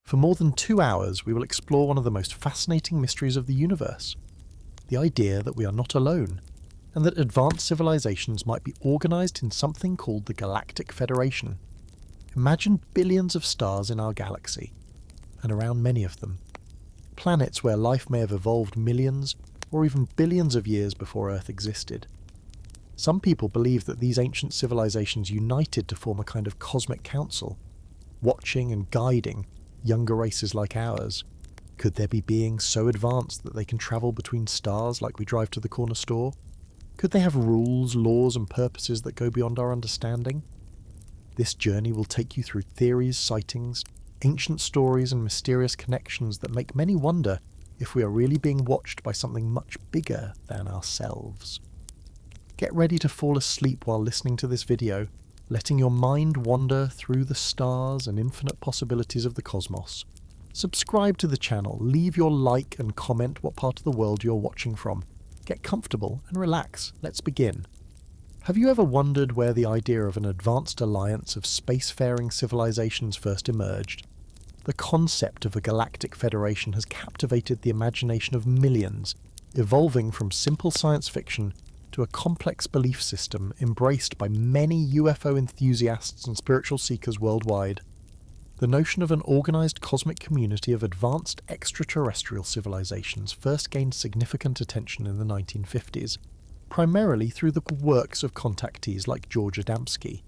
For more than 2 hours, we will explore one of the most fascinating mysteries of the universe: the idea that we are not alone, and that advanced civilizations might be organised in something called the Galactic Federation. Imagine billions of stars in our galaxy, and around many of them, planets where life may have evolved millions or even billions of years before Earth existed. Some people believe that these ancient civilizations united to form a kind of cosmic council, watching and guiding younger races like ours. Could there be beings so advanced that they can travel between stars like we drive to the corner store? Could they have rules, laws, and purposes that go beyond our understanding? This journey will take you through theories, sightings, ancient stories, and mysterious connections that make many wonder if we are really being watched by something much bigger than ourselves. Get ready to fall asleep while listening to this video, letting your mind wander through the stars and infinite possibilities of the cosmos. Subscribe to the channel, leave your like and comment what part of the world you're watching from. Get comfortable and relax. Let's begin. Have you ever wondered where the idea of an advanced alliance of spacefaring civilizations first emerged? The concept of a galactic federation has captivated the imagination of millions, evolving from simple science fiction to a complex belief system embraced by many UFO enthusiasts and spiritual seekers worldwide. The notion of an organised cosmic community of advanced extraterrestrial civilizations first gained significant attention in the 1950s, primarily through the works of contactees like George Adamski.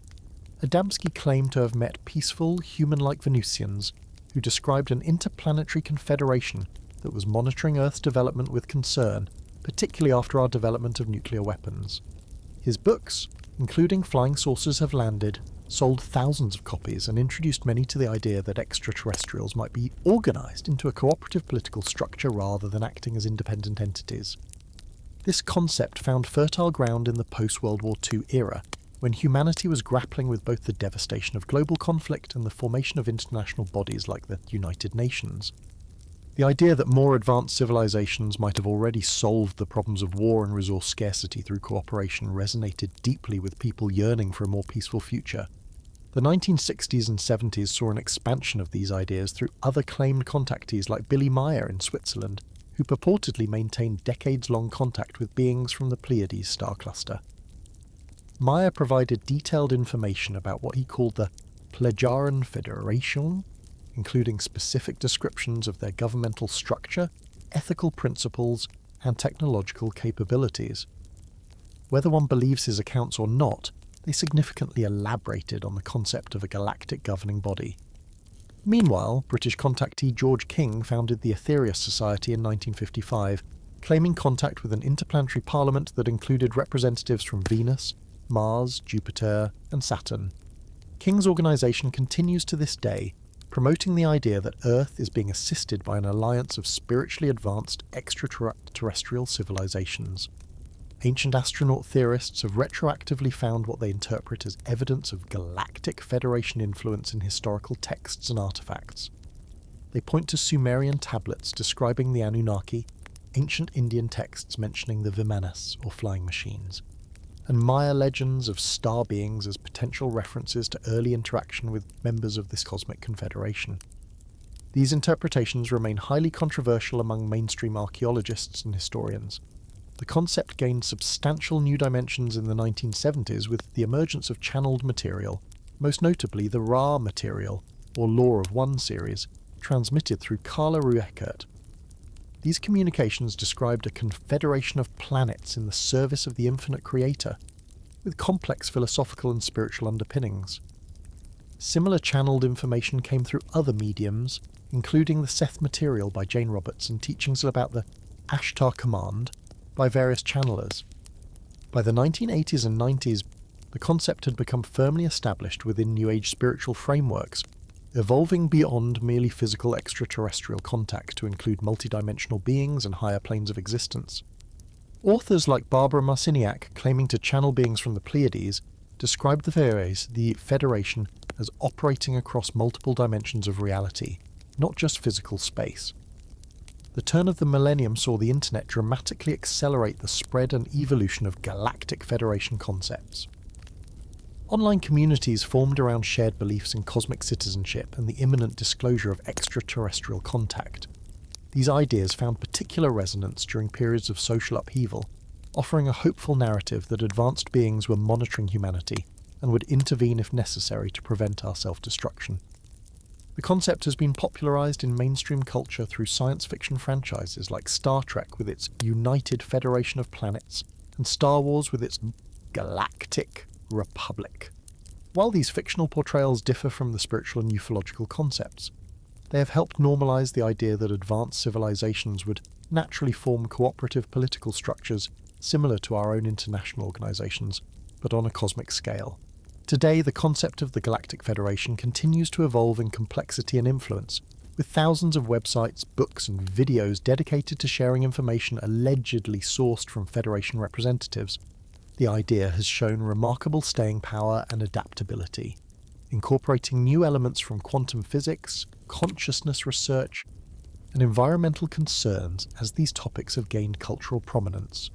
Adamski claimed to have met peaceful, human-like Venusians who described an interplanetary confederation that was monitoring Earth's development with concern, particularly after our development of nuclear weapons. His books, including Flying Saucers Have Landed, sold thousands of copies and introduced many to the idea that extraterrestrials might be organised into a cooperative political structure rather than acting as independent entities. This concept found fertile ground in the post-World War II era, when humanity was grappling with both the devastation of global conflict and the formation of international bodies like the United Nations. The idea that more advanced civilizations might have already solved the problems of war and resource scarcity through cooperation resonated deeply with people yearning for a more peaceful future. The 1960s and 70s saw an expansion of these ideas through other claimed contactees like Billy Meier in Switzerland, who purportedly maintained decades-long contact with beings from the Pleiades star cluster. Meier provided detailed information about what he called the Plejaren Federation, including specific descriptions of their governmental structure, ethical principles, and technological capabilities. Whether one believes his accounts or not, they significantly elaborated on the concept of a galactic governing body. Meanwhile, British contactee George King founded the Aetherius Society in 1955, claiming contact with an interplanetary parliament that included representatives from Venus, Mars, Jupiter, and Saturn. King's organisation continues to this day, promoting the idea that Earth is being assisted by an alliance of spiritually advanced extraterrestrial civilizations. Ancient astronaut theorists have retroactively found what they interpret as evidence of Galactic Federation influence in historical texts and artifacts. They point to Sumerian tablets describing the Anunnaki, ancient Indian texts mentioning the Vimanas, or flying machines, and Maya legends of star beings as potential references to early interaction with members of this cosmic confederation. These interpretations remain highly controversial among mainstream archaeologists and historians. The concept gained substantial new dimensions in the 1970s with the emergence of channeled material, most notably the Ra material, or Law of One series, transmitted through Carla Rueckert. These communications described a confederation of planets in the service of the infinite creator, with complex philosophical and spiritual underpinnings. Similar channeled information came through other mediums, including the Seth material by Jane Roberts and teachings about the Ashtar Command by various channelers. By the 1980s and 90s, the concept had become firmly established within New Age spiritual frameworks, evolving beyond merely physical extraterrestrial contact to include multidimensional beings and higher planes of existence. Authors like Barbara Marciniak, claiming to channel beings from the Pleiades, described the Federation as operating across multiple dimensions of reality, not just physical space. The turn of the millennium saw the internet dramatically accelerate the spread and evolution of Galactic Federation concepts. Online communities formed around shared beliefs in cosmic citizenship and the imminent disclosure of extraterrestrial contact. These ideas found particular resonance during periods of social upheaval, offering a hopeful narrative that advanced beings were monitoring humanity and would intervene if necessary to prevent our self-destruction. The concept has been popularized in mainstream culture through science fiction franchises like Star Trek with its United Federation of Planets and Star Wars with its Galactic Republic. While these fictional portrayals differ from the spiritual and ufological concepts, they have helped normalize the idea that advanced civilizations would naturally form cooperative political structures similar to our own international organizations, but on a cosmic scale. Today, the concept of the Galactic Federation continues to evolve in complexity and influence, with thousands of websites, books, and videos dedicated to sharing information allegedly sourced from Federation representatives. The idea has shown remarkable staying power and adaptability, incorporating new elements from quantum physics, consciousness research, and environmental concerns as these topics have gained cultural prominence.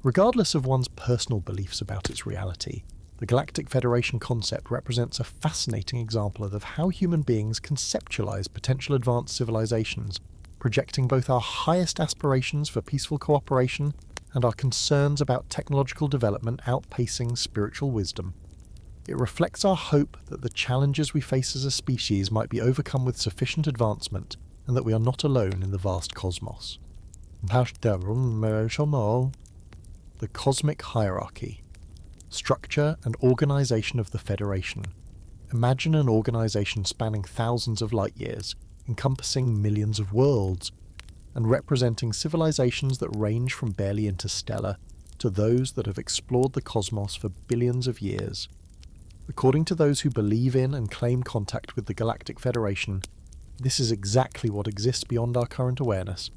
Regardless of one's personal beliefs about its reality, the Galactic Federation concept represents a fascinating example of how human beings conceptualize potential advanced civilizations, projecting both our highest aspirations for peaceful cooperation and our concerns about technological development outpacing spiritual wisdom. It reflects our hope that the challenges we face as a species might be overcome with sufficient advancement, and that we are not alone in the vast cosmos. The cosmic hierarchy. Structure and organization of the Federation. Imagine an organization spanning thousands of light years, encompassing millions of worlds, and representing civilizations that range from barely interstellar to those that have explored the cosmos for billions of years. According to those who believe in and claim contact with the Galactic Federation, this is exactly what exists beyond our current awareness,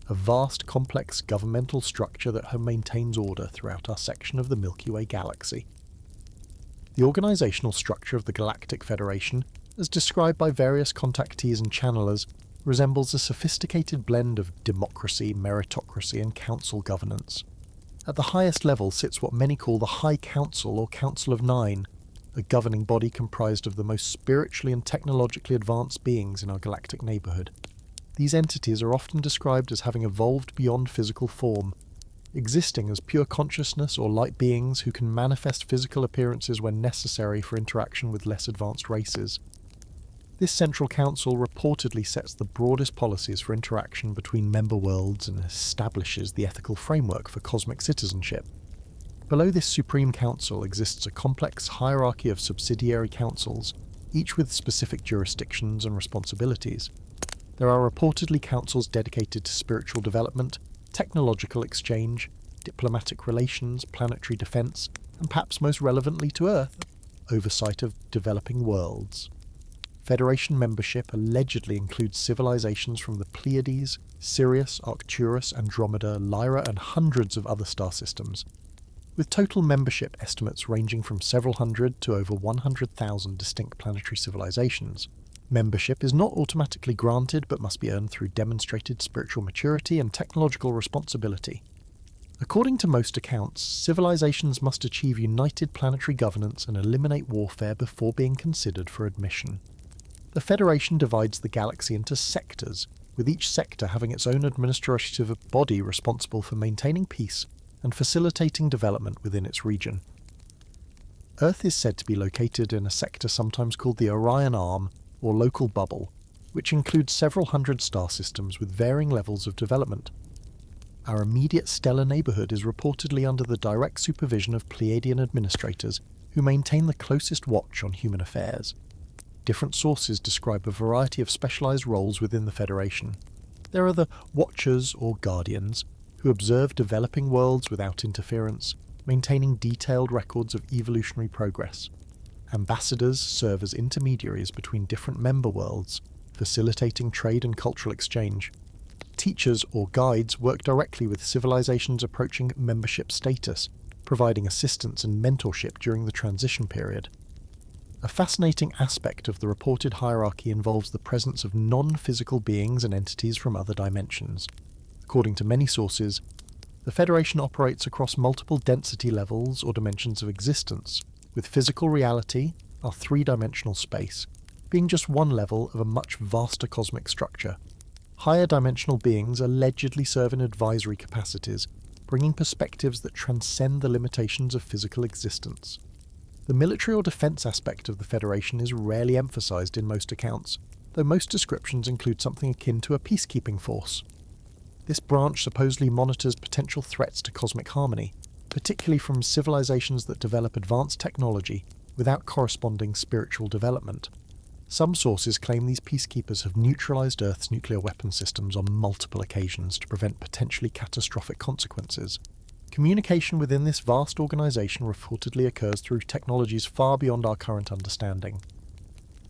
a vast, complex governmental structure that maintains order throughout our section of the Milky Way galaxy. The organizational structure of the Galactic Federation, as described by various contactees and channelers, resembles a sophisticated blend of democracy, meritocracy, and council governance. At the highest level sits what many call the High Council or Council of Nine, a governing body comprised of the most spiritually and technologically advanced beings in our galactic neighborhood. These entities are often described as having evolved beyond physical form, existing as pure consciousness or light beings who can manifest physical appearances when necessary for interaction with less advanced races. This central council reportedly sets the broadest policies for interaction between member worlds and establishes the ethical framework for cosmic citizenship. Below this supreme council exists a complex hierarchy of subsidiary councils, each with specific jurisdictions and responsibilities. There are reportedly councils dedicated to spiritual development, technological exchange, diplomatic relations, planetary defense, and perhaps most relevantly to Earth, oversight of developing worlds. Federation membership allegedly includes civilizations from the Pleiades, Sirius, Arcturus, Andromeda, Lyra, and hundreds of other star systems, with total membership estimates ranging from several hundred to over 100,000 distinct planetary civilizations. Membership is not automatically granted but must be earned through demonstrated spiritual maturity and technological responsibility. According to most accounts, civilizations must achieve united planetary governance and eliminate warfare before being considered for admission. The Federation divides the galaxy into sectors, with each sector having its own administrative body responsible for maintaining peace and facilitating development within its region. Earth is said to be located in a sector sometimes called the Orion Arm, or local bubble, which includes several hundred star systems with varying levels of development. Our immediate stellar neighborhood is reportedly under the direct supervision of Pleiadian administrators who maintain the closest watch on human affairs. Different sources describe a variety of specialized roles within the Federation. There are the Watchers or Guardians, who observe developing worlds without interference, maintaining detailed records of evolutionary progress. Ambassadors serve as intermediaries between different member worlds, facilitating trade and cultural exchange. Teachers or guides work directly with civilizations approaching membership status, providing assistance and mentorship during the transition period. A fascinating aspect of the reported hierarchy involves the presence of non-physical beings and entities from other dimensions. According to many sources, the Federation operates across multiple density levels or dimensions of existence, with physical reality, our three-dimensional space, being just one level of a much vaster cosmic structure. Higher dimensional beings allegedly serve in advisory capacities, bringing perspectives that transcend the limitations of physical existence. The military or defence aspect of the Federation is rarely emphasised in most accounts, though most descriptions include something akin to a peacekeeping force. This branch supposedly monitors potential threats to cosmic harmony, particularly from civilizations that develop advanced technology without corresponding spiritual development. Some sources claim these peacekeepers have neutralised Earth's nuclear weapon systems on multiple occasions to prevent potentially catastrophic consequences. Communication within this vast organisation reportedly occurs through technologies far beyond our current understanding.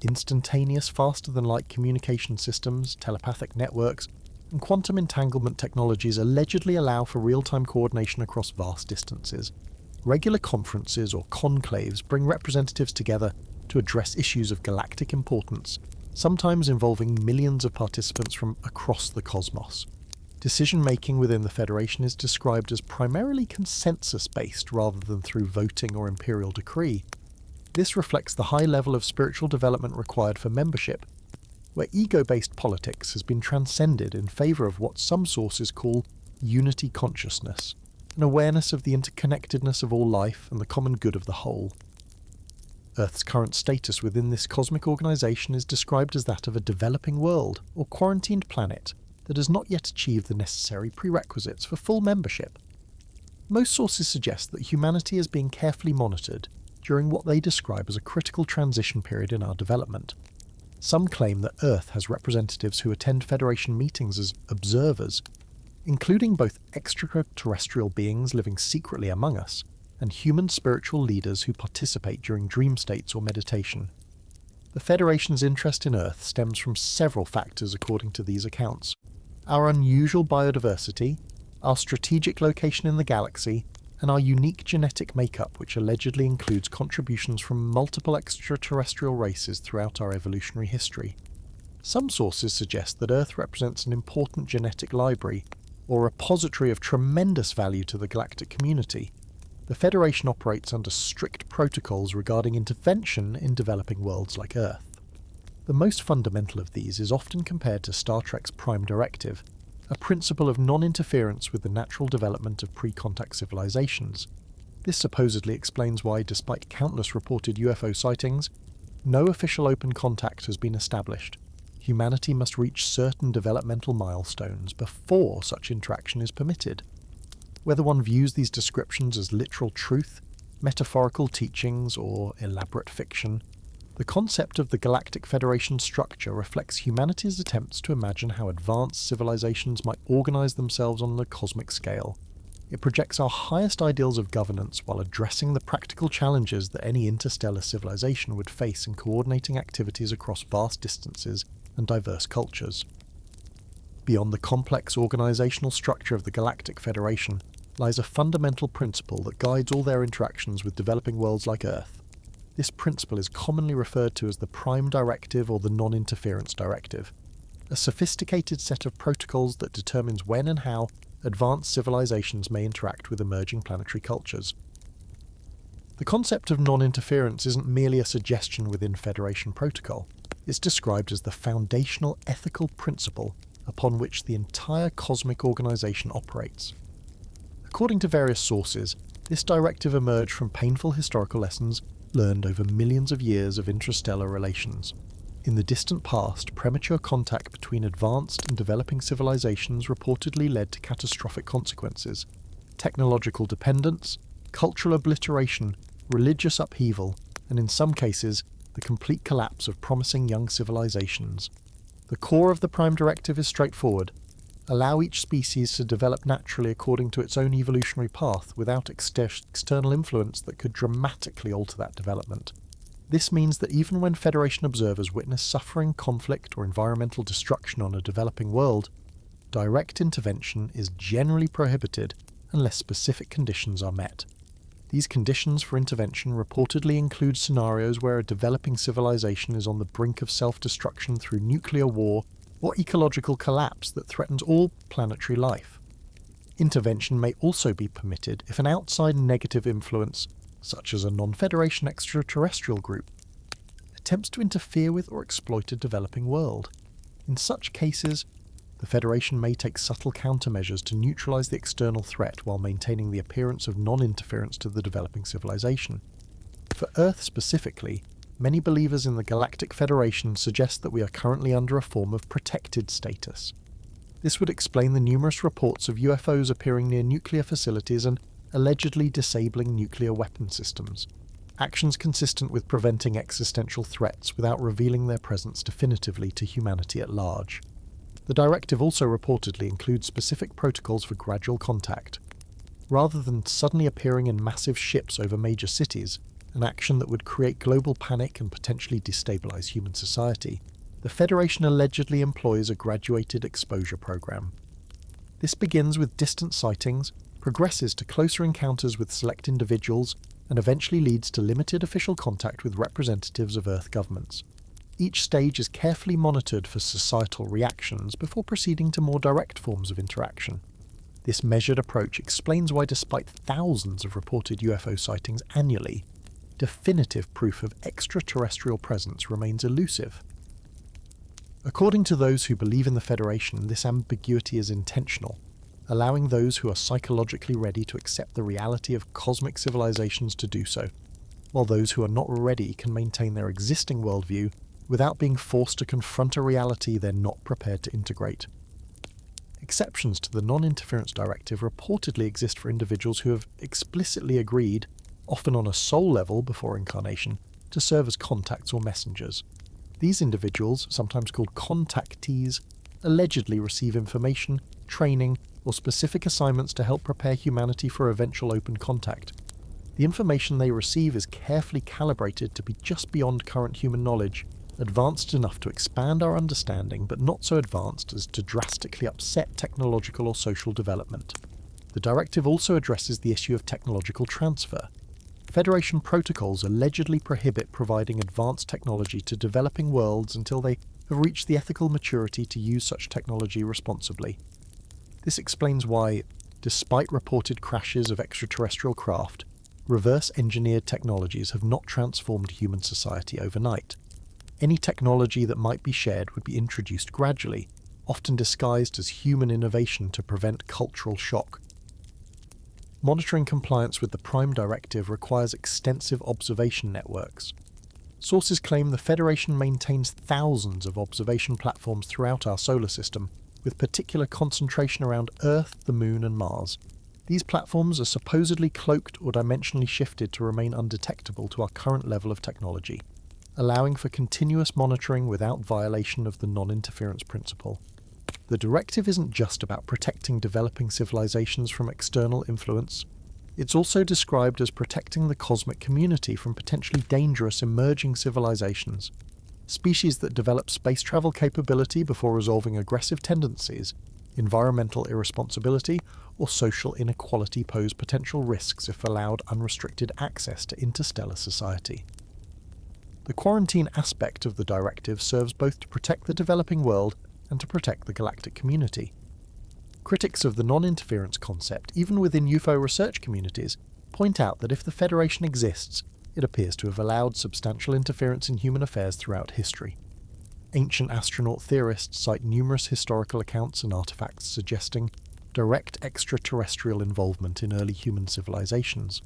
Instantaneous, faster-than-light communication systems, telepathic networks, and quantum entanglement technologies allegedly allow for real-time coordination across vast distances. Regular conferences or conclaves bring representatives together to address issues of galactic importance, sometimes involving millions of participants from across the cosmos. Decision-making within the Federation is described as primarily consensus-based rather than through voting or imperial decree. This reflects the high level of spiritual development required for membership, where ego-based politics has been transcended in favour of what some sources call unity consciousness, an awareness of the interconnectedness of all life and the common good of the whole. Earth's current status within this cosmic organisation is described as that of a developing world, or quarantined planet, that has not yet achieved the necessary prerequisites for full membership. Most sources suggest that humanity is being carefully monitored during what they describe as a critical transition period in our development. Some claim that Earth has representatives who attend Federation meetings as observers, including both extraterrestrial beings living secretly among us and human spiritual leaders who participate during dream states or meditation. The Federation's interest in Earth stems from several factors according to these accounts: our unusual biodiversity, our strategic location in the galaxy, and our unique genetic makeup, which allegedly includes contributions from multiple extraterrestrial races throughout our evolutionary history. Some sources suggest that Earth represents an important genetic library, or repository of tremendous value to the galactic community. The Federation operates under strict protocols regarding intervention in developing worlds like Earth. The most fundamental of these is often compared to Star Trek's Prime Directive, a principle of non-interference with the natural development of pre-contact civilizations. This supposedly explains why, despite countless reported UFO sightings, no official open contact has been established. Humanity must reach certain developmental milestones before such interaction is permitted. Whether one views these descriptions as literal truth, metaphorical teachings, or elaborate fiction, the concept of the Galactic Federation structure reflects humanity's attempts to imagine how advanced civilizations might organize themselves on a cosmic scale. It projects our highest ideals of governance while addressing the practical challenges that any interstellar civilization would face in coordinating activities across vast distances and diverse cultures. Beyond the complex organizational structure of the Galactic Federation lies a fundamental principle that guides all their interactions with developing worlds like Earth. This principle is commonly referred to as the Prime Directive or the Non-Interference Directive, a sophisticated set of protocols that determines when and how advanced civilizations may interact with emerging planetary cultures. The concept of non-interference isn't merely a suggestion within Federation protocol. It's described as the foundational ethical principle upon which the entire cosmic organization operates. According to various sources, this directive emerged from painful historical lessons learned over millions of years of interstellar relations. In the distant past, premature contact between advanced and developing civilizations reportedly led to catastrophic consequences: technological dependence, cultural obliteration, religious upheaval, and in some cases, the complete collapse of promising young civilizations. The core of the Prime Directive is straightforward: allow each species to develop naturally according to its own evolutionary path without external influence that could dramatically alter that development. This means that even when Federation observers witness suffering, conflict, or environmental destruction on a developing world, direct intervention is generally prohibited unless specific conditions are met. These conditions for intervention reportedly include scenarios where a developing civilization is on the brink of self-destruction through nuclear war or ecological collapse that threatens all planetary life. Intervention may also be permitted if an outside negative influence, such as a non-Federation extraterrestrial group, attempts to interfere with or exploit a developing world. In such cases, the Federation may take subtle countermeasures to neutralize the external threat while maintaining the appearance of non-interference to the developing civilization. For Earth specifically, many believers in the Galactic Federation suggest that we are currently under a form of protected status. This would explain the numerous reports of UFOs appearing near nuclear facilities and allegedly disabling nuclear weapon systems, actions consistent with preventing existential threats without revealing their presence definitively to humanity at large. The directive also reportedly includes specific protocols for gradual contact. Rather than suddenly appearing in massive ships over major cities, an action that would create global panic and potentially destabilize human society, the Federation allegedly employs a graduated exposure program. This begins with distant sightings, progresses to closer encounters with select individuals, and eventually leads to limited official contact with representatives of Earth governments. Each stage is carefully monitored for societal reactions before proceeding to more direct forms of interaction. This measured approach explains why, despite thousands of reported UFO sightings annually, definitive proof of extraterrestrial presence remains elusive. According to those who believe in the Federation, this ambiguity is intentional, allowing those who are psychologically ready to accept the reality of cosmic civilizations to do so, while those who are not ready can maintain their existing worldview without being forced to confront a reality they're not prepared to integrate. Exceptions to the non-interference directive reportedly exist for individuals who have explicitly agreed, often on a soul level before incarnation, to serve as contacts or messengers. These individuals, sometimes called contactees, allegedly receive information, training, or specific assignments to help prepare humanity for eventual open contact. The information they receive is carefully calibrated to be just beyond current human knowledge, advanced enough to expand our understanding, but not so advanced as to drastically upset technological or social development. The directive also addresses the issue of technological transfer. Federation protocols allegedly prohibit providing advanced technology to developing worlds until they have reached the ethical maturity to use such technology responsibly. This explains why, despite reported crashes of extraterrestrial craft, reverse-engineered technologies have not transformed human society overnight. Any technology that might be shared would be introduced gradually, often disguised as human innovation to prevent cultural shock. Monitoring compliance with the Prime Directive requires extensive observation networks. Sources claim the Federation maintains thousands of observation platforms throughout our solar system, with particular concentration around Earth, the Moon, and Mars. These platforms are supposedly cloaked or dimensionally shifted to remain undetectable to our current level of technology, allowing for continuous monitoring without violation of the non-interference principle. The directive isn't just about protecting developing civilizations from external influence. It's also described as protecting the cosmic community from potentially dangerous emerging civilizations. Species that develop space travel capability before resolving aggressive tendencies, environmental irresponsibility, or social inequality pose potential risks if allowed unrestricted access to interstellar society. The quarantine aspect of the directive serves both to protect the developing world and to protect the galactic community. Critics of the non-interference concept, even within UFO research communities, point out that if the Federation exists, it appears to have allowed substantial interference in human affairs throughout history. Ancient astronaut theorists cite numerous historical accounts and artifacts suggesting direct extraterrestrial involvement in early human civilizations.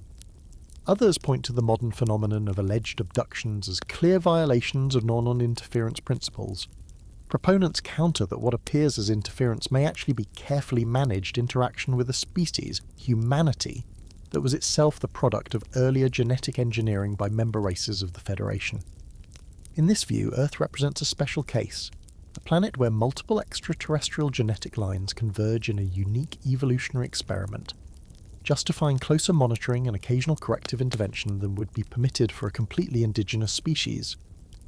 Others point to the modern phenomenon of alleged abductions as clear violations of non-interference principles. Proponents counter that what appears as interference may actually be carefully managed interaction with a species, humanity, that was itself the product of earlier genetic engineering by member races of the Federation. In this view, Earth represents a special case, a planet where multiple extraterrestrial genetic lines converge in a unique evolutionary experiment, justifying closer monitoring and occasional corrective intervention than would be permitted for a completely indigenous species.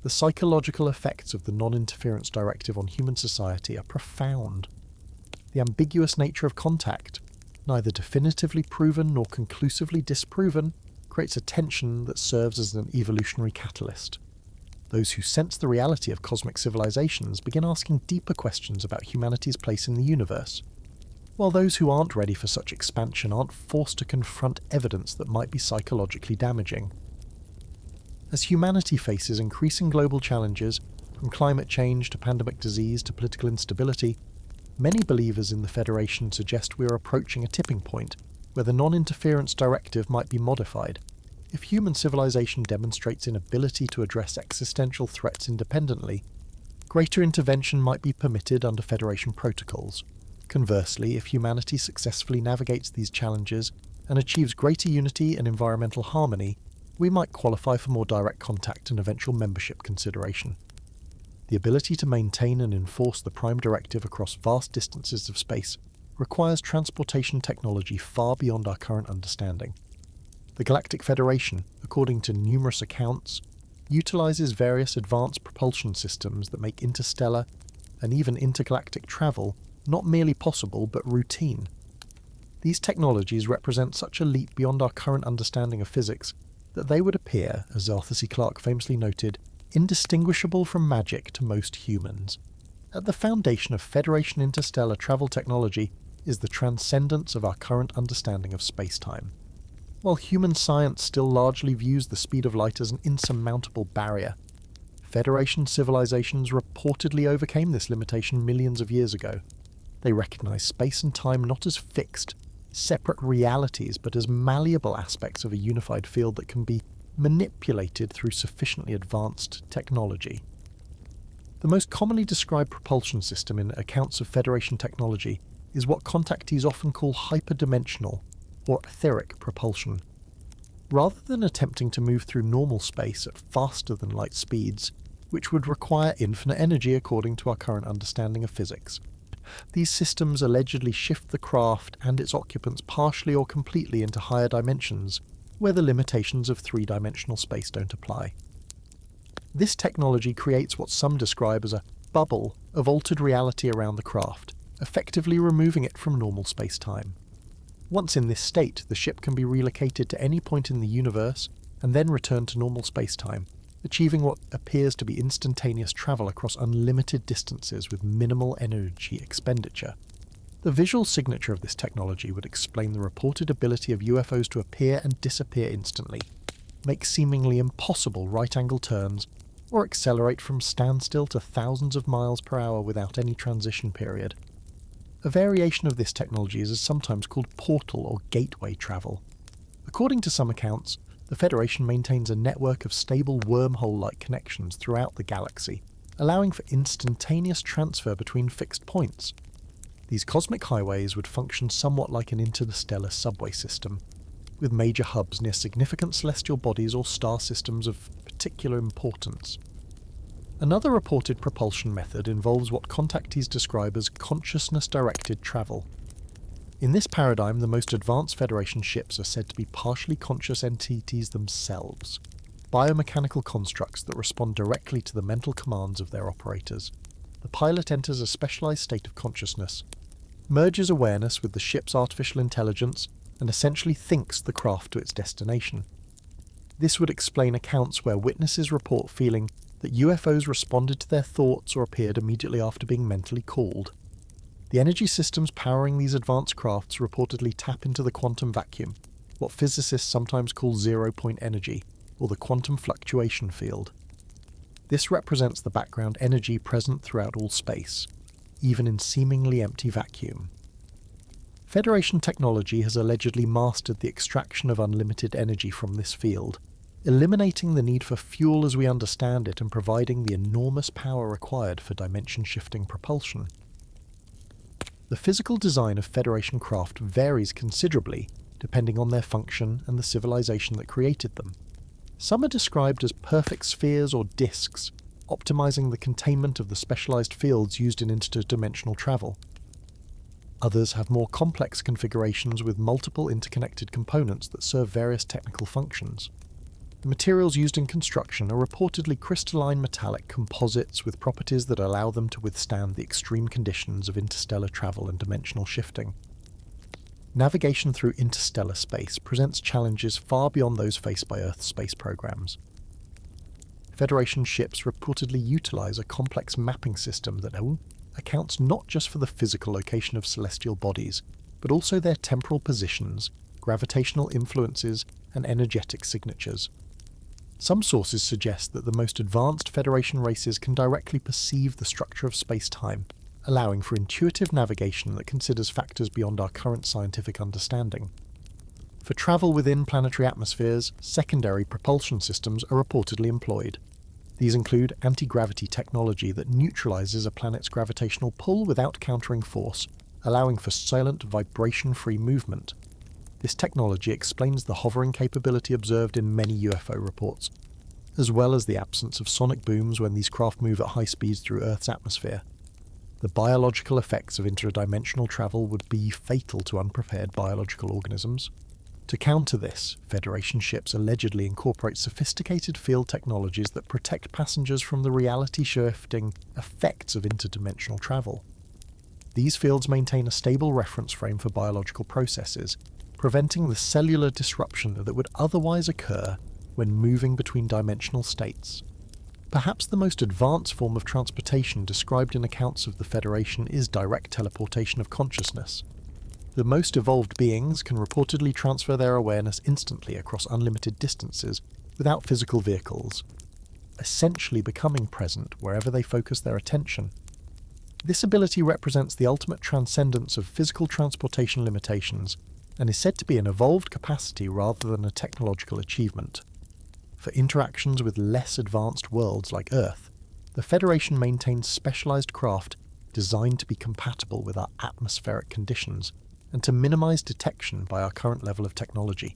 The psychological effects of the non-interference directive on human society are profound. The ambiguous nature of contact, neither definitively proven nor conclusively disproven, creates a tension that serves as an evolutionary catalyst. Those who sense the reality of cosmic civilizations begin asking deeper questions about humanity's place in the universe. while those who aren't ready for such expansion aren't forced to confront evidence that might be psychologically damaging. As humanity faces increasing global challenges, from climate change to pandemic disease to political instability, many believers in the Federation suggest we are approaching a tipping point where the non-interference directive might be modified. If human civilization demonstrates inability to address existential threats independently, greater intervention might be permitted under Federation protocols. Conversely, if humanity successfully navigates these challenges and achieves greater unity and environmental harmony, we might qualify for more direct contact and eventual membership consideration. The ability to maintain and enforce the Prime Directive across vast distances of space requires transportation technology far beyond our current understanding. The Galactic Federation, according to numerous accounts, utilizes various advanced propulsion systems that make interstellar and even intergalactic travel not merely possible but routine. These technologies represent such a leap beyond our current understanding of physics that they would appear, as Arthur C. Clarke famously noted, indistinguishable from magic to most humans. At the foundation of Federation interstellar travel technology is the transcendence of our current understanding of space-time. While human science still largely views the speed of light as an insurmountable barrier, Federation civilizations reportedly overcame this limitation millions of years ago. They recognize space and time not as fixed, separate realities, but as malleable aspects of a unified field that can be manipulated through sufficiently advanced technology. The most commonly described propulsion system in accounts of Federation technology is what contactees often call hyperdimensional, or etheric propulsion. Rather than attempting to move through normal space at faster than light speeds, which would require infinite energy according to our current understanding of physics, these systems allegedly shift the craft and its occupants partially or completely into higher dimensions, where the limitations of three-dimensional space don't apply. This technology creates what some describe as a bubble of altered reality around the craft, effectively removing it from normal space-time. Once in this state, the ship can be relocated to any point in the universe and then returned to normal space-time, achieving what appears to be instantaneous travel across unlimited distances with minimal energy expenditure. The visual signature of this technology would explain the reported ability of UFOs to appear and disappear instantly, make seemingly impossible right-angle turns, or accelerate from standstill to thousands of miles per hour without any transition period. A variation of this technology is sometimes called portal or gateway travel. According to some accounts, the Federation maintains a network of stable wormhole-like connections throughout the galaxy, allowing for instantaneous transfer between fixed points. These cosmic highways would function somewhat like an interstellar subway system, with major hubs near significant celestial bodies or star systems of particular importance. Another reported propulsion method involves what contactees describe as consciousness-directed travel. In this paradigm, the most advanced Federation ships are said to be partially conscious entities themselves, biomechanical constructs that respond directly to the mental commands of their operators. The pilot enters a specialized state of consciousness, merges awareness with the ship's artificial intelligence, and essentially thinks the craft to its destination. This would explain accounts where witnesses report feeling that UFOs responded to their thoughts or appeared immediately after being mentally called. The energy systems powering these advanced crafts reportedly tap into the quantum vacuum, what physicists sometimes call zero-point energy, or the quantum fluctuation field. This represents the background energy present throughout all space, even in seemingly empty vacuum. Federation technology has allegedly mastered the extraction of unlimited energy from this field, eliminating the need for fuel as we understand it and providing the enormous power required for dimension-shifting propulsion. The physical design of Federation craft varies considerably depending on their function and the civilization that created them. Some are described as perfect spheres or disks, optimizing the containment of the specialized fields used in interdimensional travel. Others have more complex configurations with multiple interconnected components that serve various technical functions. The materials used in construction are reportedly crystalline metallic composites with properties that allow them to withstand the extreme conditions of interstellar travel and dimensional shifting. Navigation through interstellar space presents challenges far beyond those faced by Earth's space programs. Federation ships reportedly utilize a complex mapping system that accounts not just for the physical location of celestial bodies, but also their temporal positions, gravitational influences, and energetic signatures. Some sources suggest that the most advanced Federation races can directly perceive the structure of space-time, allowing for intuitive navigation that considers factors beyond our current scientific understanding. For travel within planetary atmospheres, secondary propulsion systems are reportedly employed. These include anti-gravity technology that neutralizes a planet's gravitational pull without countering force, allowing for silent, vibration-free movement. This technology explains the hovering capability observed in many UFO reports, as well as the absence of sonic booms when these craft move at high speeds through Earth's atmosphere. The biological effects of interdimensional travel would be fatal to unprepared biological organisms. To counter this, Federation ships allegedly incorporate sophisticated field technologies that protect passengers from the reality-shifting effects of interdimensional travel. These fields maintain a stable reference frame for biological processes, preventing the cellular disruption that would otherwise occur when moving between dimensional states. Perhaps the most advanced form of transportation described in accounts of the Federation is direct teleportation of consciousness. The most evolved beings can reportedly transfer their awareness instantly across unlimited distances without physical vehicles, essentially becoming present wherever they focus their attention. This ability represents the ultimate transcendence of physical transportation limitations and is said to be an evolved capacity rather than a technological achievement. For interactions with less advanced worlds like Earth, the Federation maintains specialized craft designed to be compatible with our atmospheric conditions and to minimize detection by our current level of technology.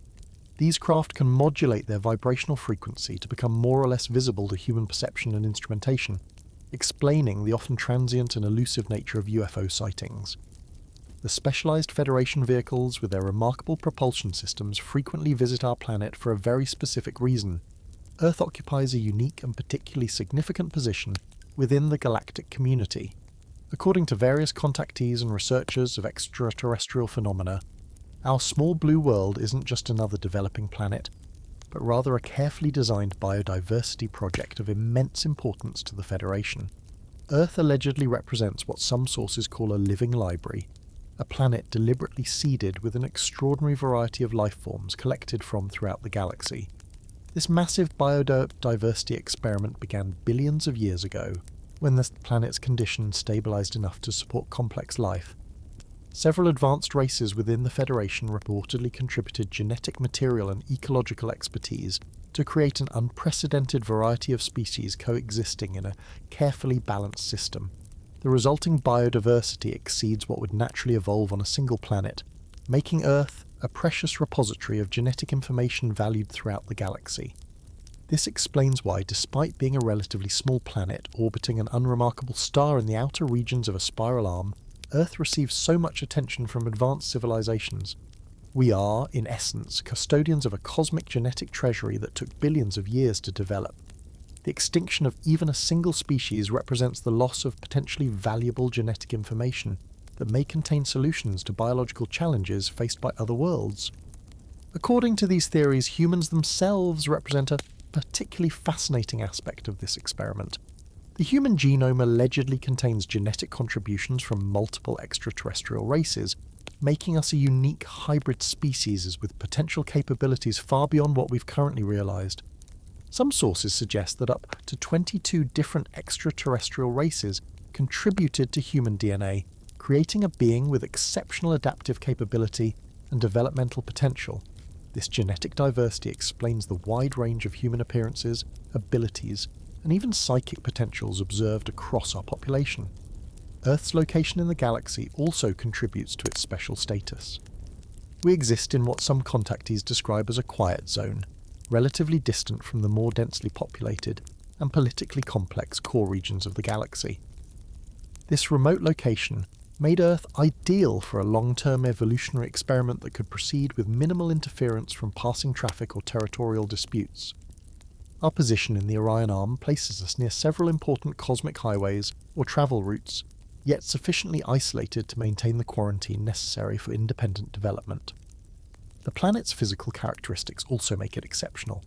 These craft can modulate their vibrational frequency to become more or less visible to human perception and instrumentation, explaining the often transient and elusive nature of UFO sightings. The specialized Federation vehicles with their remarkable propulsion systems frequently visit our planet for a very specific reason. Earth occupies a unique and particularly significant position within the galactic community. According to various contactees and researchers of extraterrestrial phenomena, our small blue world isn't just another developing planet, but rather a carefully designed biodiversity project of immense importance to the Federation. Earth allegedly represents what some sources call a living library, a planet deliberately seeded with an extraordinary variety of life forms collected from throughout the galaxy. This massive biodiversity experiment began billions of years ago, when the planet's conditions stabilized enough to support complex life. Several advanced races within the Federation reportedly contributed genetic material and ecological expertise to create an unprecedented variety of species coexisting in a carefully balanced system. The resulting biodiversity exceeds what would naturally evolve on a single planet, making Earth a precious repository of genetic information valued throughout the galaxy. This explains why, despite being a relatively small planet orbiting an unremarkable star in the outer regions of a spiral arm, Earth receives so much attention from advanced civilizations. We are, in essence, custodians of a cosmic genetic treasury that took billions of years to develop. The extinction of even a single species represents the loss of potentially valuable genetic information that may contain solutions to biological challenges faced by other worlds. According to these theories, humans themselves represent a particularly fascinating aspect of this experiment. The human genome allegedly contains genetic contributions from multiple extraterrestrial races, making us a unique hybrid species with potential capabilities far beyond what we've currently realized. Some sources suggest that up to 22 different extraterrestrial races contributed to human DNA, creating a being with exceptional adaptive capability and developmental potential. This genetic diversity explains the wide range of human appearances, abilities, and even psychic potentials observed across our population. Earth's location in the galaxy also contributes to its special status. We exist in what some contactees describe as a quiet zone, relatively distant from the more densely populated and politically complex core regions of the galaxy. This remote location made Earth ideal for a long-term evolutionary experiment that could proceed with minimal interference from passing traffic or territorial disputes. Our position in the Orion Arm places us near several important cosmic highways or travel routes, yet sufficiently isolated to maintain the quarantine necessary for independent development. The planet's physical characteristics also make it exceptional.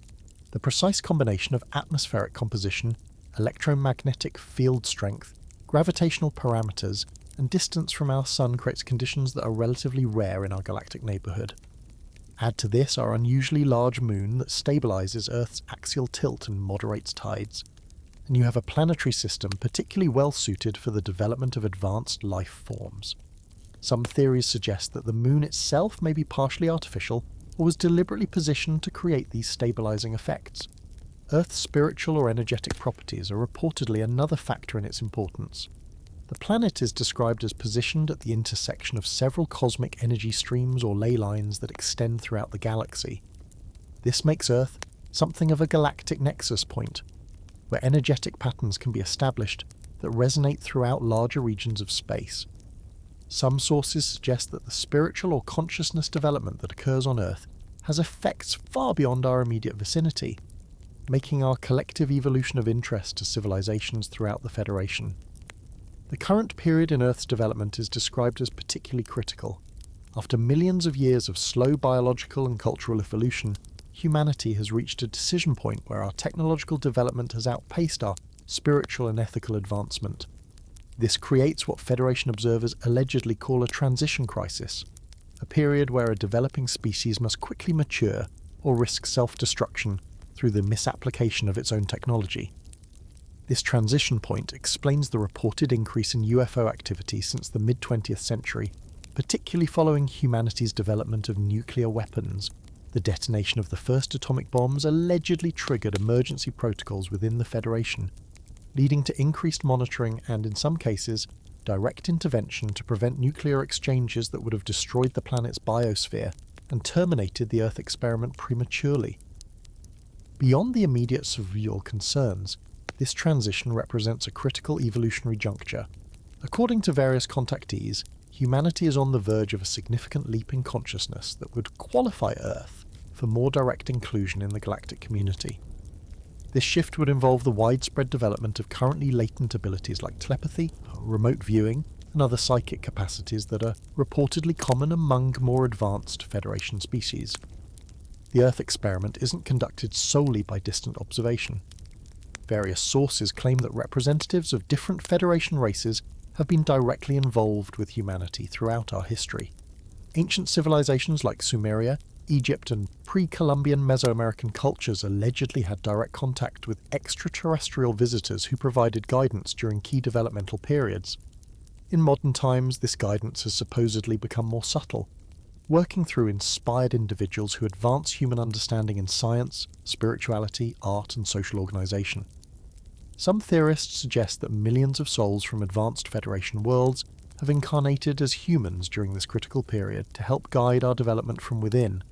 The precise combination of atmospheric composition, electromagnetic field strength, gravitational parameters, and distance from our Sun creates conditions that are relatively rare in our galactic neighbourhood. Add to this our unusually large moon that stabilises Earth's axial tilt and moderates tides, and you have a planetary system particularly well suited for the development of advanced life forms. Some theories suggest that the moon itself may be partially artificial or was deliberately positioned to create these stabilising effects. Earth's spiritual or energetic properties are reportedly another factor in its importance. The planet is described as positioned at the intersection of several cosmic energy streams or ley lines that extend throughout the galaxy. This makes Earth something of a galactic nexus point, where energetic patterns can be established that resonate throughout larger regions of space. Some sources suggest that the spiritual or consciousness development that occurs on Earth has effects far beyond our immediate vicinity, making our collective evolution of interest to civilizations throughout the Federation. The current period in Earth's development is described as particularly critical. After millions of years of slow biological and cultural evolution, humanity has reached a decision point where our technological development has outpaced our spiritual and ethical advancement. This creates what Federation observers allegedly call a transition crisis, a period where a developing species must quickly mature or risk self-destruction through the misapplication of its own technology. This transition point explains the reported increase in UFO activity since the mid-20th century, particularly following humanity's development of nuclear weapons. The detonation of the first atomic bombs allegedly triggered emergency protocols within the Federation, leading to increased monitoring and, in some cases, direct intervention to prevent nuclear exchanges that would have destroyed the planet's biosphere and terminated the Earth experiment prematurely. Beyond the immediate survival concerns, this transition represents a critical evolutionary juncture. According to various contactees, humanity is on the verge of a significant leap in consciousness that would qualify Earth for more direct inclusion in the galactic community. This shift would involve the widespread development of currently latent abilities like telepathy, remote viewing, and other psychic capacities that are reportedly common among more advanced Federation species. The Earth experiment isn't conducted solely by distant observation. Various sources claim that representatives of different Federation races have been directly involved with humanity throughout our history. Ancient civilizations like Sumeria, Egypt, and pre-Columbian Mesoamerican cultures allegedly had direct contact with extraterrestrial visitors who provided guidance during key developmental periods. In modern times, this guidance has supposedly become more subtle, working through inspired individuals who advance human understanding in science, spirituality, art, and social organization. Some theorists suggest that millions of souls from advanced Federation worlds have incarnated as humans during this critical period to help guide our development from within.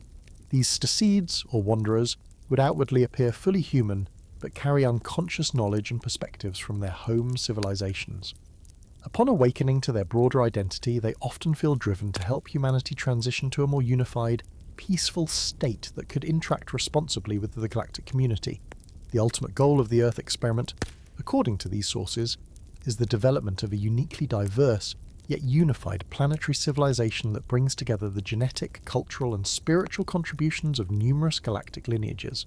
These seeds, or wanderers, would outwardly appear fully human, but carry unconscious knowledge and perspectives from their home civilizations. Upon awakening to their broader identity, they often feel driven to help humanity transition to a more unified, peaceful state that could interact responsibly with the galactic community. The ultimate goal of the Earth experiment, according to these sources, is the development of a uniquely diverse, yet unified planetary civilization that brings together the genetic, cultural, and spiritual contributions of numerous galactic lineages.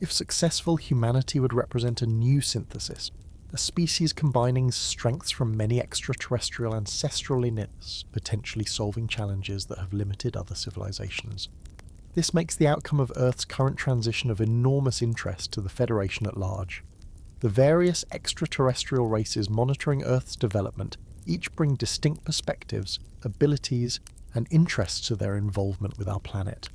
If successful, humanity would represent a new synthesis, a species combining strengths from many extraterrestrial ancestral lineages, potentially solving challenges that have limited other civilizations. This makes the outcome of Earth's current transition of enormous interest to the Federation at large. The various extraterrestrial races monitoring Earth's development each bring distinct perspectives, abilities, and interests to their involvement with our planet.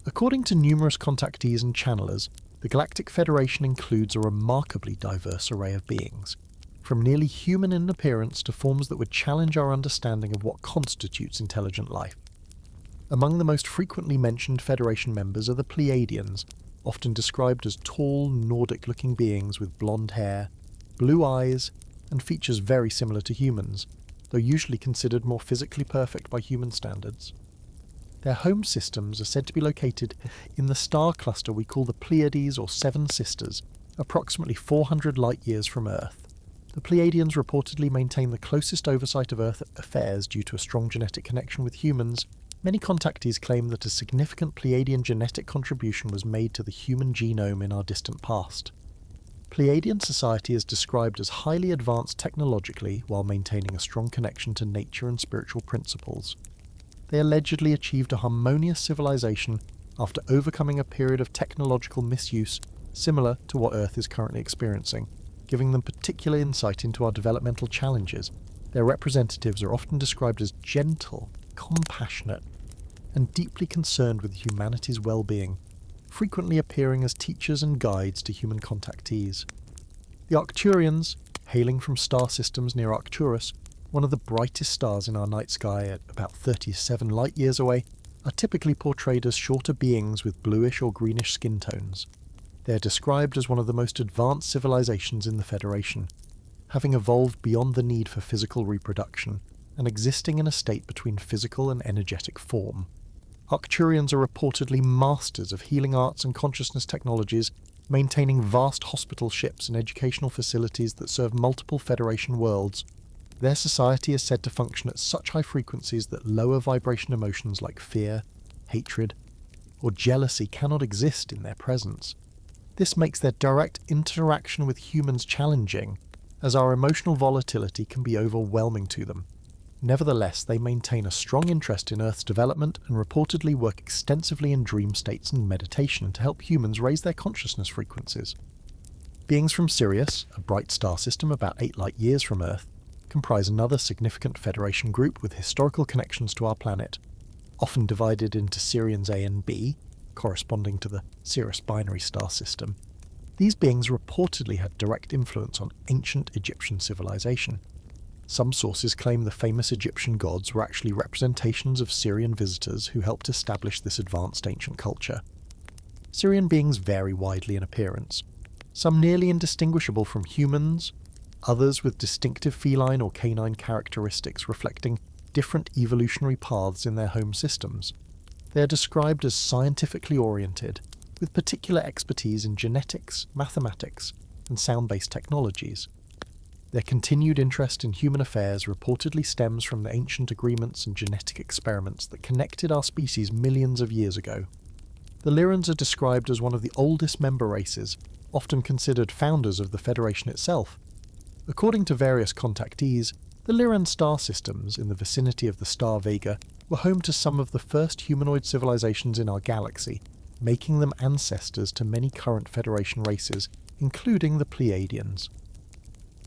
According to numerous contactees and channelers, the Galactic Federation includes a remarkably diverse array of beings, from nearly human in appearance to forms that would challenge our understanding of what constitutes intelligent life. Among the most frequently mentioned Federation members are the Pleiadians, often described as tall, Nordic-looking beings with blonde hair, blue eyes, and features very similar to humans, though usually considered more physically perfect by human standards. Their home systems are said to be located in the star cluster we call the Pleiades or Seven Sisters, approximately 400 light-years from Earth. The Pleiadians reportedly maintain the closest oversight of Earth affairs due to a strong genetic connection with humans. Many contactees claim that a significant Pleiadian genetic contribution was made to the human genome in our distant past. Pleiadian society is described as highly advanced technologically while maintaining a strong connection to nature and spiritual principles. They allegedly achieved a harmonious civilization after overcoming a period of technological misuse similar to what Earth is currently experiencing, giving them particular insight into our developmental challenges. Their representatives are often described as gentle, compassionate, and deeply concerned with humanity's well-being, frequently appearing as teachers and guides to human contactees. The Arcturians, hailing from star systems near Arcturus, one of the brightest stars in our night sky at about 37 light-years away, are typically portrayed as shorter beings with bluish or greenish skin tones. They are described as one of the most advanced civilizations in the Federation, having evolved beyond the need for physical reproduction, and existing in a state between physical and energetic form. Arcturians are reportedly masters of healing arts and consciousness technologies, maintaining vast hospital ships and educational facilities that serve multiple Federation worlds. Their society is said to function at such high frequencies that lower vibration emotions like fear, hatred, or jealousy cannot exist in their presence. This makes their direct interaction with humans challenging, as our emotional volatility can be overwhelming to them. Nevertheless, they maintain a strong interest in Earth's development and reportedly work extensively in dream states and meditation to help humans raise their consciousness frequencies. Beings from Sirius, a bright star system about 8 light-years from Earth, comprise another significant Federation group with historical connections to our planet, often divided into Sirians A and B, corresponding to the Sirius binary star system. These beings reportedly had direct influence on ancient Egyptian civilization. Some sources claim the famous Egyptian gods were actually representations of Sirian visitors who helped establish this advanced ancient culture. Sirian beings vary widely in appearance, some nearly indistinguishable from humans, others with distinctive feline or canine characteristics reflecting different evolutionary paths in their home systems. They are described as scientifically oriented, with particular expertise in genetics, mathematics, and sound-based technologies. Their continued interest in human affairs reportedly stems from the ancient agreements and genetic experiments that connected our species millions of years ago. The Lyrans are described as one of the oldest member races, often considered founders of the Federation itself. According to various contactees, the Lyran star systems in the vicinity of the star Vega were home to some of the first humanoid civilizations in our galaxy, making them ancestors to many current Federation races, including the Pleiadians.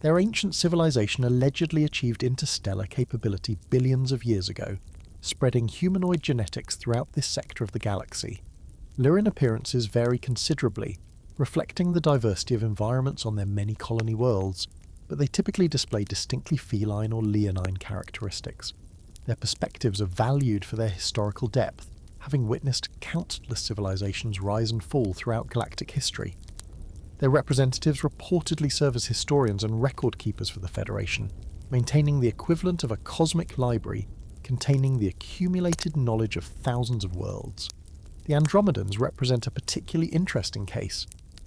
Their ancient civilization allegedly achieved interstellar capability billions of years ago, spreading humanoid genetics throughout this sector of the galaxy. Lyran appearances vary considerably, reflecting the diversity of environments on their many colony worlds, but they typically display distinctly feline or leonine characteristics. Their perspectives are valued for their historical depth, having witnessed countless civilizations rise and fall throughout galactic history. Their representatives reportedly serve as historians and record keepers for the Federation, maintaining the equivalent of a cosmic library containing the accumulated knowledge of thousands of worlds. The Andromedans represent a particularly interesting case,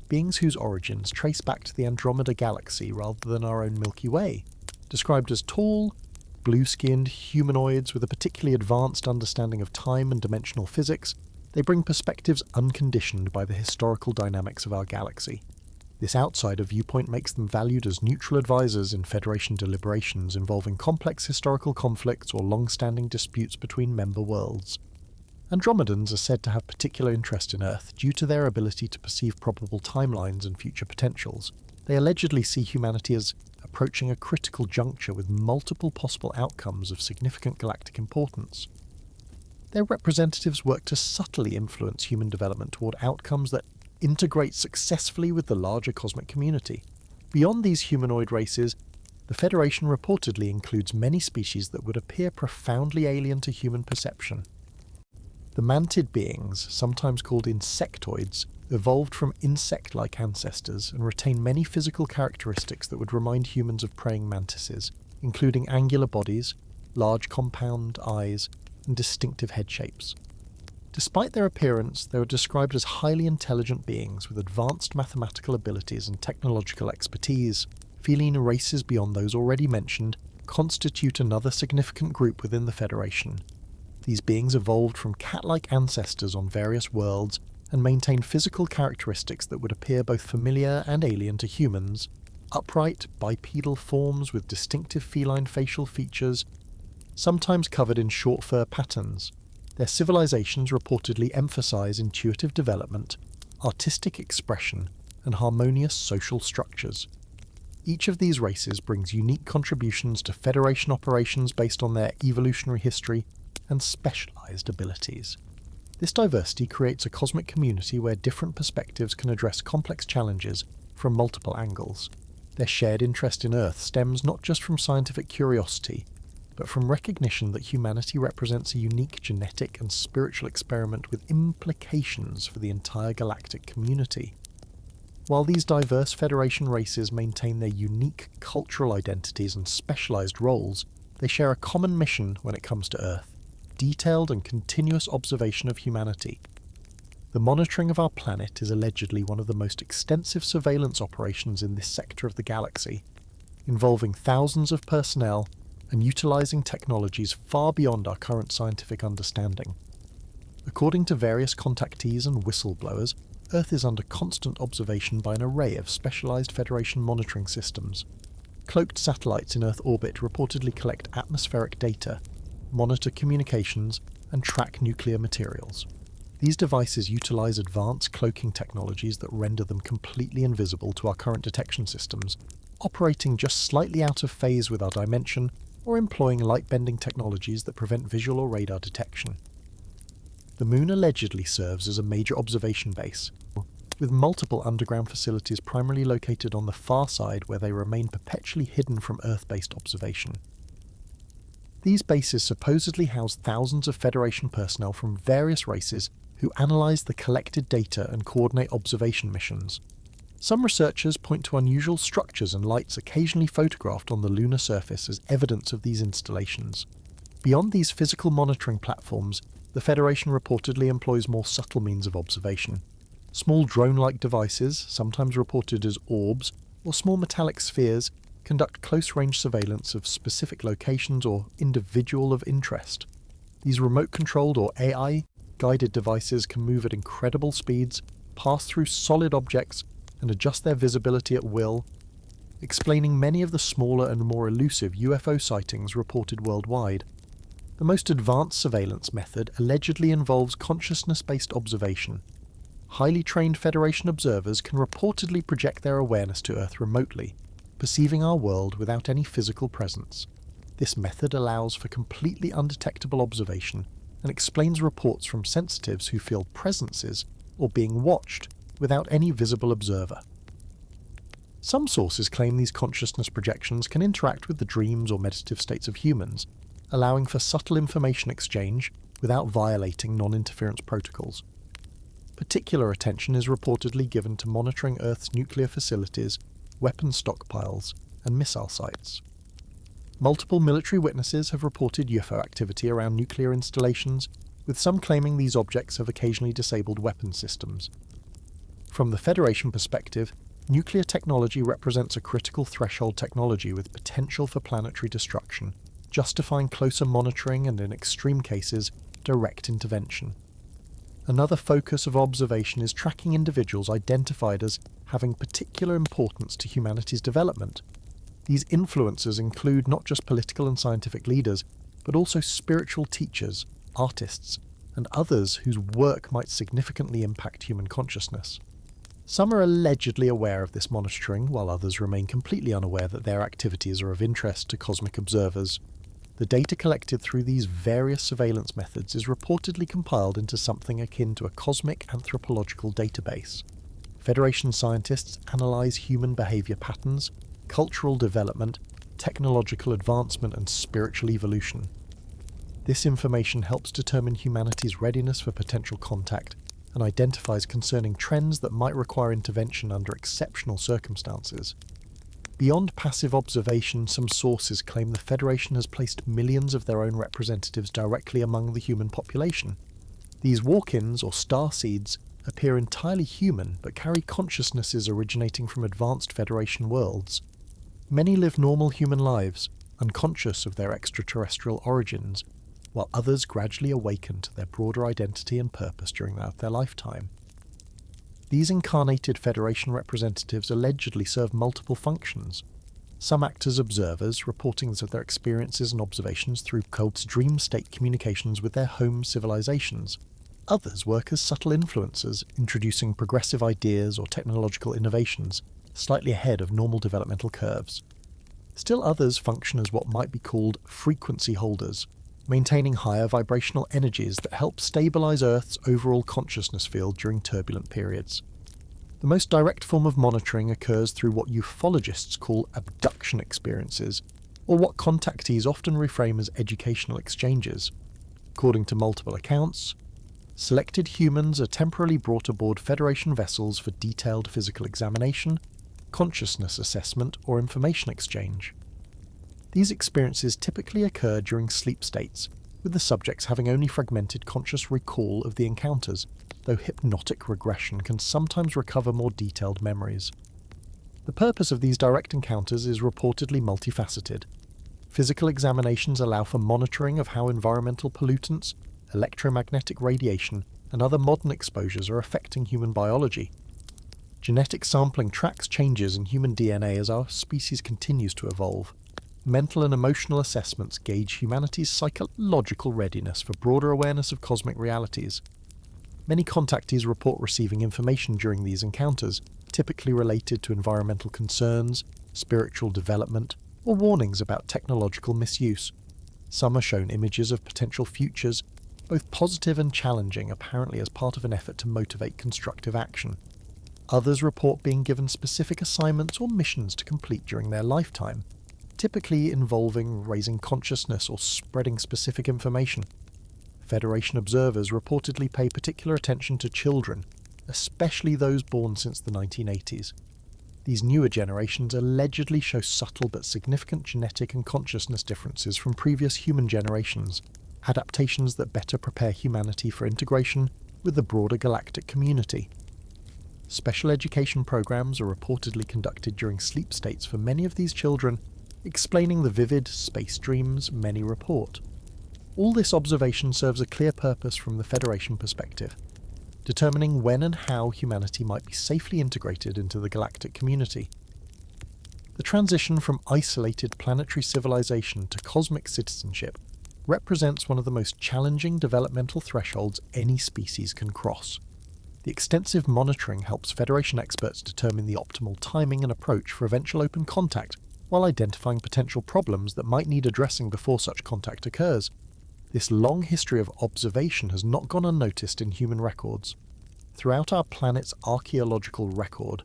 beings whose origins trace back to the Andromeda Galaxy rather than our own Milky Way. Described as tall, blue-skinned humanoids with a particularly advanced understanding of time and dimensional physics, they bring perspectives unconditioned by the historical dynamics of our galaxy. This outsider viewpoint makes them valued as neutral advisors in Federation deliberations involving complex historical conflicts or long-standing disputes between member worlds. Andromedans are said to have particular interest in Earth due to their ability to perceive probable timelines and future potentials. They allegedly see humanity as approaching a critical juncture with multiple possible outcomes of significant galactic importance. Their representatives work to subtly influence human development toward outcomes that integrate successfully with the larger cosmic community. Beyond these humanoid races, the Federation reportedly includes many species that would appear profoundly alien to human perception. The mantid beings, sometimes called insectoids, evolved from insect-like ancestors and retain many physical characteristics that would remind humans of praying mantises, including angular bodies, large compound eyes, and distinctive head shapes. Despite their appearance, they were described as highly intelligent beings with advanced mathematical abilities and technological expertise. Feline races beyond those already mentioned constitute another significant group within the Federation. These beings evolved from cat-like ancestors on various worlds and maintain physical characteristics that would appear both familiar and alien to humans: upright, bipedal forms with distinctive feline facial features, sometimes covered in short fur patterns. Their civilizations reportedly emphasize intuitive development, artistic expression, and harmonious social structures. Each of these races brings unique contributions to Federation operations based on their evolutionary history and specialized abilities. This diversity creates a cosmic community where different perspectives can address complex challenges from multiple angles. Their shared interest in Earth stems not just from scientific curiosity, but from recognition that humanity represents a unique genetic and spiritual experiment with implications for the entire galactic community. While these diverse Federation races maintain their unique cultural identities and specialized roles, they share a common mission when it comes to Earth: detailed and continuous observation of humanity. The monitoring of our planet is allegedly one of the most extensive surveillance operations in this sector of the galaxy, involving thousands of personnel and utilizing technologies far beyond our current scientific understanding. According to various contactees and whistleblowers, Earth is under constant observation by an array of specialized Federation monitoring systems. Cloaked satellites in Earth orbit reportedly collect atmospheric data, monitor communications, and track nuclear materials. These devices utilize advanced cloaking technologies that render them completely invisible to our current detection systems, operating just slightly out of phase with our dimension, or employing light-bending technologies that prevent visual or radar detection. The Moon allegedly serves as a major observation base, with multiple underground facilities primarily located on the far side where they remain perpetually hidden from Earth-based observation. These bases supposedly house thousands of Federation personnel from various races who analyze the collected data and coordinate observation missions. Some researchers point to unusual structures and lights occasionally photographed on the lunar surface as evidence of these installations. Beyond these physical monitoring platforms, the Federation reportedly employs more subtle means of observation. Small drone-like devices, sometimes reported as orbs, or small metallic spheres, conduct close-range surveillance of specific locations or individual of interest. These remote-controlled or AI-guided devices can move at incredible speeds, pass through solid objects, and adjust their visibility at will, explaining many of the smaller and more elusive UFO sightings reported worldwide. The most advanced surveillance method allegedly involves consciousness-based observation. Highly trained Federation observers can reportedly project their awareness to Earth remotely, perceiving our world without any physical presence. This method allows for completely undetectable observation and explains reports from sensitives who feel presences or being watched without any visible observer. Some sources claim these consciousness projections can interact with the dreams or meditative states of humans, allowing for subtle information exchange without violating non-interference protocols. Particular attention is reportedly given to monitoring Earth's nuclear facilities, weapons stockpiles, and missile sites. Multiple military witnesses have reported UFO activity around nuclear installations, with some claiming these objects have occasionally disabled weapon systems. From the Federation perspective, nuclear technology represents a critical threshold technology with potential for planetary destruction, justifying closer monitoring and, in extreme cases, direct intervention. Another focus of observation is tracking individuals identified as having particular importance to humanity's development. These influencers include not just political and scientific leaders, but also spiritual teachers, artists, and others whose work might significantly impact human consciousness. Some are allegedly aware of this monitoring, while others remain completely unaware that their activities are of interest to cosmic observers. The data collected through these various surveillance methods is reportedly compiled into something akin to a cosmic anthropological database. Federation scientists analyze human behavior patterns, cultural development, technological advancement, and spiritual evolution. This information helps determine humanity's readiness for potential contact and identifies concerning trends that might require intervention under exceptional circumstances. Beyond passive observation, some sources claim the Federation has placed millions of their own representatives directly among the human population. These walk-ins, or starseeds, appear entirely human but carry consciousnesses originating from advanced Federation worlds. Many live normal human lives, unconscious of their extraterrestrial origins, while others gradually awaken to their broader identity and purpose during their lifetime. These incarnated Federation representatives allegedly serve multiple functions. Some act as observers, reporting their experiences and observations through cults' dream state communications with their home civilizations. Others work as subtle influencers, introducing progressive ideas or technological innovations, slightly ahead of normal developmental curves. Still others function as what might be called frequency holders, maintaining higher vibrational energies that help stabilize Earth's overall consciousness field during turbulent periods. The most direct form of monitoring occurs through what ufologists call abduction experiences, or what contactees often reframe as educational exchanges. According to multiple accounts, selected humans are temporarily brought aboard Federation vessels for detailed physical examination, consciousness assessment, or information exchange. These experiences typically occur during sleep states, with the subjects having only fragmented conscious recall of the encounters, though hypnotic regression can sometimes recover more detailed memories. The purpose of these direct encounters is reportedly multifaceted. Physical examinations allow for monitoring of how environmental pollutants, electromagnetic radiation, and other modern exposures are affecting human biology. Genetic sampling tracks changes in human DNA as our species continues to evolve. Mental and emotional assessments gauge humanity's psychological readiness for broader awareness of cosmic realities. Many contactees report receiving information during these encounters, typically related to environmental concerns, spiritual development, or warnings about technological misuse. Some are shown images of potential futures, both positive and challenging, apparently as part of an effort to motivate constructive action. Others report being given specific assignments or missions to complete during their lifetime, typically involving raising consciousness or spreading specific information. Federation observers reportedly pay particular attention to children, especially those born since the 1980s. These newer generations allegedly show subtle but significant genetic and consciousness differences from previous human generations, adaptations that better prepare humanity for integration with the broader galactic community. Special education programs are reportedly conducted during sleep states for many of these children, explaining the vivid space dreams many report. All this observation serves a clear purpose from the Federation perspective, determining when and how humanity might be safely integrated into the galactic community. The transition from isolated planetary civilization to cosmic citizenship represents one of the most challenging developmental thresholds any species can cross. The extensive monitoring helps Federation experts determine the optimal timing and approach for eventual open contact, while identifying potential problems that might need addressing before such contact occurs. This long history of observation has not gone unnoticed in human records. Throughout our planet's archaeological record,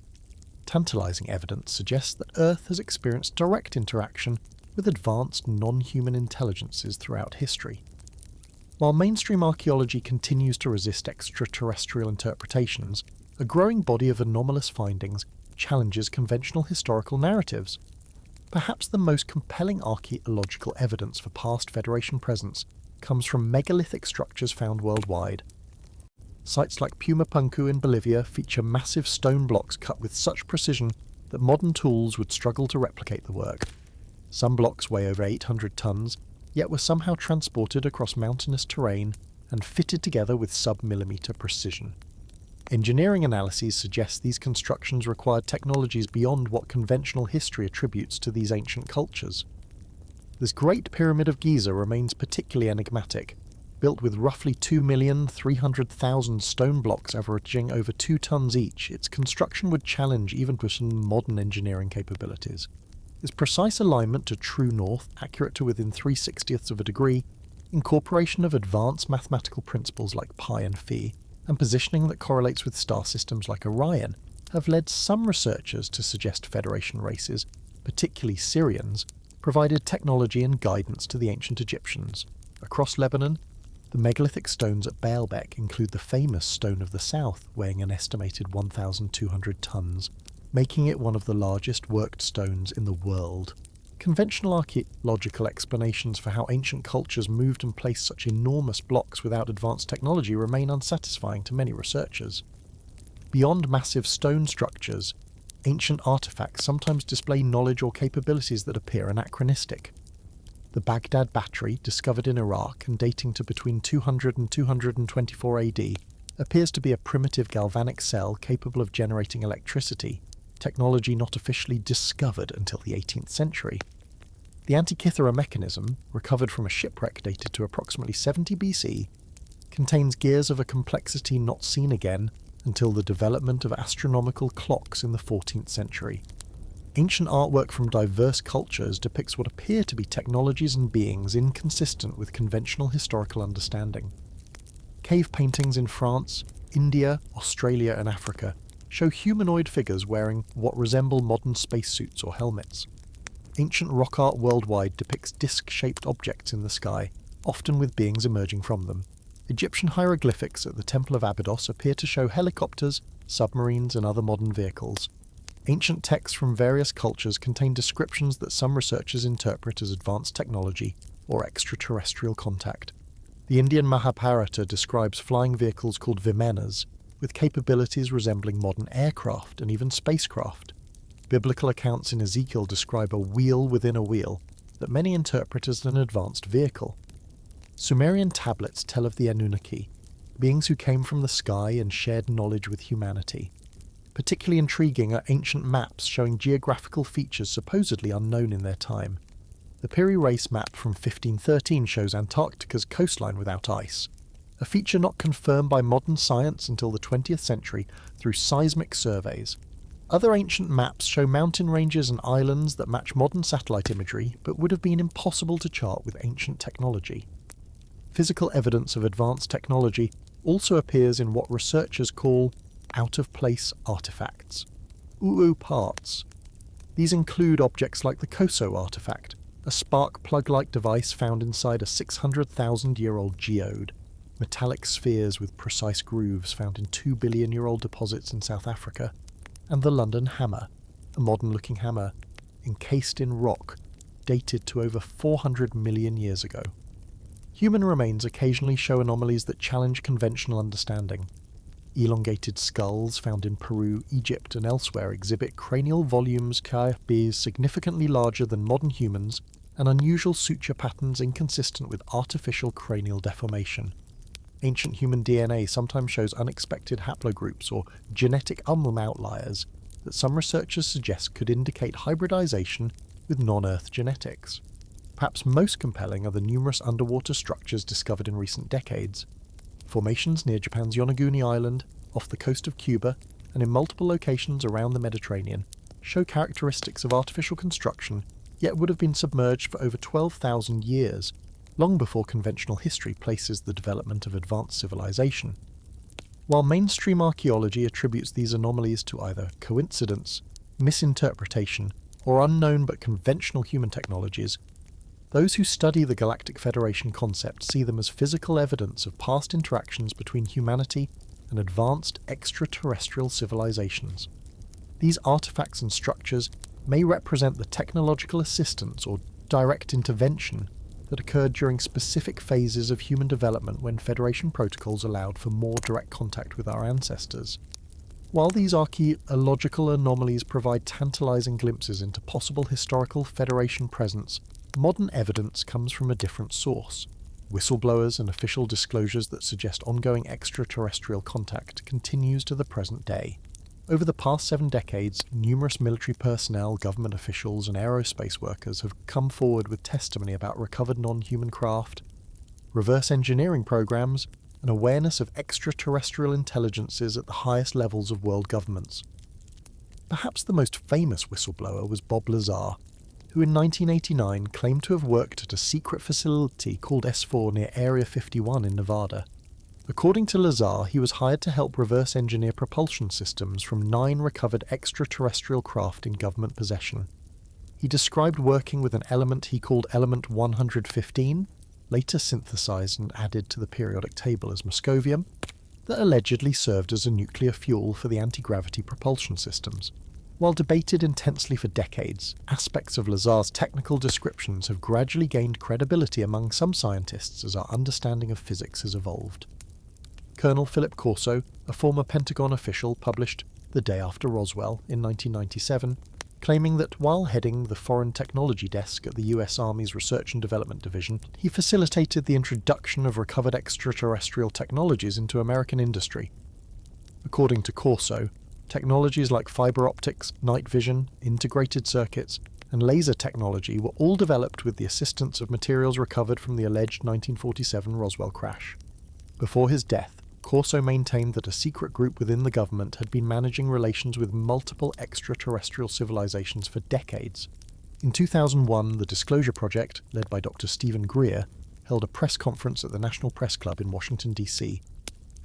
tantalizing evidence suggests that Earth has experienced direct interaction with advanced non-human intelligences throughout history. While mainstream archaeology continues to resist extraterrestrial interpretations, a growing body of anomalous findings challenges conventional historical narratives. Perhaps the most compelling archaeological evidence for past Federation presence comes from megalithic structures found worldwide. Sites like Pumapunku in Bolivia feature massive stone blocks cut with such precision that modern tools would struggle to replicate the work. Some blocks weigh over 800 tons, yet were somehow transported across mountainous terrain and fitted together with sub-millimeter precision. Engineering analyses suggest these constructions required technologies beyond what conventional history attributes to these ancient cultures. This Great Pyramid of Giza remains particularly enigmatic. Built with roughly 2,300,000 stone blocks averaging over 2 tons each, its construction would challenge even Britain's modern engineering capabilities. Its precise alignment to true north, accurate to within 3/60ths of a degree, incorporation of advanced mathematical principles like pi and phi, and positioning that correlates with star systems like Orion, have led some researchers to suggest Federation races, particularly Syrians, provided technology and guidance to the ancient Egyptians. Across Lebanon, the megalithic stones at Baalbek include the famous Stone of the South, weighing an estimated 1,200 tons, making it one of the largest worked stones in the world. Conventional archaeological explanations for how ancient cultures moved and placed such enormous blocks without advanced technology remain unsatisfying to many researchers. Beyond massive stone structures, ancient artifacts sometimes display knowledge or capabilities that appear anachronistic. The Baghdad Battery, discovered in Iraq and dating to between 200 and 224 AD, appears to be a primitive galvanic cell capable of generating electricity, technology not officially discovered until the 18th century. The Antikythera mechanism, recovered from a shipwreck dated to approximately 70 BC, contains gears of a complexity not seen again until the development of astronomical clocks in the 14th century. Ancient artwork from diverse cultures depicts what appear to be technologies and beings inconsistent with conventional historical understanding. Cave paintings in France, India, Australia and Africa show humanoid figures wearing what resemble modern spacesuits or helmets. Ancient rock art worldwide depicts disc-shaped objects in the sky, often with beings emerging from them. Egyptian hieroglyphics at the Temple of Abydos appear to show helicopters, submarines and other modern vehicles. Ancient texts from various cultures contain descriptions that some researchers interpret as advanced technology or extraterrestrial contact. The Indian Mahabharata describes flying vehicles called vimanas, with capabilities resembling modern aircraft and even spacecraft. Biblical accounts in Ezekiel describe a wheel within a wheel that many interpret as an advanced vehicle. Sumerian tablets tell of the Anunnaki, beings who came from the sky and shared knowledge with humanity. Particularly intriguing are ancient maps showing geographical features supposedly unknown in their time. The Piri Reis map from 1513 shows Antarctica's coastline without ice, a feature not confirmed by modern science until the 20th century through seismic surveys. Other ancient maps show mountain ranges and islands that match modern satellite imagery, but would have been impossible to chart with ancient technology. Physical evidence of advanced technology also appears in what researchers call out-of-place artifacts, UU parts. These include objects like the Koso artifact, a spark plug-like device found inside a 600,000-year-old geode, metallic spheres with precise grooves found in 2 billion-year-old deposits in South Africa, and the London hammer, a modern-looking hammer encased in rock, dated to over 400 million years ago. Human remains occasionally show anomalies that challenge conventional understanding. Elongated skulls found in Peru, Egypt and elsewhere exhibit cranial volumes KFBs significantly larger than modern humans and unusual suture patterns inconsistent with artificial cranial deformation. Ancient human DNA sometimes shows unexpected haplogroups or genetic outliers that some researchers suggest could indicate hybridization with non-Earth genetics. Perhaps most compelling are the numerous underwater structures discovered in recent decades. Formations near Japan's Yonaguni Island, off the coast of Cuba, and in multiple locations around the Mediterranean show characteristics of artificial construction, yet would have been submerged for over 12,000 years, long before conventional history places the development of advanced civilization. While mainstream archaeology attributes these anomalies to either coincidence, misinterpretation, or unknown but conventional human technologies, those who study the Galactic Federation concept see them as physical evidence of past interactions between humanity and advanced extraterrestrial civilizations. These artifacts and structures may represent the technological assistance or direct intervention that occurred during specific phases of human development when Federation protocols allowed for more direct contact with our ancestors. While these archaeological anomalies provide tantalizing glimpses into possible historical Federation presence, modern evidence comes from a different source. Whistleblowers and official disclosures that suggest ongoing extraterrestrial contact continues to the present day. Over the past 7 decades, numerous military personnel, government officials and aerospace workers have come forward with testimony about recovered non-human craft, reverse engineering programs, and awareness of extraterrestrial intelligences at the highest levels of world governments. Perhaps the most famous whistleblower was Bob Lazar, who in 1989 claimed to have worked at a secret facility called S4 near Area 51 in Nevada. According to Lazar, he was hired to help reverse engineer propulsion systems from 9 recovered extraterrestrial craft in government possession. He described working with an element he called Element 115, later synthesized and added to the periodic table as moscovium, that allegedly served as a nuclear fuel for the anti-gravity propulsion systems. While debated intensely for decades, aspects of Lazar's technical descriptions have gradually gained credibility among some scientists as our understanding of physics has evolved. Colonel Philip Corso, a former Pentagon official, published The Day After Roswell in 1997, claiming that while heading the Foreign Technology Desk at the US Army's Research and Development Division, he facilitated the introduction of recovered extraterrestrial technologies into American industry. According to Corso, technologies like fiber optics, night vision, integrated circuits, and laser technology were all developed with the assistance of materials recovered from the alleged 1947 Roswell crash. Before his death, Corso maintained that a secret group within the government had been managing relations with multiple extraterrestrial civilizations for decades. In 2001, the Disclosure Project, led by Dr. Stephen Greer, held a press conference at the National Press Club in Washington, D.C.,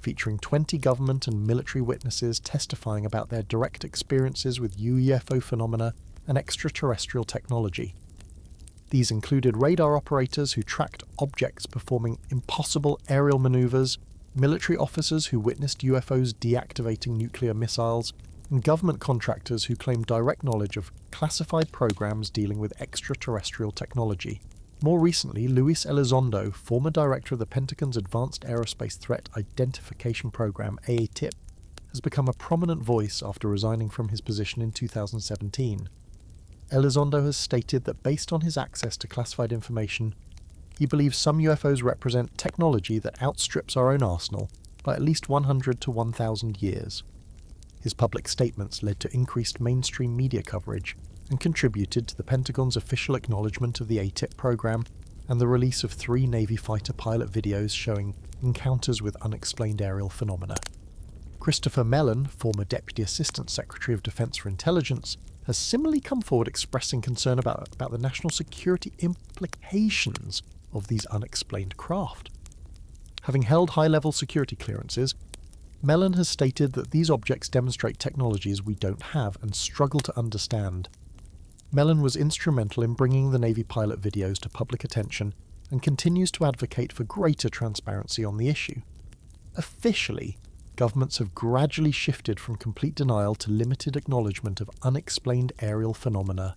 featuring 20 government and military witnesses testifying about their direct experiences with UFO phenomena and extraterrestrial technology. These included radar operators who tracked objects performing impossible aerial maneuvers, military officers who witnessed UFOs deactivating nuclear missiles, and government contractors who claimed direct knowledge of classified programs dealing with extraterrestrial technology. More recently, Luis Elizondo, former director of the Pentagon's Advanced Aerospace Threat Identification Program, AATIP, has become a prominent voice after resigning from his position in 2017. Elizondo has stated that based on his access to classified information, he believes some UFOs represent technology that outstrips our own arsenal by at least 100 to 1,000 years. His public statements led to increased mainstream media coverage and contributed to the Pentagon's official acknowledgement of the ATIP program and the release of 3 Navy fighter pilot videos showing encounters with unexplained aerial phenomena. Christopher Mellon, former Deputy Assistant Secretary of Defense for Intelligence, has similarly come forward expressing concern about the national security implications of these unexplained craft. Having held high-level security clearances, Mellon has stated that these objects demonstrate technologies we don't have and struggle to understand. Mellon was instrumental in bringing the Navy pilot videos to public attention and continues to advocate for greater transparency on the issue. Officially, governments have gradually shifted from complete denial to limited acknowledgement of unexplained aerial phenomena.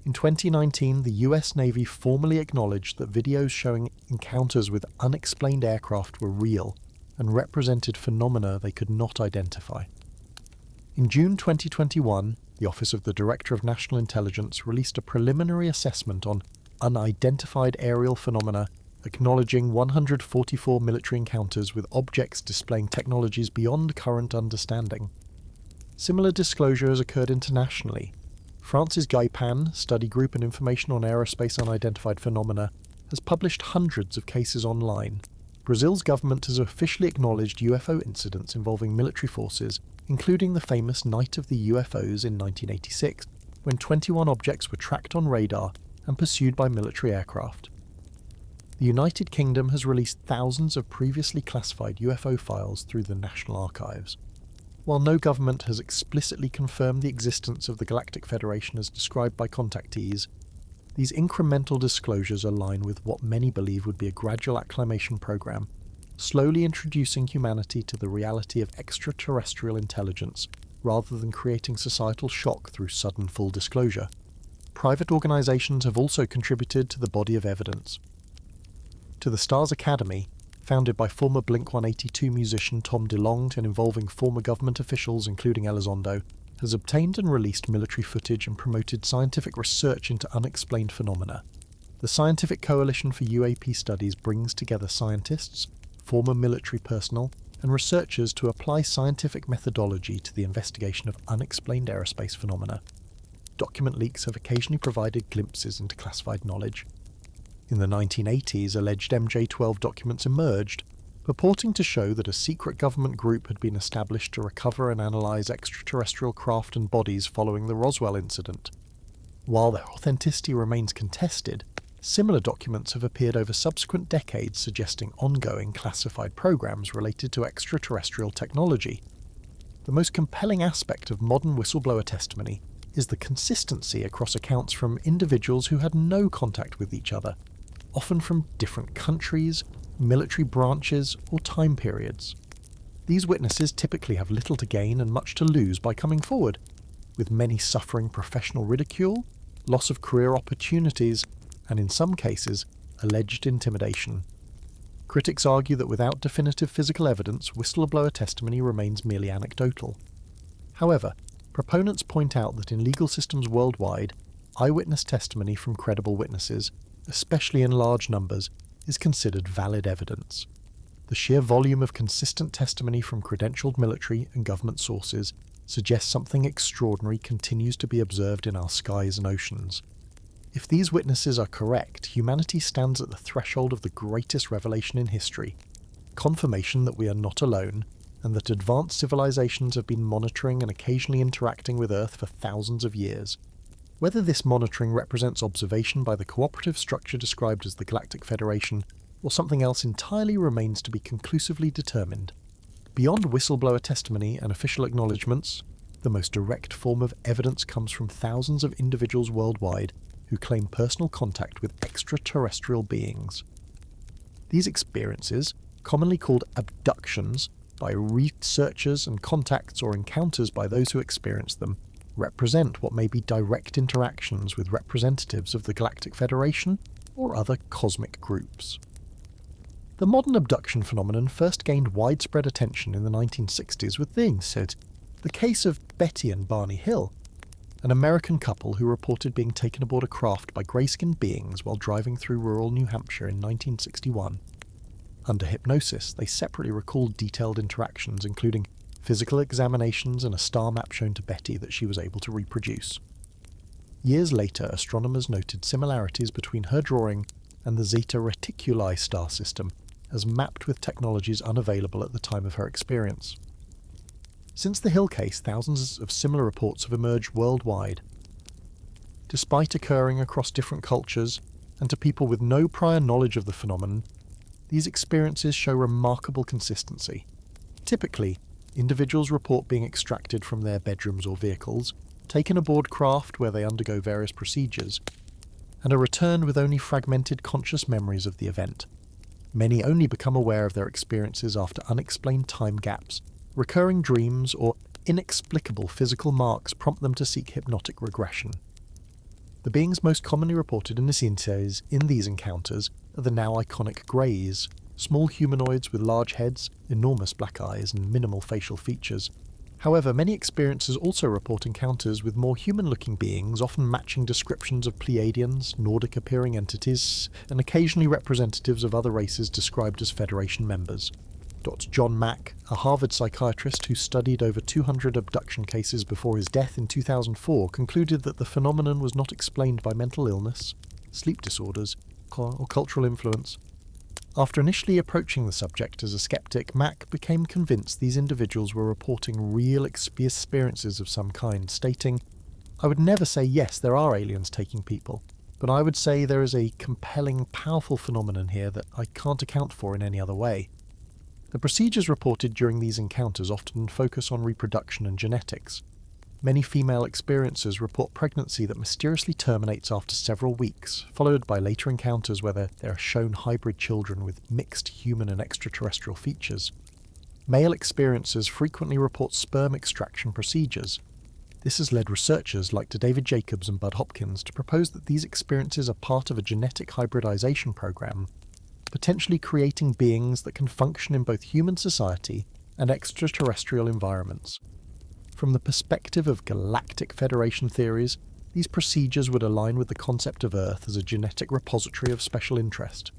In 2019, the US Navy formally acknowledged that videos showing encounters with unexplained aircraft were real and represented phenomena they could not identify. In June 2021, the Office of the Director of National Intelligence released a preliminary assessment on unidentified aerial phenomena, acknowledging 144 military encounters with objects displaying technologies beyond current understanding. Similar disclosures occurred internationally. France's GAIPAN, Study Group on Information on Aerospace Unidentified Phenomena, has published hundreds of cases online. Brazil's government has officially acknowledged UFO incidents involving military forces, including the famous Night of the UFOs in 1986, when 21 objects were tracked on radar and pursued by military aircraft. The United Kingdom has released thousands of previously classified UFO files through the National Archives. While no government has explicitly confirmed the existence of the Galactic Federation as described by contactees, these incremental disclosures align with what many believe would be a gradual acclimation program, slowly introducing humanity to the reality of extraterrestrial intelligence, rather than creating societal shock through sudden full disclosure. Private organizations have also contributed to the body of evidence. To the Stars Academy, founded by former Blink-182 musician Tom DeLonge and involving former government officials including Elizondo, has obtained and released military footage and promoted scientific research into unexplained phenomena. The Scientific Coalition for UAP Studies brings together scientists, former military personnel, and researchers to apply scientific methodology to the investigation of unexplained aerospace phenomena. Document leaks have occasionally provided glimpses into classified knowledge. In the 1980s, alleged MJ-12 documents emerged, purporting to show that a secret government group had been established to recover and analyse extraterrestrial craft and bodies following the Roswell incident. While their authenticity remains contested, similar documents have appeared over subsequent decades suggesting ongoing classified programs related to extraterrestrial technology. The most compelling aspect of modern whistleblower testimony is the consistency across accounts from individuals who had no contact with each other, often from different countries, military branches, or time periods. These witnesses typically have little to gain and much to lose by coming forward, with many suffering professional ridicule, loss of career opportunities, and in some cases, alleged intimidation. Critics argue that without definitive physical evidence, whistleblower testimony remains merely anecdotal. However, proponents point out that in legal systems worldwide, eyewitness testimony from credible witnesses, especially in large numbers, is considered valid evidence. The sheer volume of consistent testimony from credentialed military and government sources suggests something extraordinary continues to be observed in our skies and oceans. If these witnesses are correct, humanity stands at the threshold of the greatest revelation in history, confirmation that we are not alone, and that advanced civilizations have been monitoring and occasionally interacting with Earth for thousands of years. Whether this monitoring represents observation by the cooperative structure described as the Galactic Federation, or something else entirely remains to be conclusively determined. Beyond whistleblower testimony and official acknowledgements, the most direct form of evidence comes from thousands of individuals worldwide who claim personal contact with extraterrestrial beings. These experiences, commonly called abductions by researchers and contacts or encounters by those who experience them, represent what may be direct interactions with representatives of the Galactic Federation or other cosmic groups. The modern abduction phenomenon first gained widespread attention in the 1960s with the case of Betty and Barney Hill, an American couple who reported being taken aboard a craft by grey-skinned beings while driving through rural New Hampshire in 1961. Under hypnosis, they separately recalled detailed interactions, including physical examinations and a star map shown to Betty that she was able to reproduce. Years later, astronomers noted similarities between her drawing and the Zeta Reticuli star system, as mapped with technologies unavailable at the time of her experience. Since the Hill case, thousands of similar reports have emerged worldwide. Despite occurring across different cultures, and to people with no prior knowledge of the phenomenon, these experiences show remarkable consistency. Typically, individuals report being extracted from their bedrooms or vehicles, taken aboard craft where they undergo various procedures, and are returned with only fragmented conscious memories of the event. Many only become aware of their experiences after unexplained time gaps, recurring dreams, or inexplicable physical marks prompt them to seek hypnotic regression. The beings most commonly reported in these encounters are the now iconic Greys, small humanoids with large heads, enormous black eyes, and minimal facial features. However, many experiencers also report encounters with more human-looking beings, often matching descriptions of Pleiadians, Nordic-appearing entities, and occasionally representatives of other races described as Federation members. Dr. John Mack, a Harvard psychiatrist who studied over 200 abduction cases before his death in 2004, concluded that the phenomenon was not explained by mental illness, sleep disorders, or cultural influence. After initially approaching the subject as a skeptic, Mack became convinced these individuals were reporting real experiences of some kind, stating, "I would never say yes, there are aliens taking people, but I would say there is a compelling, powerful phenomenon here that I can't account for in any other way." The procedures reported during these encounters often focus on reproduction and genetics. Many female experiencers report pregnancy that mysteriously terminates after several weeks, followed by later encounters where they are shown hybrid children with mixed human and extraterrestrial features. Male experiencers frequently report sperm extraction procedures. This has led researchers like David Jacobs and Bud Hopkins to propose that these experiences are part of a genetic hybridization program, potentially creating beings that can function in both human society and extraterrestrial environments. From the perspective of Galactic Federation theories, these procedures would align with the concept of Earth as a genetic repository of special interest.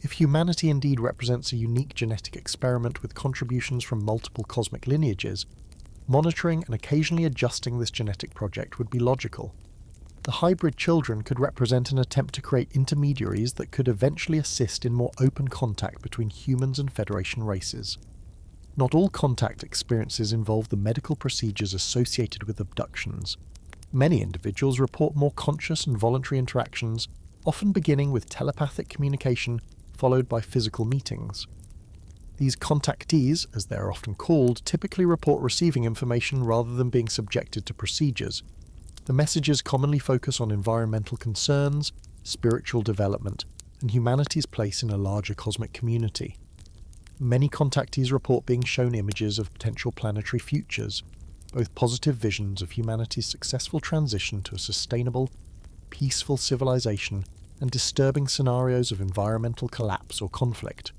If humanity indeed represents a unique genetic experiment with contributions from multiple cosmic lineages, monitoring and occasionally adjusting this genetic project would be logical. The hybrid children could represent an attempt to create intermediaries that could eventually assist in more open contact between humans and Federation races. Not all contact experiences involve the medical procedures associated with abductions. Many individuals report more conscious and voluntary interactions, often beginning with telepathic communication, followed by physical meetings. These contactees, as they are often called, typically report receiving information rather than being subjected to procedures. The messages commonly focus on environmental concerns, spiritual development, and humanity's place in a larger cosmic community. Many contactees report being shown images of potential planetary futures, both positive visions of humanity's successful transition to a sustainable, peaceful civilization, and disturbing scenarios of environmental collapse or conflict.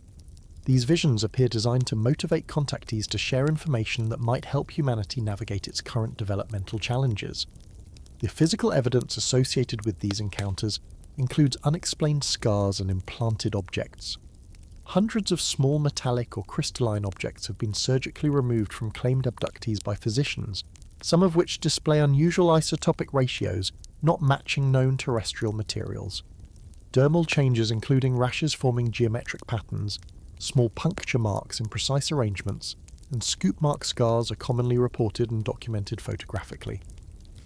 These visions appear designed to motivate contactees to share information that might help humanity navigate its current developmental challenges. The physical evidence associated with these encounters includes unexplained scars and implanted objects. Hundreds of small metallic or crystalline objects have been surgically removed from claimed abductees by physicians, some of which display unusual isotopic ratios not matching known terrestrial materials. Dermal changes including rashes forming geometric patterns, small puncture marks in precise arrangements, and scoop mark scars are commonly reported and documented photographically.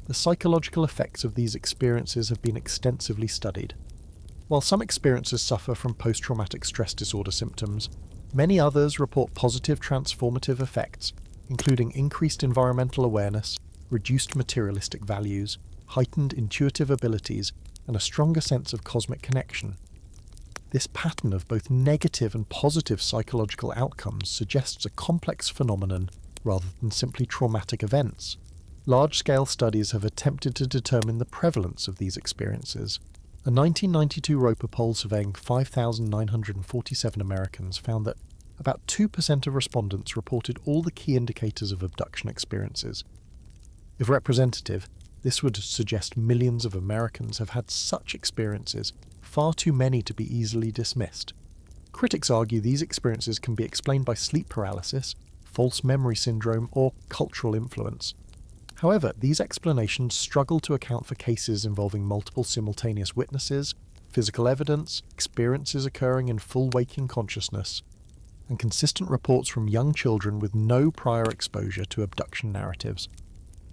The psychological effects of these experiences have been extensively studied. While some experiences suffer from post-traumatic stress disorder symptoms, many others report positive transformative effects, including increased environmental awareness, reduced materialistic values, heightened intuitive abilities, and a stronger sense of cosmic connection. This pattern of both negative and positive psychological outcomes suggests a complex phenomenon rather than simply traumatic events. Large-scale studies have attempted to determine the prevalence of these experiences. A 1992 Roper poll surveying 5,947 Americans found that about 2% of respondents reported all the key indicators of abduction experiences. If representative, this would suggest millions of Americans have had such experiences, far too many to be easily dismissed. Critics argue these experiences can be explained by sleep paralysis, false memory syndrome, or cultural influence. However, these explanations struggle to account for cases involving multiple simultaneous witnesses, physical evidence, experiences occurring in full waking consciousness, and consistent reports from young children with no prior exposure to abduction narratives.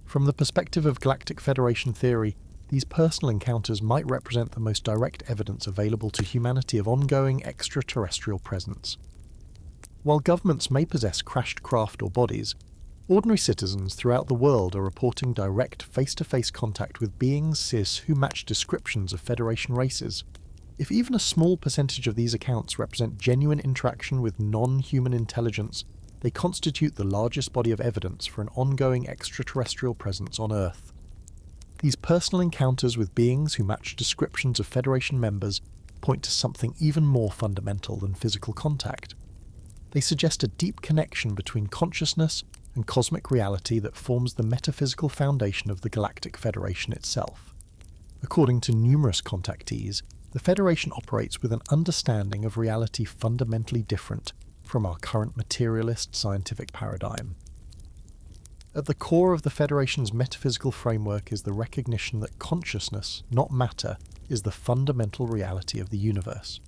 From the perspective of Galactic Federation theory, these personal encounters might represent the most direct evidence available to humanity of ongoing extraterrestrial presence. While governments may possess crashed craft or bodies, ordinary citizens throughout the world are reporting direct face-to-face contact with beings cis who match descriptions of Federation races. If even a small percentage of these accounts represent genuine interaction with non-human intelligence, they constitute the largest body of evidence for an ongoing extraterrestrial presence on Earth. These personal encounters with beings who match descriptions of Federation members point to something even more fundamental than physical contact. They suggest a deep connection between consciousness and cosmic reality that forms the metaphysical foundation of the Galactic Federation itself. According to numerous contactees, the Federation operates with an understanding of reality fundamentally different from our current materialist scientific paradigm. At the core of the Federation's metaphysical framework is the recognition that consciousness, not matter, is the fundamental reality of the universe.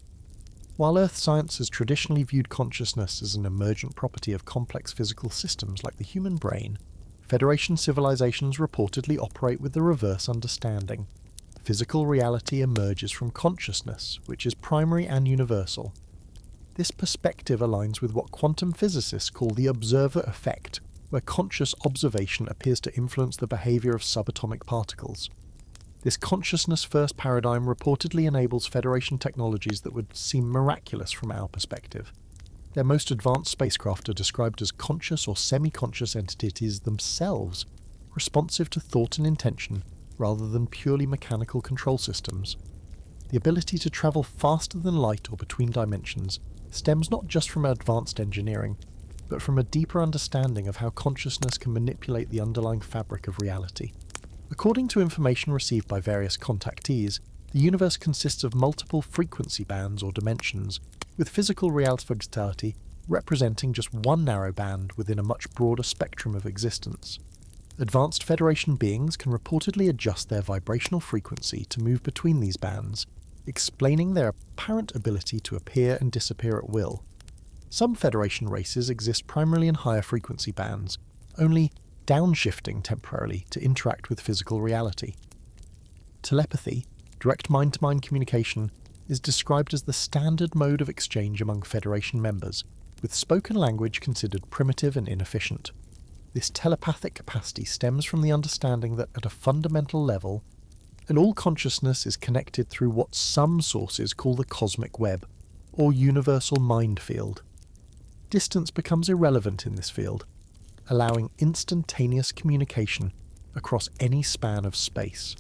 While Earth science has traditionally viewed consciousness as an emergent property of complex physical systems like the human brain, Federation civilizations reportedly operate with the reverse understanding. Physical reality emerges from consciousness, which is primary and universal. This perspective aligns with what quantum physicists call the observer effect, where conscious observation appears to influence the behavior of subatomic particles. This consciousness-first paradigm reportedly enables Federation technologies that would seem miraculous from our perspective. Their most advanced spacecraft are described as conscious or semi-conscious entities themselves, responsive to thought and intention rather than purely mechanical control systems. The ability to travel faster than light or between dimensions stems not just from advanced engineering, but from a deeper understanding of how consciousness can manipulate the underlying fabric of reality. According to information received by various contactees, the universe consists of multiple frequency bands or dimensions, with physical reality representing just one narrow band within a much broader spectrum of existence. Advanced Federation beings can reportedly adjust their vibrational frequency to move between these bands, explaining their apparent ability to appear and disappear at will. Some Federation races exist primarily in higher frequency bands, only downshifting temporarily to interact with physical reality. Telepathy, direct mind-to-mind communication, is described as the standard mode of exchange among Federation members, with spoken language considered primitive and inefficient. This telepathic capacity stems from the understanding that at a fundamental level, and all consciousness is connected through what some sources call the cosmic web, or universal mind field. Distance becomes irrelevant in this field, allowing instantaneous communication across any span of space.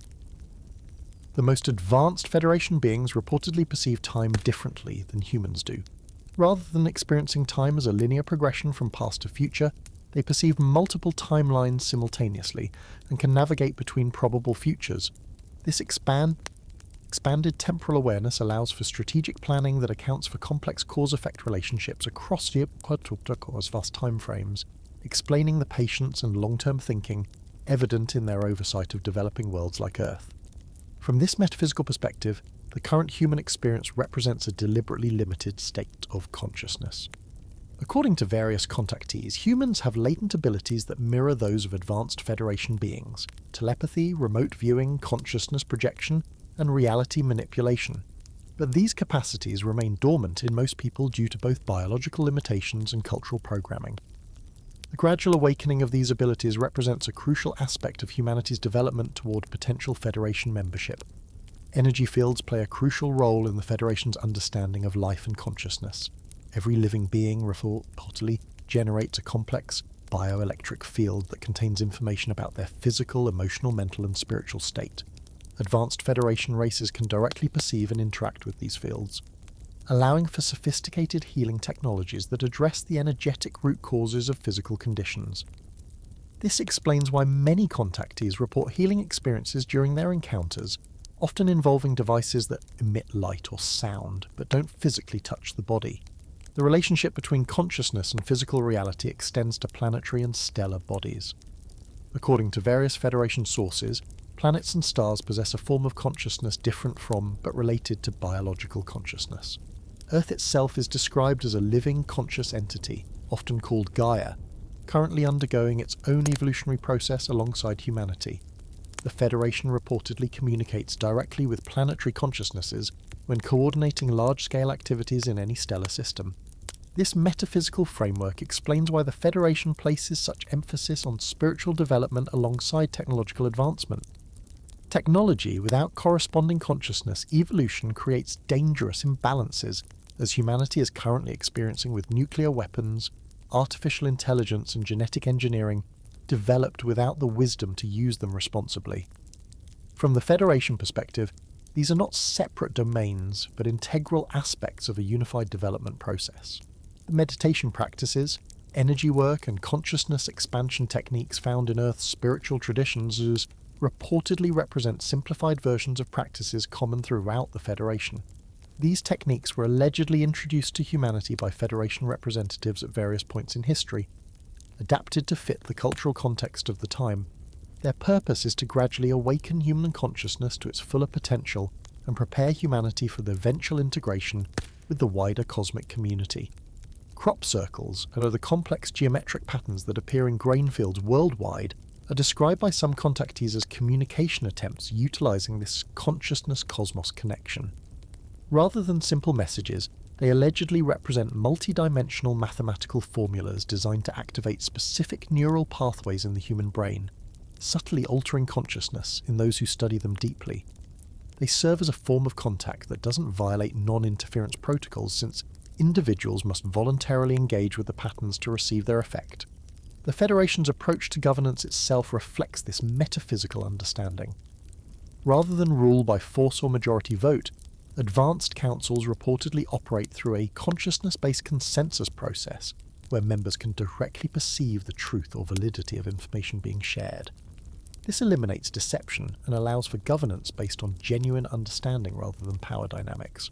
The most advanced Federation beings reportedly perceive time differently than humans do. Rather than experiencing time as a linear progression from past to future, they perceive multiple timelines simultaneously and can navigate between probable futures. This expanded temporal awareness allows for strategic planning that accounts for complex cause-effect relationships across vast timeframes, explaining the patience and long-term thinking evident in their oversight of developing worlds like Earth. From this metaphysical perspective, the current human experience represents a deliberately limited state of consciousness. According to various contactees, humans have latent abilities that mirror those of advanced Federation beings: telepathy, remote viewing, consciousness projection, and reality manipulation. But these capacities remain dormant in most people due to both biological limitations and cultural programming. The gradual awakening of these abilities represents a crucial aspect of humanity's development toward potential Federation membership. Energy fields play a crucial role in the Federation's understanding of life and consciousness. Every living being reportedly generates a complex bioelectric field that contains information about their physical, emotional, mental, and spiritual state. Advanced Federation races can directly perceive and interact with these fields, allowing for sophisticated healing technologies that address the energetic root causes of physical conditions. This explains why many contactees report healing experiences during their encounters, often involving devices that emit light or sound, but don't physically touch the body. The relationship between consciousness and physical reality extends to planetary and stellar bodies. According to various Federation sources, planets and stars possess a form of consciousness different from, but related to, biological consciousness. Earth itself is described as a living, conscious entity, often called Gaia, currently undergoing its own evolutionary process alongside humanity. The Federation reportedly communicates directly with planetary consciousnesses when coordinating large-scale activities in any stellar system. This metaphysical framework explains why the Federation places such emphasis on spiritual development alongside technological advancement. Technology without corresponding consciousness evolution creates dangerous imbalances, as humanity is currently experiencing with nuclear weapons, artificial intelligence, and genetic engineering developed without the wisdom to use them responsibly. From the Federation perspective, these are not separate domains, but integral aspects of a unified development process. The meditation practices, energy work, and consciousness expansion techniques found in Earth's spiritual traditions reportedly represent simplified versions of practices common throughout the Federation. These techniques were allegedly introduced to humanity by Federation representatives at various points in history, adapted to fit the cultural context of the time. Their purpose is to gradually awaken human consciousness to its fuller potential and prepare humanity for the eventual integration with the wider cosmic community. Crop circles, and the complex geometric patterns that appear in grain fields worldwide, are described by some contactees as communication attempts utilizing this consciousness-cosmos connection. Rather than simple messages, they allegedly represent multi-dimensional mathematical formulas designed to activate specific neural pathways in the human brain, subtly altering consciousness in those who study them deeply. They serve as a form of contact that doesn't violate non-interference protocols, since individuals must voluntarily engage with the patterns to receive their effect. The Federation's approach to governance itself reflects this metaphysical understanding. Rather than rule by force or majority vote, advanced councils reportedly operate through a consciousness-based consensus process, where members can directly perceive the truth or validity of information being shared. This eliminates deception and allows for governance based on genuine understanding rather than power dynamics.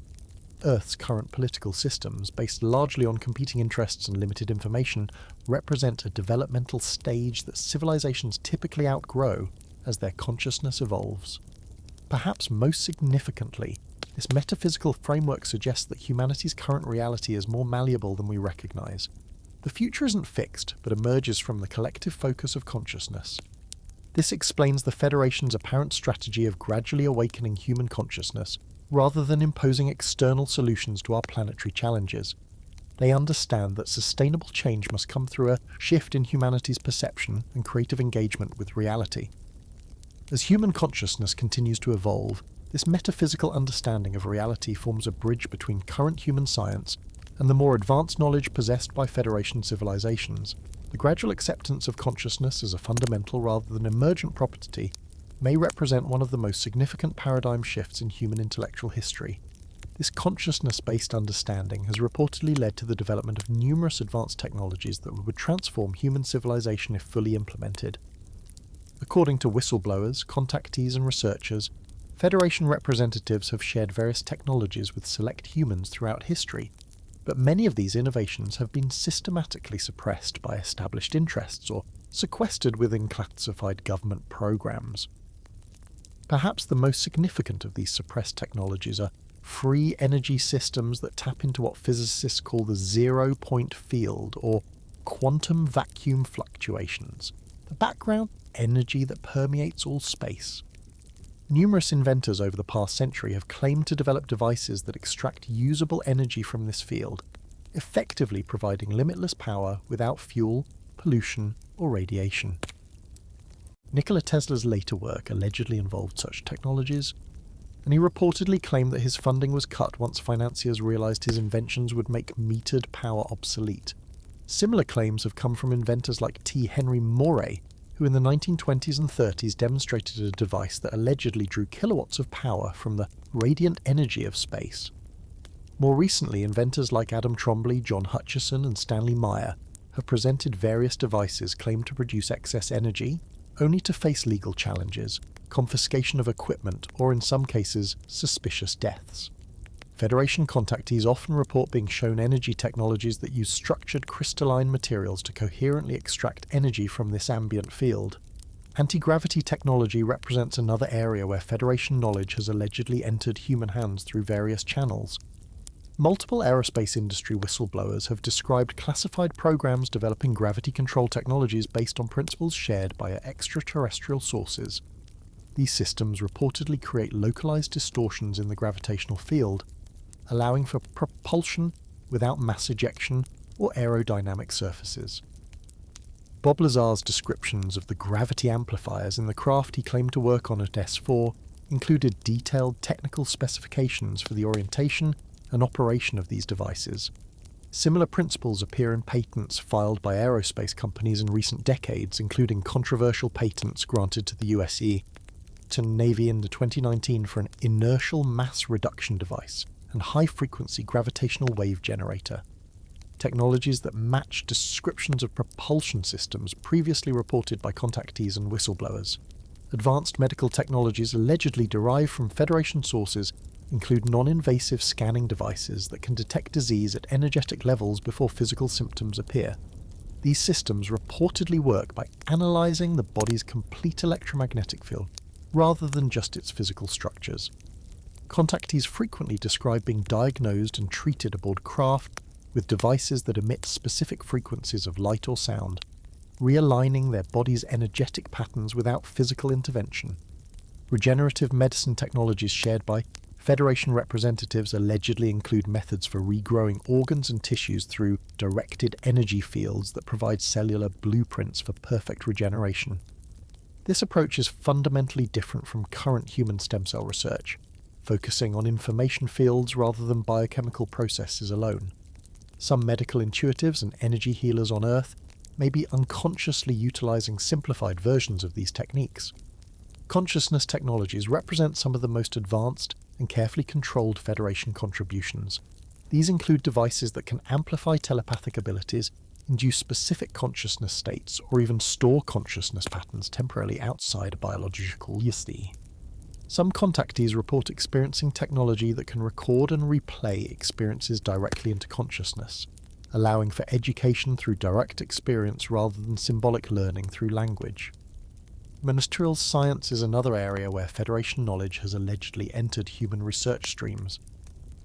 Earth's current political systems, based largely on competing interests and limited information, represent a developmental stage that civilizations typically outgrow as their consciousness evolves. Perhaps most significantly, this metaphysical framework suggests that humanity's current reality is more malleable than we recognize. The future isn't fixed, but emerges from the collective focus of consciousness. This explains the Federation's apparent strategy of gradually awakening human consciousness, rather than imposing external solutions to our planetary challenges. They understand that sustainable change must come through a shift in humanity's perception and creative engagement with reality. As human consciousness continues to evolve, this metaphysical understanding of reality forms a bridge between current human science and the more advanced knowledge possessed by Federation civilizations. The gradual acceptance of consciousness as a fundamental rather than emergent property may represent one of the most significant paradigm shifts in human intellectual history. This consciousness-based understanding has reportedly led to the development of numerous advanced technologies that would transform human civilization if fully implemented. According to whistleblowers, contactees and researchers, Federation representatives have shared various technologies with select humans throughout history, but many of these innovations have been systematically suppressed by established interests or sequestered within classified government programs. Perhaps the most significant of these suppressed technologies are free energy systems that tap into what physicists call the zero-point field, or quantum vacuum fluctuations, the background energy that permeates all space. Numerous inventors over the past century have claimed to develop devices that extract usable energy from this field, effectively providing limitless power without fuel, pollution, or radiation. Nikola Tesla's later work allegedly involved such technologies, and he reportedly claimed that his funding was cut once financiers realized his inventions would make metered power obsolete. Similar claims have come from inventors like T. Henry Moray, who in the 1920s and 30s demonstrated a device that allegedly drew kilowatts of power from the radiant energy of space. More recently, inventors like Adam Trombley, John Hutchison, and Stanley Meyer have presented various devices claimed to produce excess energy, only to face legal challenges, confiscation of equipment, or in some cases, suspicious deaths. Federation contactees often report being shown energy technologies that use structured crystalline materials to coherently extract energy from this ambient field. Anti-gravity technology represents another area where Federation knowledge has allegedly entered human hands through various channels. Multiple aerospace industry whistleblowers have described classified programs developing gravity control technologies based on principles shared by extraterrestrial sources. These systems reportedly create localized distortions in the gravitational field, allowing for propulsion without mass ejection or aerodynamic surfaces. Bob Lazar's descriptions of the gravity amplifiers in the craft he claimed to work on at S4 included detailed technical specifications for the orientation and operation of these devices. Similar principles appear in patents filed by aerospace companies in recent decades, including controversial patents granted to the USE to Navy in 2019 for an inertial mass reduction device and high-frequency gravitational wave generator, technologies that match descriptions of propulsion systems previously reported by contactees and whistleblowers. Advanced medical technologies allegedly derived from Federation sources include non-invasive scanning devices that can detect disease at energetic levels before physical symptoms appear. These systems reportedly work by analysing the body's complete electromagnetic field, rather than just its physical structures. Contactees frequently describe being diagnosed and treated aboard craft with devices that emit specific frequencies of light or sound, realigning their body's energetic patterns without physical intervention. Regenerative medicine technologies shared by Federation representatives allegedly include methods for regrowing organs and tissues through directed energy fields that provide cellular blueprints for perfect regeneration. This approach is fundamentally different from current human stem cell research, focusing on information fields rather than biochemical processes alone. Some medical intuitives and energy healers on Earth may be unconsciously utilizing simplified versions of these techniques. Consciousness technologies represent some of the most advanced and carefully controlled Federation contributions. These include devices that can amplify telepathic abilities, induce specific consciousness states, or even store consciousness patterns temporarily outside a biological reality. Some contactees report experiencing technology that can record and replay experiences directly into consciousness, allowing for education through direct experience rather than symbolic learning through language. Ministerial science is another area where Federation knowledge has allegedly entered human research streams.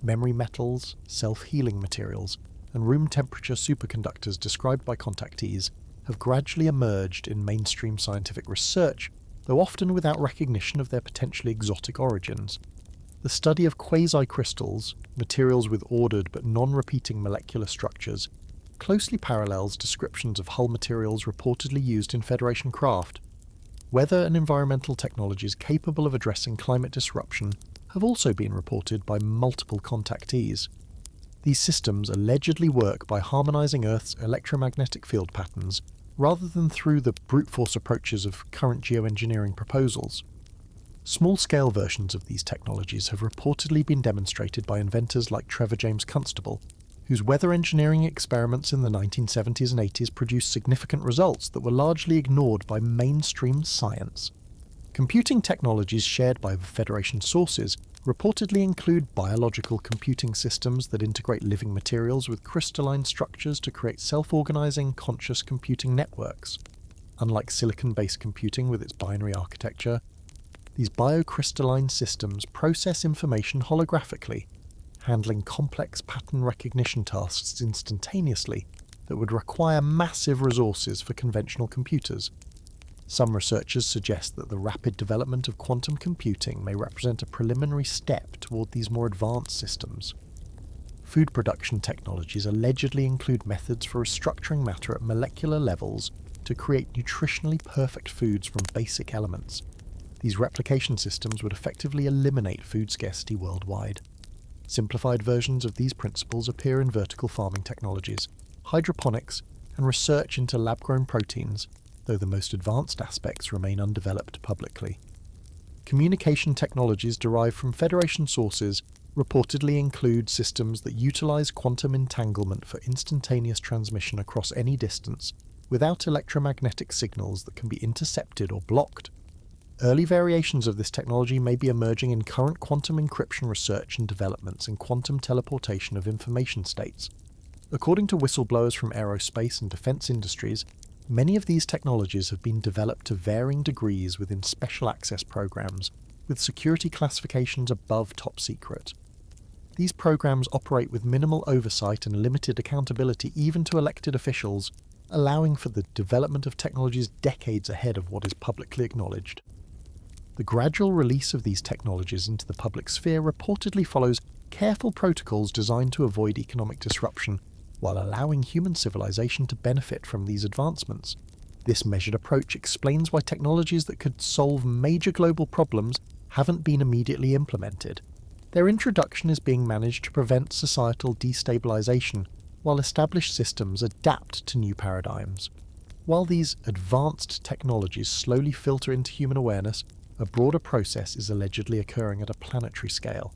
Memory metals, self-healing materials, and room temperature superconductors described by contactees have gradually emerged in mainstream scientific research, though often without recognition of their potentially exotic origins. The study of quasi-crystals, materials with ordered but non-repeating molecular structures, closely parallels descriptions of hull materials reportedly used in Federation craft. Weather and environmental technologies capable of addressing climate disruption have also been reported by multiple contactees. These systems allegedly work by harmonizing Earth's electromagnetic field patterns rather than through the brute force approaches of current geoengineering proposals. Small-scale versions of these technologies have reportedly been demonstrated by inventors like Trevor James Constable, whose weather engineering experiments in the 1970s and 80s produced significant results that were largely ignored by mainstream science. Computing technologies shared by the Federation sources reportedly include biological computing systems that integrate living materials with crystalline structures to create self-organizing, conscious computing networks. Unlike silicon-based computing with its binary architecture, these biocrystalline systems process information holographically, handling complex pattern recognition tasks instantaneously that would require massive resources for conventional computers. Some researchers suggest that the rapid development of quantum computing may represent a preliminary step toward these more advanced systems. Food production technologies allegedly include methods for restructuring matter at molecular levels to create nutritionally perfect foods from basic elements. These replication systems would effectively eliminate food scarcity worldwide. Simplified versions of these principles appear in vertical farming technologies, hydroponics, and research into lab-grown proteins, though the most advanced aspects remain undeveloped publicly. Communication technologies derived from Federation sources reportedly include systems that utilize quantum entanglement for instantaneous transmission across any distance without electromagnetic signals that can be intercepted or blocked. Early variations of this technology may be emerging in current quantum encryption research and developments in quantum teleportation of information states. According to whistleblowers from aerospace and defense industries, many of these technologies have been developed to varying degrees within special access programs, with security classifications above top secret. These programs operate with minimal oversight and limited accountability even to elected officials, allowing for the development of technologies decades ahead of what is publicly acknowledged. The gradual release of these technologies into the public sphere reportedly follows careful protocols designed to avoid economic disruption, while allowing human civilization to benefit from these advancements. This measured approach explains why technologies that could solve major global problems haven't been immediately implemented. Their introduction is being managed to prevent societal destabilization, while established systems adapt to new paradigms. While these advanced technologies slowly filter into human awareness, a broader process is allegedly occurring at a planetary scale.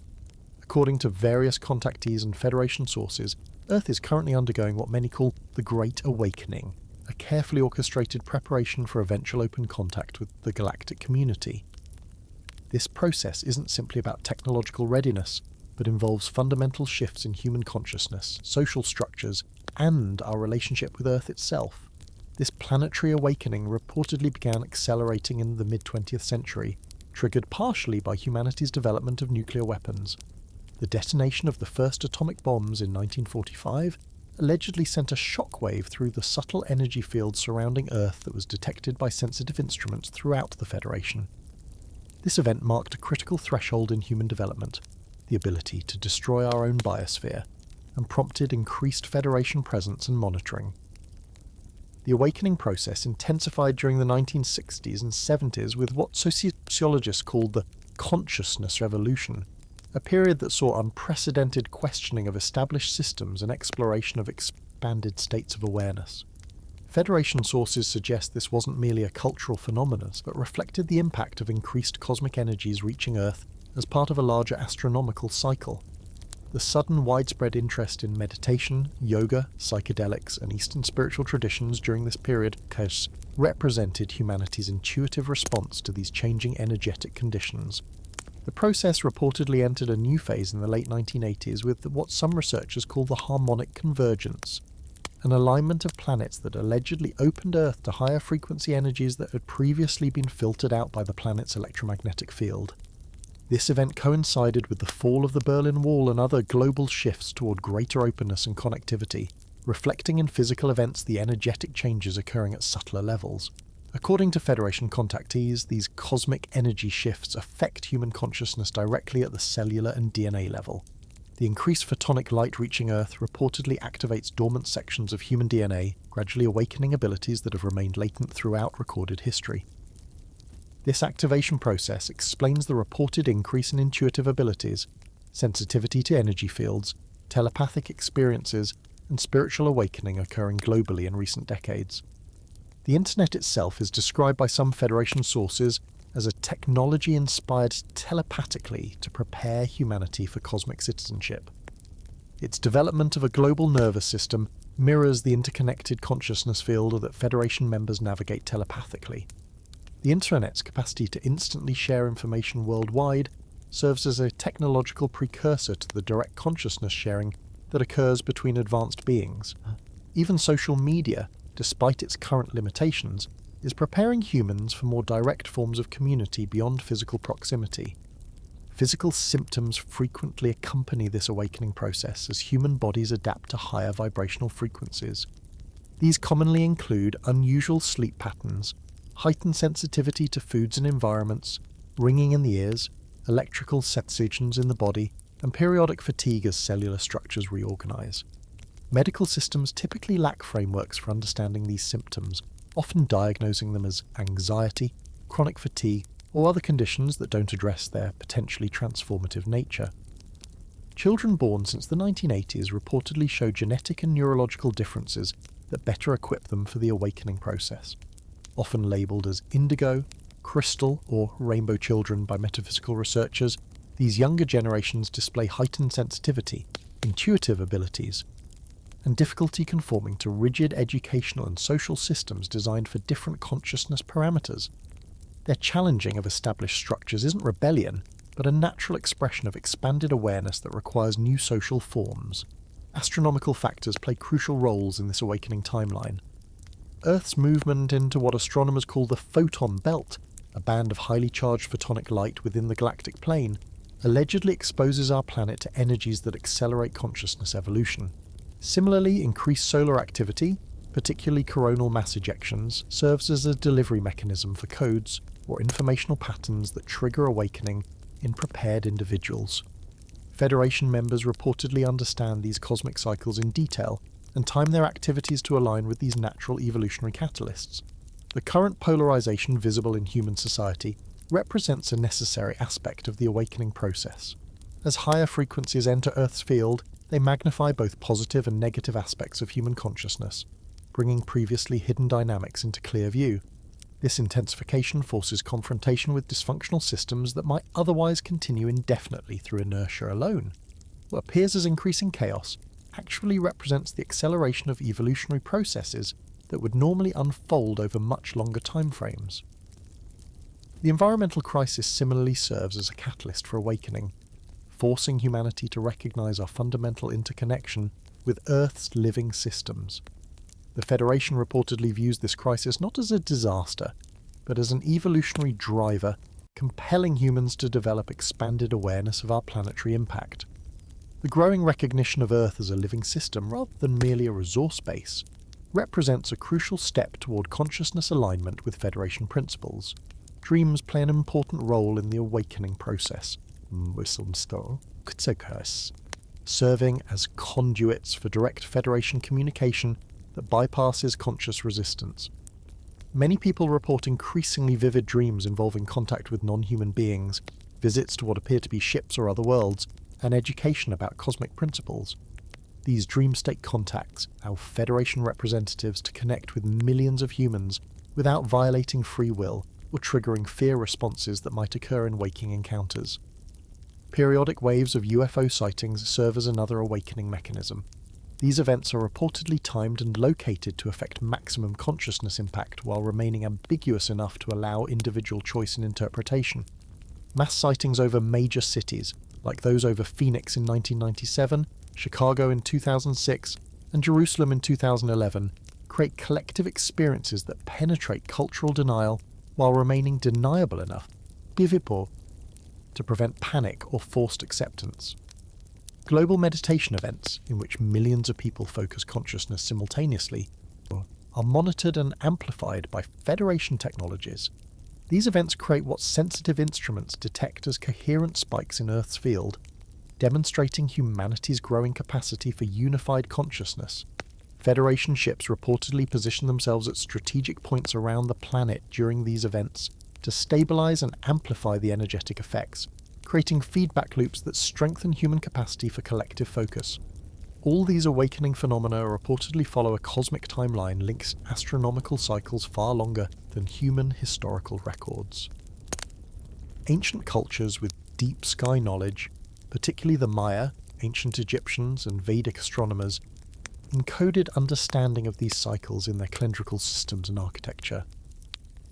According to various contactees and Federation sources, Earth is currently undergoing what many call the Great Awakening, a carefully orchestrated preparation for eventual open contact with the galactic community. This process isn't simply about technological readiness, but involves fundamental shifts in human consciousness, social structures, and our relationship with Earth itself. This planetary awakening reportedly began accelerating in the mid-20th century, triggered partially by humanity's development of nuclear weapons. The detonation of the first atomic bombs in 1945 allegedly sent a shockwave through the subtle energy field surrounding Earth that was detected by sensitive instruments throughout the Federation. This event marked a critical threshold in human development, the ability to destroy our own biosphere, and prompted increased Federation presence and monitoring. The awakening process intensified during the 1960s and 70s with what sociologists called the consciousness revolution, a period that saw unprecedented questioning of established systems and exploration of expanded states of awareness. Federation sources suggest this wasn't merely a cultural phenomenon, but reflected the impact of increased cosmic energies reaching Earth as part of a larger astronomical cycle. The sudden widespread interest in meditation, yoga, psychedelics, and Eastern spiritual traditions during this period has represented humanity's intuitive response to these changing energetic conditions. The process reportedly entered a new phase in the late 1980s with what some researchers call the harmonic convergence, an alignment of planets that allegedly opened Earth to higher frequency energies that had previously been filtered out by the planet's electromagnetic field. This event coincided with the fall of the Berlin Wall and other global shifts toward greater openness and connectivity, reflecting in physical events the energetic changes occurring at subtler levels. According to Federation contactees, these cosmic energy shifts affect human consciousness directly at the cellular and DNA level. The increased photonic light reaching Earth reportedly activates dormant sections of human DNA, gradually awakening abilities that have remained latent throughout recorded history. This activation process explains the reported increase in intuitive abilities, sensitivity to energy fields, telepathic experiences, and spiritual awakening occurring globally in recent decades. The Internet itself is described by some Federation sources as a technology inspired telepathically to prepare humanity for cosmic citizenship. Its development of a global nervous system mirrors the interconnected consciousness field that Federation members navigate telepathically. The Internet's capacity to instantly share information worldwide serves as a technological precursor to the direct consciousness sharing that occurs between advanced beings. Even social media, despite its current limitations, is preparing humans for more direct forms of community beyond physical proximity. Physical symptoms frequently accompany this awakening process as human bodies adapt to higher vibrational frequencies. These commonly include unusual sleep patterns, heightened sensitivity to foods and environments, ringing in the ears, electrical sensations in the body, and periodic fatigue as cellular structures reorganize. Medical systems typically lack frameworks for understanding these symptoms, often diagnosing them as anxiety, chronic fatigue, or other conditions that don't address their potentially transformative nature. Children born since the 1980s reportedly show genetic and neurological differences that better equip them for the awakening process. Often labelled as indigo, crystal, or rainbow children by metaphysical researchers, these younger generations display heightened sensitivity, intuitive abilities, and difficulty conforming to rigid educational and social systems designed for different consciousness parameters. Their challenging of established structures isn't rebellion, but a natural expression of expanded awareness that requires new social forms. Astronomical factors play crucial roles in this awakening timeline. Earth's movement into what astronomers call the photon belt, a band of highly charged photonic light within the galactic plane, allegedly exposes our planet to energies that accelerate consciousness evolution. Similarly, increased solar activity, particularly coronal mass ejections, serves as a delivery mechanism for codes or informational patterns that trigger awakening in prepared individuals. Federation members reportedly understand these cosmic cycles in detail and time their activities to align with these natural evolutionary catalysts. The current polarization visible in human society represents a necessary aspect of the awakening process. As higher frequencies enter Earth's field, they magnify both positive and negative aspects of human consciousness, bringing previously hidden dynamics into clear view. This intensification forces confrontation with dysfunctional systems that might otherwise continue indefinitely through inertia alone. What appears as increasing chaos actually represents the acceleration of evolutionary processes that would normally unfold over much longer timeframes. The environmental crisis similarly serves as a catalyst for awakening, forcing humanity to recognize our fundamental interconnection with Earth's living systems. The Federation reportedly views this crisis not as a disaster, but as an evolutionary driver, compelling humans to develop expanded awareness of our planetary impact. The growing recognition of Earth as a living system, rather than merely a resource base, represents a crucial step toward consciousness alignment with Federation principles. Dreams play an important role in the awakening process, serving as conduits for direct Federation communication that bypasses conscious resistance. Many people report increasingly vivid dreams involving contact with non-human beings, visits to what appear to be ships or other worlds, and education about cosmic principles. These dream state contacts allow Federation representatives to connect with millions of humans without violating free will or triggering fear responses that might occur in waking encounters. Periodic waves of UFO sightings serve as another awakening mechanism. These events are reportedly timed and located to affect maximum consciousness impact while remaining ambiguous enough to allow individual choice in interpretation. Mass sightings over major cities, like those over Phoenix in 1997, Chicago in 2006, and Jerusalem in 2011, create collective experiences that penetrate cultural denial while remaining deniable enough to prevent panic or forced acceptance. Global meditation events, in which millions of people focus consciousness simultaneously, are monitored and amplified by Federation technologies. These events create what sensitive instruments detect as coherent spikes in Earth's field, demonstrating humanity's growing capacity for unified consciousness. Federation ships reportedly position themselves at strategic points around the planet during these events to stabilize and amplify the energetic effects, creating feedback loops that strengthen human capacity for collective focus. All these awakening phenomena reportedly follow a cosmic timeline links astronomical cycles far longer than human historical records. Ancient cultures with deep sky knowledge, particularly the Maya, ancient Egyptians, and Vedic astronomers, encoded understanding of these cycles in their calendrical systems and architecture.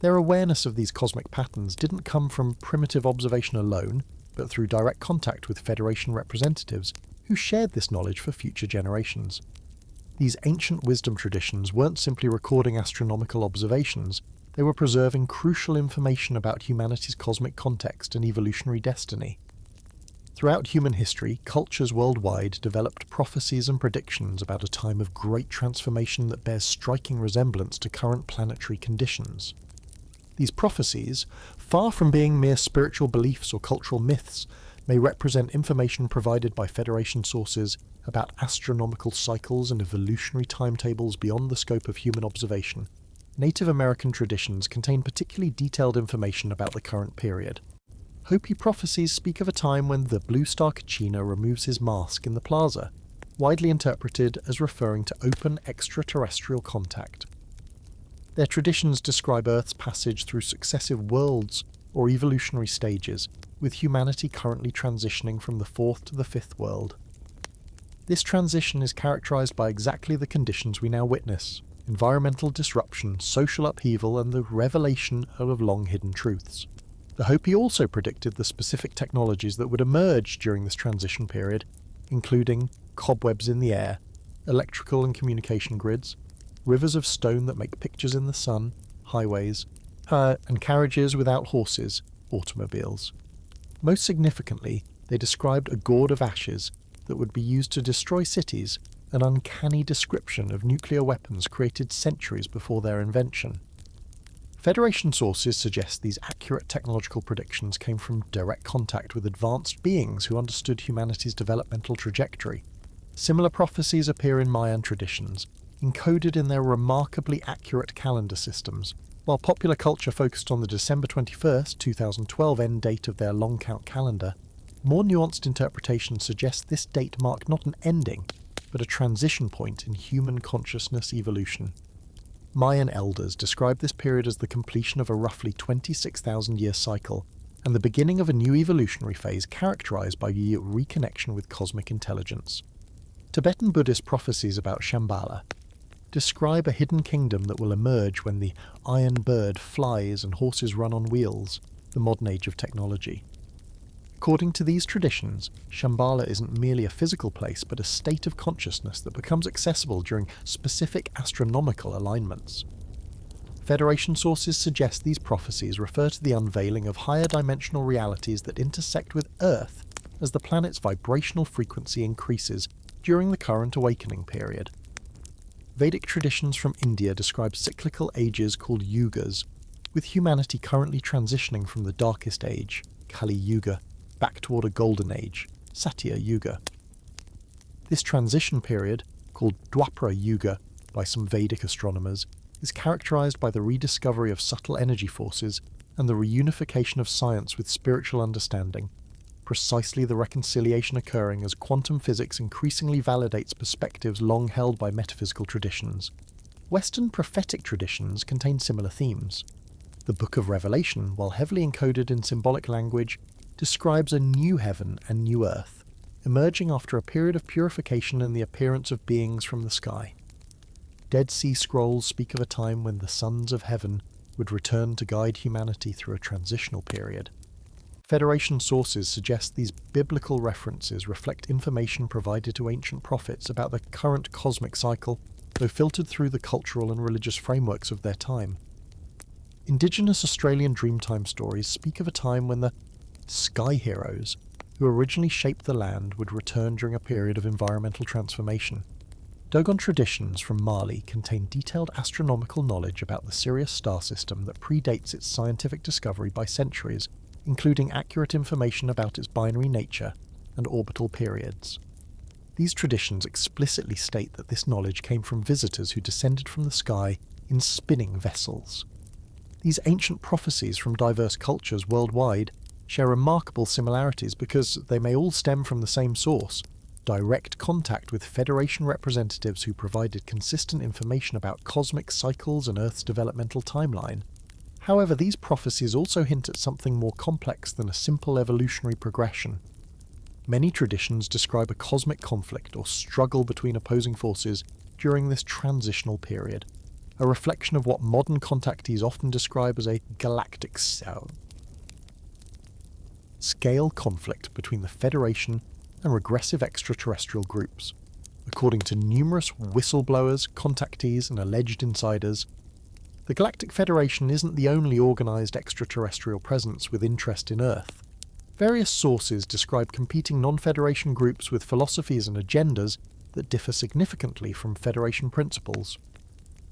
Their awareness of these cosmic patterns didn't come from primitive observation alone, but through direct contact with Federation representatives who shared this knowledge for future generations. These ancient wisdom traditions weren't simply recording astronomical observations, they were preserving crucial information about humanity's cosmic context and evolutionary destiny. Throughout human history, cultures worldwide developed prophecies and predictions about a time of great transformation that bears striking resemblance to current planetary conditions. These prophecies, far from being mere spiritual beliefs or cultural myths, may represent information provided by Federation sources about astronomical cycles and evolutionary timetables beyond the scope of human observation. Native American traditions contain particularly detailed information about the current period. Hopi prophecies speak of a time when the blue star Kachina removes his mask in the plaza, widely interpreted as referring to open extraterrestrial contact. Their traditions describe Earth's passage through successive worlds or evolutionary stages, with humanity currently transitioning from the fourth to the fifth world. This transition is characterized by exactly the conditions we now witness: environmental disruption, social upheaval, and the revelation of long-hidden truths. The Hopi also predicted the specific technologies that would emerge during this transition period, including cobwebs in the air, electrical and communication grids, rivers of stone that make pictures in the sun, highways, and carriages without horses, automobiles. Most significantly, they described a gourd of ashes that would be used to destroy cities, an uncanny description of nuclear weapons created centuries before their invention. Federation sources suggest these accurate technological predictions came from direct contact with advanced beings who understood humanity's developmental trajectory. Similar prophecies appear in Mayan traditions, encoded in their remarkably accurate calendar systems. While popular culture focused on the December 21st, 2012 end date of their long count calendar, more nuanced interpretations suggest this date marked not an ending, but a transition point in human consciousness evolution. Mayan elders describe this period as the completion of a roughly 26,000-year cycle, and the beginning of a new evolutionary phase characterized by the reconnection with cosmic intelligence. Tibetan Buddhist prophecies about Shambhala describe a hidden kingdom that will emerge when the iron bird flies and horses run on wheels, the modern age of technology. According to these traditions, Shambhala isn't merely a physical place but a state of consciousness that becomes accessible during specific astronomical alignments. Federation sources suggest these prophecies refer to the unveiling of higher dimensional realities that intersect with Earth as the planet's vibrational frequency increases during the current awakening period. Vedic traditions from India describe cyclical ages called yugas, with humanity currently transitioning from the darkest age, Kali Yuga, back toward a golden age, Satya Yuga. This transition period, called Dwapara Yuga by some Vedic astronomers, is characterized by the rediscovery of subtle energy forces and the reunification of science with spiritual understanding, precisely the reconciliation occurring as quantum physics increasingly validates perspectives long held by metaphysical traditions. Western prophetic traditions contain similar themes. The Book of Revelation, while heavily encoded in symbolic language, describes a new heaven and new earth, emerging after a period of purification and the appearance of beings from the sky. Dead Sea Scrolls speak of a time when the sons of heaven would return to guide humanity through a transitional period. Federation sources suggest these biblical references reflect information provided to ancient prophets about the current cosmic cycle, though filtered through the cultural and religious frameworks of their time. Indigenous Australian Dreamtime stories speak of a time when the sky heroes, who originally shaped the land, would return during a period of environmental transformation. Dogon traditions from Mali contain detailed astronomical knowledge about the Sirius star system that predates its scientific discovery by centuries, including accurate information about its binary nature and orbital periods. These traditions explicitly state that this knowledge came from visitors who descended from the sky in spinning vessels. These ancient prophecies from diverse cultures worldwide share remarkable similarities because they may all stem from the same source: direct contact with Federation representatives who provided consistent information about cosmic cycles and Earth's developmental timeline. However, these prophecies also hint at something more complex than a simple evolutionary progression. Many traditions describe a cosmic conflict or struggle between opposing forces during this transitional period, a reflection of what modern contactees often describe as a galactic scale conflict between the Federation and regressive extraterrestrial groups. According to numerous whistleblowers, contactees, and alleged insiders, the Galactic Federation isn't the only organised extraterrestrial presence with interest in Earth. Various sources describe competing non-Federation groups with philosophies and agendas that differ significantly from Federation principles.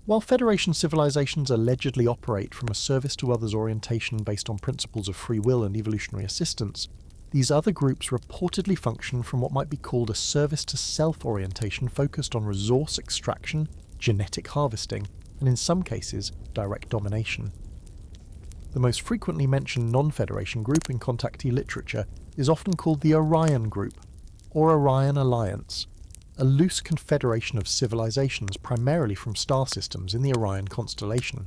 While Federation civilizations allegedly operate from a service-to-others orientation based on principles of free will and evolutionary assistance, these other groups reportedly function from what might be called a service-to-self orientation focused on resource extraction, genetic harvesting, and in some cases, direct domination. The most frequently mentioned non-Federation group in contactee literature is often called the Orion Group, or Orion Alliance, a loose confederation of civilizations primarily from star systems in the Orion constellation.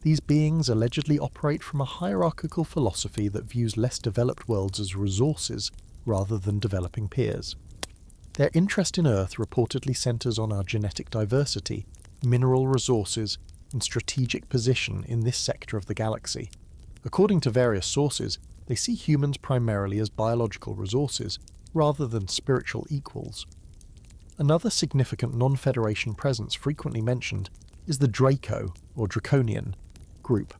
These beings allegedly operate from a hierarchical philosophy that views less developed worlds as resources rather than developing peers. Their interest in Earth reportedly centers on our genetic diversity, mineral resources, and strategic position in this sector of the galaxy. According to various sources, they see humans primarily as biological resources, rather than spiritual equals. Another significant non-Federation presence frequently mentioned is the Draco, or Draconian, group,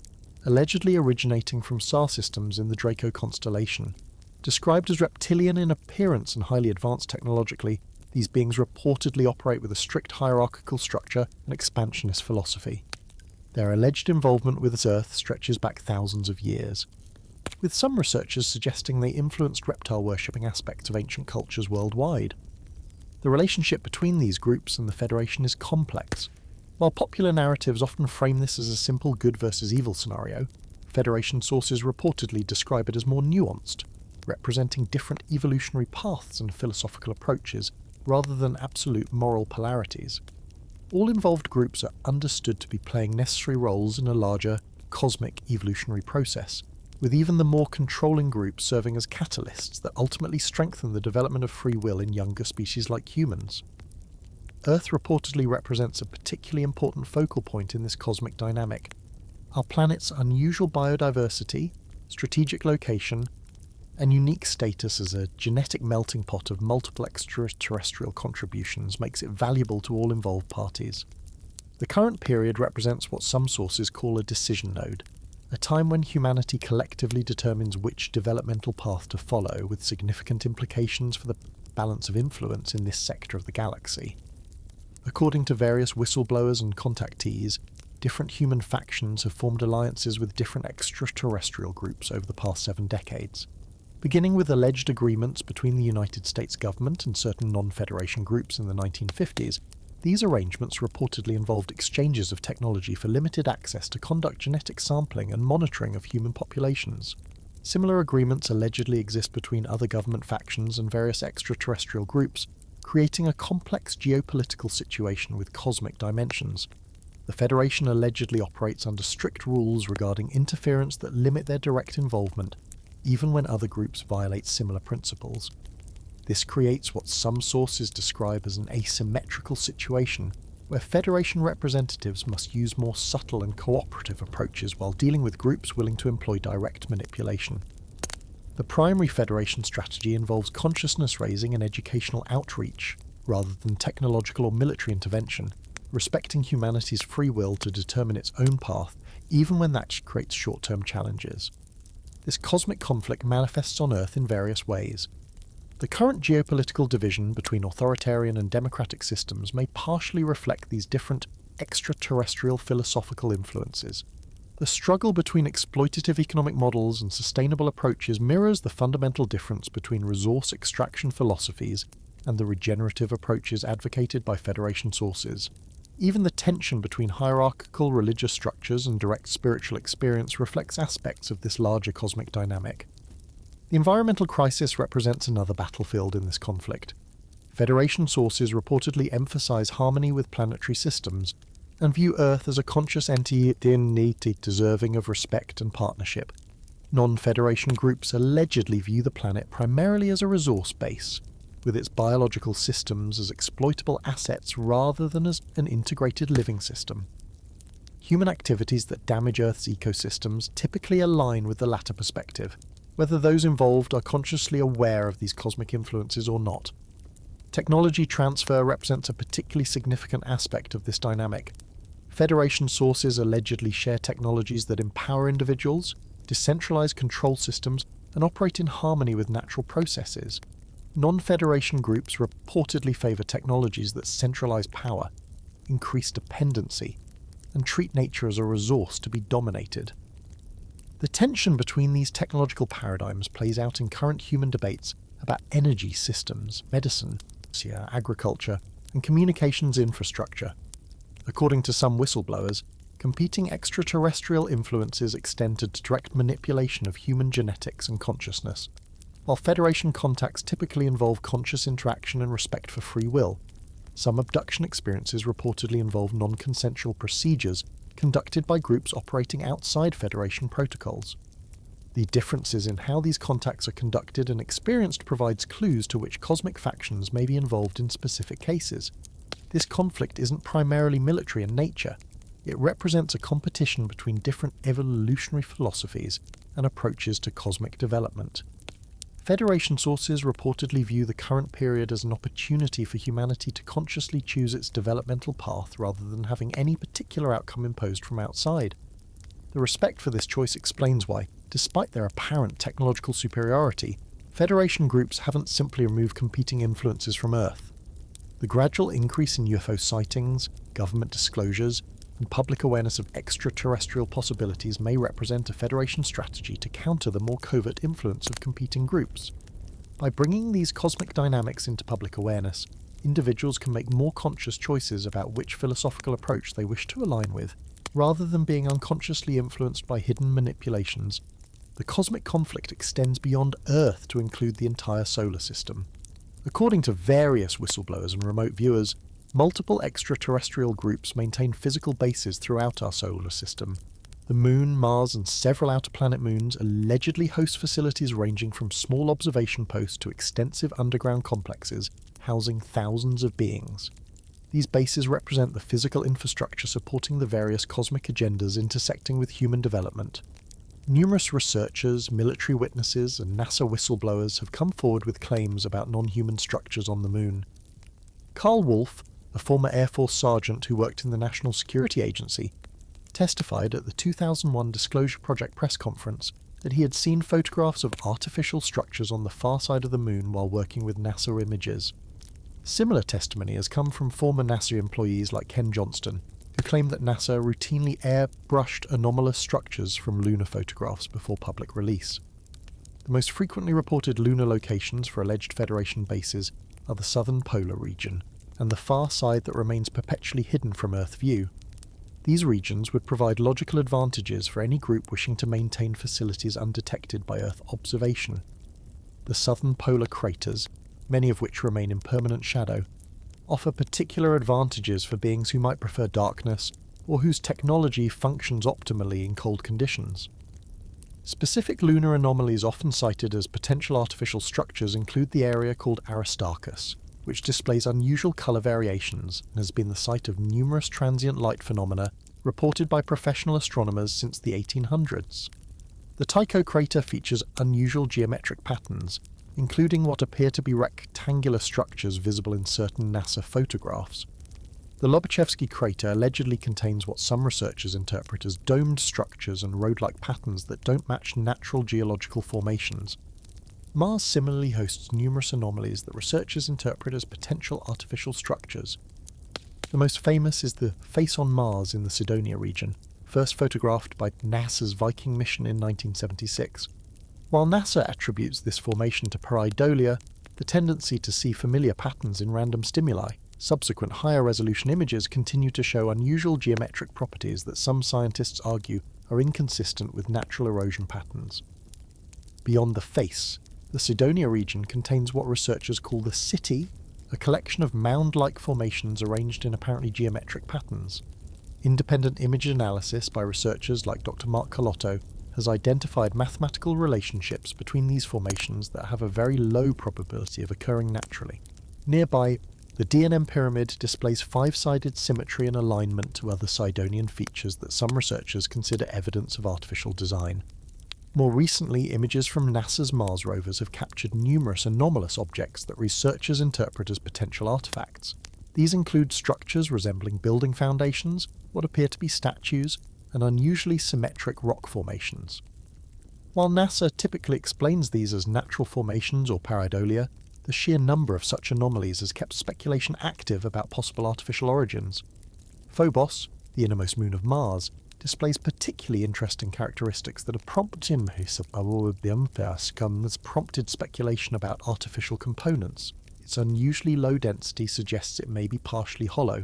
allegedly originating from star systems in the Draco constellation. Described as reptilian in appearance and highly advanced technologically, these beings reportedly operate with a strict hierarchical structure and expansionist philosophy. Their alleged involvement with Earth stretches back thousands of years, with some researchers suggesting they influenced reptile-worshipping aspects of ancient cultures worldwide. The relationship between these groups and the Federation is complex. While popular narratives often frame this as a simple good versus evil scenario, Federation sources reportedly describe it as more nuanced, representing different evolutionary paths and philosophical approaches rather than absolute moral polarities. All involved groups are understood to be playing necessary roles in a larger, cosmic evolutionary process, with even the more controlling groups serving as catalysts that ultimately strengthen the development of free will in younger species like humans. Earth reportedly represents a particularly important focal point in this cosmic dynamic. Our planet's unusual biodiversity, strategic location, and unique status as a genetic melting pot of multiple extraterrestrial contributions makes it valuable to all involved parties. The current period represents what some sources call a decision node, a time when humanity collectively determines which developmental path to follow, with significant implications for the balance of influence in this sector of the galaxy. According to various whistleblowers and contactees, different human factions have formed alliances with different extraterrestrial groups over the past 7 decades. Beginning with alleged agreements between the United States government and certain non-Federation groups in the 1950s, these arrangements reportedly involved exchanges of technology for limited access to conduct genetic sampling and monitoring of human populations. Similar agreements allegedly exist between other government factions and various extraterrestrial groups, creating a complex geopolitical situation with cosmic dimensions. The Federation allegedly operates under strict rules regarding interference that limit their direct involvement, even when other groups violate similar principles. This creates what some sources describe as an asymmetrical situation, where Federation representatives must use more subtle and cooperative approaches while dealing with groups willing to employ direct manipulation. The primary Federation strategy involves consciousness raising and educational outreach, rather than technological or military intervention, respecting humanity's free will to determine its own path, even when that creates short-term challenges. This cosmic conflict manifests on Earth in various ways. The current geopolitical division between authoritarian and democratic systems may partially reflect these different extraterrestrial philosophical influences. The struggle between exploitative economic models and sustainable approaches mirrors the fundamental difference between resource extraction philosophies and the regenerative approaches advocated by Federation sources. Even the tension between hierarchical religious structures and direct spiritual experience reflects aspects of this larger cosmic dynamic. The environmental crisis represents another battlefield in this conflict. Federation sources reportedly emphasize harmony with planetary systems, and view Earth as a conscious entity deserving of respect and partnership. Non-Federation groups allegedly view the planet primarily as a resource base, with its biological systems as exploitable assets rather than as an integrated living system. Human activities that damage Earth's ecosystems typically align with the latter perspective, whether those involved are consciously aware of these cosmic influences or not. Technology transfer represents a particularly significant aspect of this dynamic. Federation sources allegedly share technologies that empower individuals, decentralize control systems, and operate in harmony with natural processes. Non-Federation groups reportedly favor technologies that centralize power, increase dependency, and treat nature as a resource to be dominated. The tension between these technological paradigms plays out in current human debates about energy systems, medicine, agriculture, and communications infrastructure. According to some whistleblowers, competing extraterrestrial influences extend to direct manipulation of human genetics and consciousness. While Federation contacts typically involve conscious interaction and respect for free will, some abduction experiences reportedly involve non-consensual procedures conducted by groups operating outside Federation protocols. The differences in how these contacts are conducted and experienced provides clues to which cosmic factions may be involved in specific cases. This conflict isn't primarily military in nature. It represents a competition between different evolutionary philosophies and approaches to cosmic development. Federation sources reportedly view the current period as an opportunity for humanity to consciously choose its developmental path rather than having any particular outcome imposed from outside. The respect for this choice explains why, despite their apparent technological superiority, Federation groups haven't simply removed competing influences from Earth. The gradual increase in UFO sightings, government disclosures, and public awareness of extraterrestrial possibilities may represent a Federation strategy to counter the more covert influence of competing groups. By bringing these cosmic dynamics into public awareness, individuals can make more conscious choices about which philosophical approach they wish to align with, rather than being unconsciously influenced by hidden manipulations. The cosmic conflict extends beyond Earth to include the entire solar system. According to various whistleblowers and remote viewers, multiple extraterrestrial groups maintain physical bases throughout our solar system. The Moon, Mars, and several outer planet moons allegedly host facilities ranging from small observation posts to extensive underground complexes housing thousands of beings. These bases represent the physical infrastructure supporting the various cosmic agendas intersecting with human development. Numerous researchers, military witnesses, and NASA whistleblowers have come forward with claims about non-human structures on the Moon. Carl Wolf, a former Air Force sergeant who worked in the National Security Agency, testified at the 2001 Disclosure Project press conference that he had seen photographs of artificial structures on the far side of the Moon while working with NASA images. Similar testimony has come from former NASA employees like Ken Johnston, who claimed that NASA routinely airbrushed anomalous structures from lunar photographs before public release. The most frequently reported lunar locations for alleged Federation bases are the southern polar region, and the far side that remains perpetually hidden from Earth view. These regions would provide logical advantages for any group wishing to maintain facilities undetected by Earth observation. The southern polar craters, many of which remain in permanent shadow, offer particular advantages for beings who might prefer darkness or whose technology functions optimally in cold conditions. Specific lunar anomalies often cited as potential artificial structures include the area called Aristarchus, which displays unusual colour variations and has been the site of numerous transient light phenomena reported by professional astronomers since the 1800s. The Tycho crater features unusual geometric patterns, including what appear to be rectangular structures visible in certain NASA photographs. The Lobachevsky crater allegedly contains what some researchers interpret as domed structures and road-like patterns that don't match natural geological formations. Mars similarly hosts numerous anomalies that researchers interpret as potential artificial structures. The most famous is the Face on Mars in the Cydonia region, first photographed by NASA's Viking mission in 1976. While NASA attributes this formation to pareidolia, the tendency to see familiar patterns in random stimuli, subsequent higher-resolution images continue to show unusual geometric properties that some scientists argue are inconsistent with natural erosion patterns. Beyond the face, the Cydonia region contains what researchers call the City, a collection of mound-like formations arranged in apparently geometric patterns. Independent image analysis by researchers like Dr. Mark Colotto has identified mathematical relationships between these formations that have a very low probability of occurring naturally. Nearby, the DNM pyramid displays five-sided symmetry and alignment to other Sidonian features that some researchers consider evidence of artificial design. More recently, images from NASA's Mars rovers have captured numerous anomalous objects that researchers interpret as potential artifacts. These include structures resembling building foundations, what appear to be statues, and unusually symmetric rock formations. While NASA typically explains these as natural formations or pareidolia, the sheer number of such anomalies has kept speculation active about possible artificial origins. Phobos, the innermost moon of Mars, displays particularly interesting characteristics that have prompted speculation about artificial components. Its unusually low density suggests it may be partially hollow.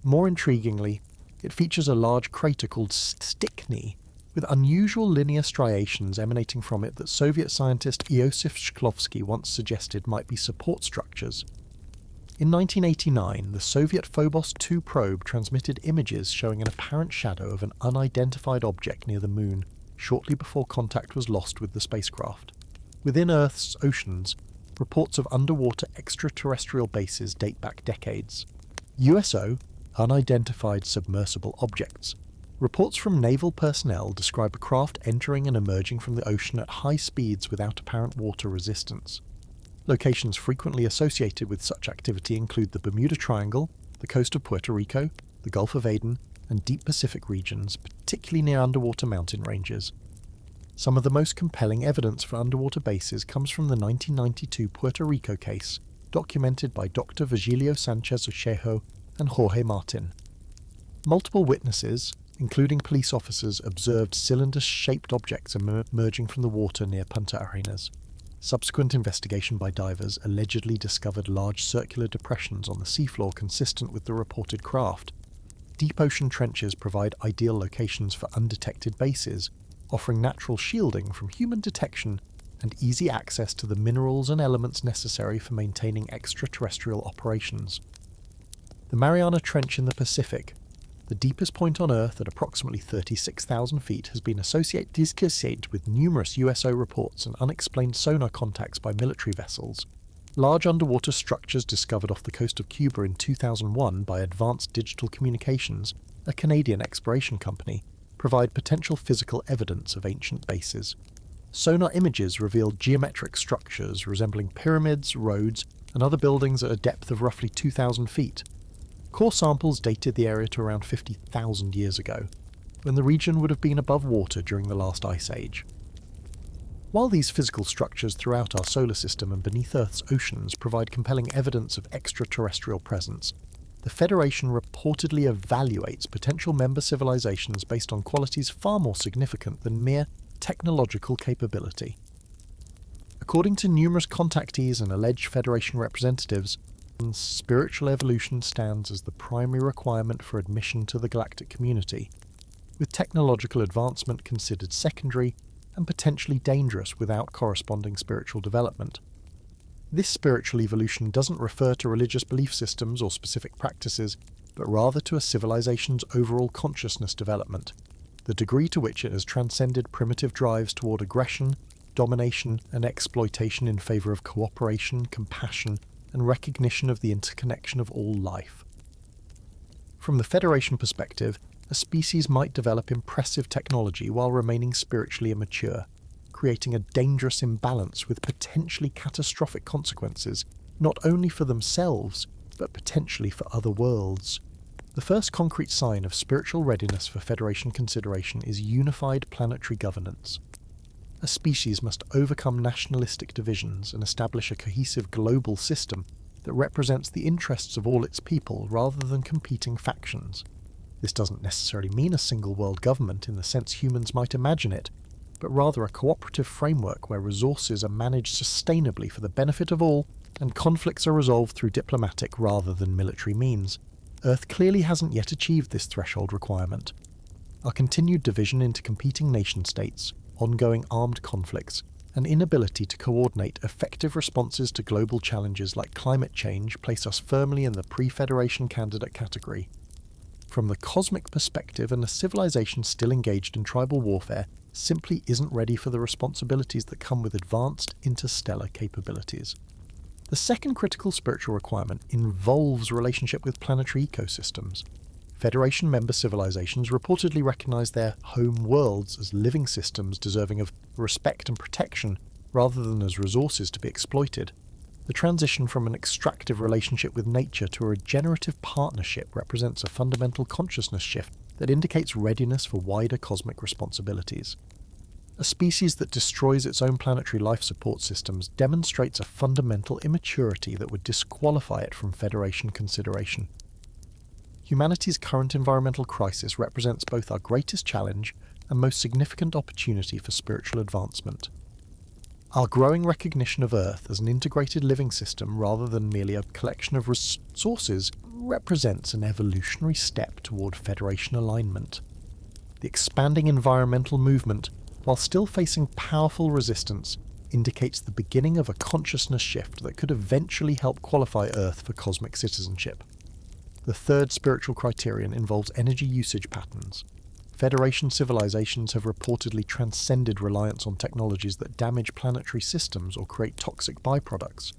More intriguingly, it features a large crater called Stickney, with unusual linear striations emanating from it that Soviet scientist Iosif Shklovsky once suggested might be support structures. In 1989, the Soviet Phobos 2 probe transmitted images showing an apparent shadow of an unidentified object near the Moon shortly before contact was lost with the spacecraft. Within Earth's oceans, reports of underwater extraterrestrial bases date back decades. USO, unidentified submersible objects. Reports from naval personnel describe a craft entering and emerging from the ocean at high speeds without apparent water resistance. Locations frequently associated with such activity include the Bermuda Triangle, the coast of Puerto Rico, the Gulf of Aden, and deep Pacific regions, particularly near underwater mountain ranges. Some of the most compelling evidence for underwater bases comes from the 1992 Puerto Rico case, documented by Dr. Virgilio Sanchez Ochejo and Jorge Martin. Multiple witnesses, including police officers, observed cylinder-shaped objects emerging from the water near Punta Arenas. Subsequent investigation by divers allegedly discovered large circular depressions on the seafloor consistent with the reported craft. Deep ocean trenches provide ideal locations for undetected bases, offering natural shielding from human detection and easy access to the minerals and elements necessary for maintaining extraterrestrial operations. The Mariana Trench in the Pacific, the deepest point on Earth at approximately 36,000 feet, has been associated with numerous USO reports and unexplained sonar contacts by military vessels. Large underwater structures discovered off the coast of Cuba in 2001 by Advanced Digital Communications, a Canadian exploration company, provide potential physical evidence of ancient bases. Sonar images revealed geometric structures resembling pyramids, roads, and other buildings at a depth of roughly 2,000 feet. Core samples dated the area to around 50,000 years ago, when the region would have been above water during the last ice age. While these physical structures throughout our solar system and beneath Earth's oceans provide compelling evidence of extraterrestrial presence, the Federation reportedly evaluates potential member civilizations based on qualities far more significant than mere technological capability. According to numerous contactees and alleged Federation representatives, spiritual evolution stands as the primary requirement for admission to the galactic community, with technological advancement considered secondary and potentially dangerous without corresponding spiritual development. This spiritual evolution doesn't refer to religious belief systems or specific practices, but rather to a civilization's overall consciousness development, the degree to which it has transcended primitive drives toward aggression, domination, and exploitation in favor of cooperation, compassion, and recognition of the interconnection of all life. From the Federation perspective, a species might develop impressive technology while remaining spiritually immature, creating a dangerous imbalance with potentially catastrophic consequences, not only for themselves, but potentially for other worlds. The first concrete sign of spiritual readiness for Federation consideration is unified planetary governance. A species must overcome nationalistic divisions and establish a cohesive global system that represents the interests of all its people rather than competing factions. This doesn't necessarily mean a single world government in the sense humans might imagine it, but rather a cooperative framework where resources are managed sustainably for the benefit of all and conflicts are resolved through diplomatic rather than military means. Earth clearly hasn't yet achieved this threshold requirement. Our continued division into competing nation-states, ongoing armed conflicts, and inability to coordinate effective responses to global challenges like climate change place us firmly in the pre-Federation candidate category. From the cosmic perspective, and a civilization still engaged in tribal warfare simply isn't ready for the responsibilities that come with advanced interstellar capabilities. The second critical spiritual requirement involves relationship with planetary ecosystems. Federation member civilizations reportedly recognize their home worlds as living systems deserving of respect and protection rather than as resources to be exploited. The transition from an extractive relationship with nature to a regenerative partnership represents a fundamental consciousness shift that indicates readiness for wider cosmic responsibilities. A species that destroys its own planetary life support systems demonstrates a fundamental immaturity that would disqualify it from Federation consideration. Humanity's current environmental crisis represents both our greatest challenge and most significant opportunity for spiritual advancement. Our growing recognition of Earth as an integrated living system rather than merely a collection of resources represents an evolutionary step toward Federation alignment. The expanding environmental movement, while still facing powerful resistance, indicates the beginning of a consciousness shift that could eventually help qualify Earth for cosmic citizenship. The third spiritual criterion involves energy usage patterns. Federation civilizations have reportedly transcended reliance on technologies that damage planetary systems or create toxic byproducts.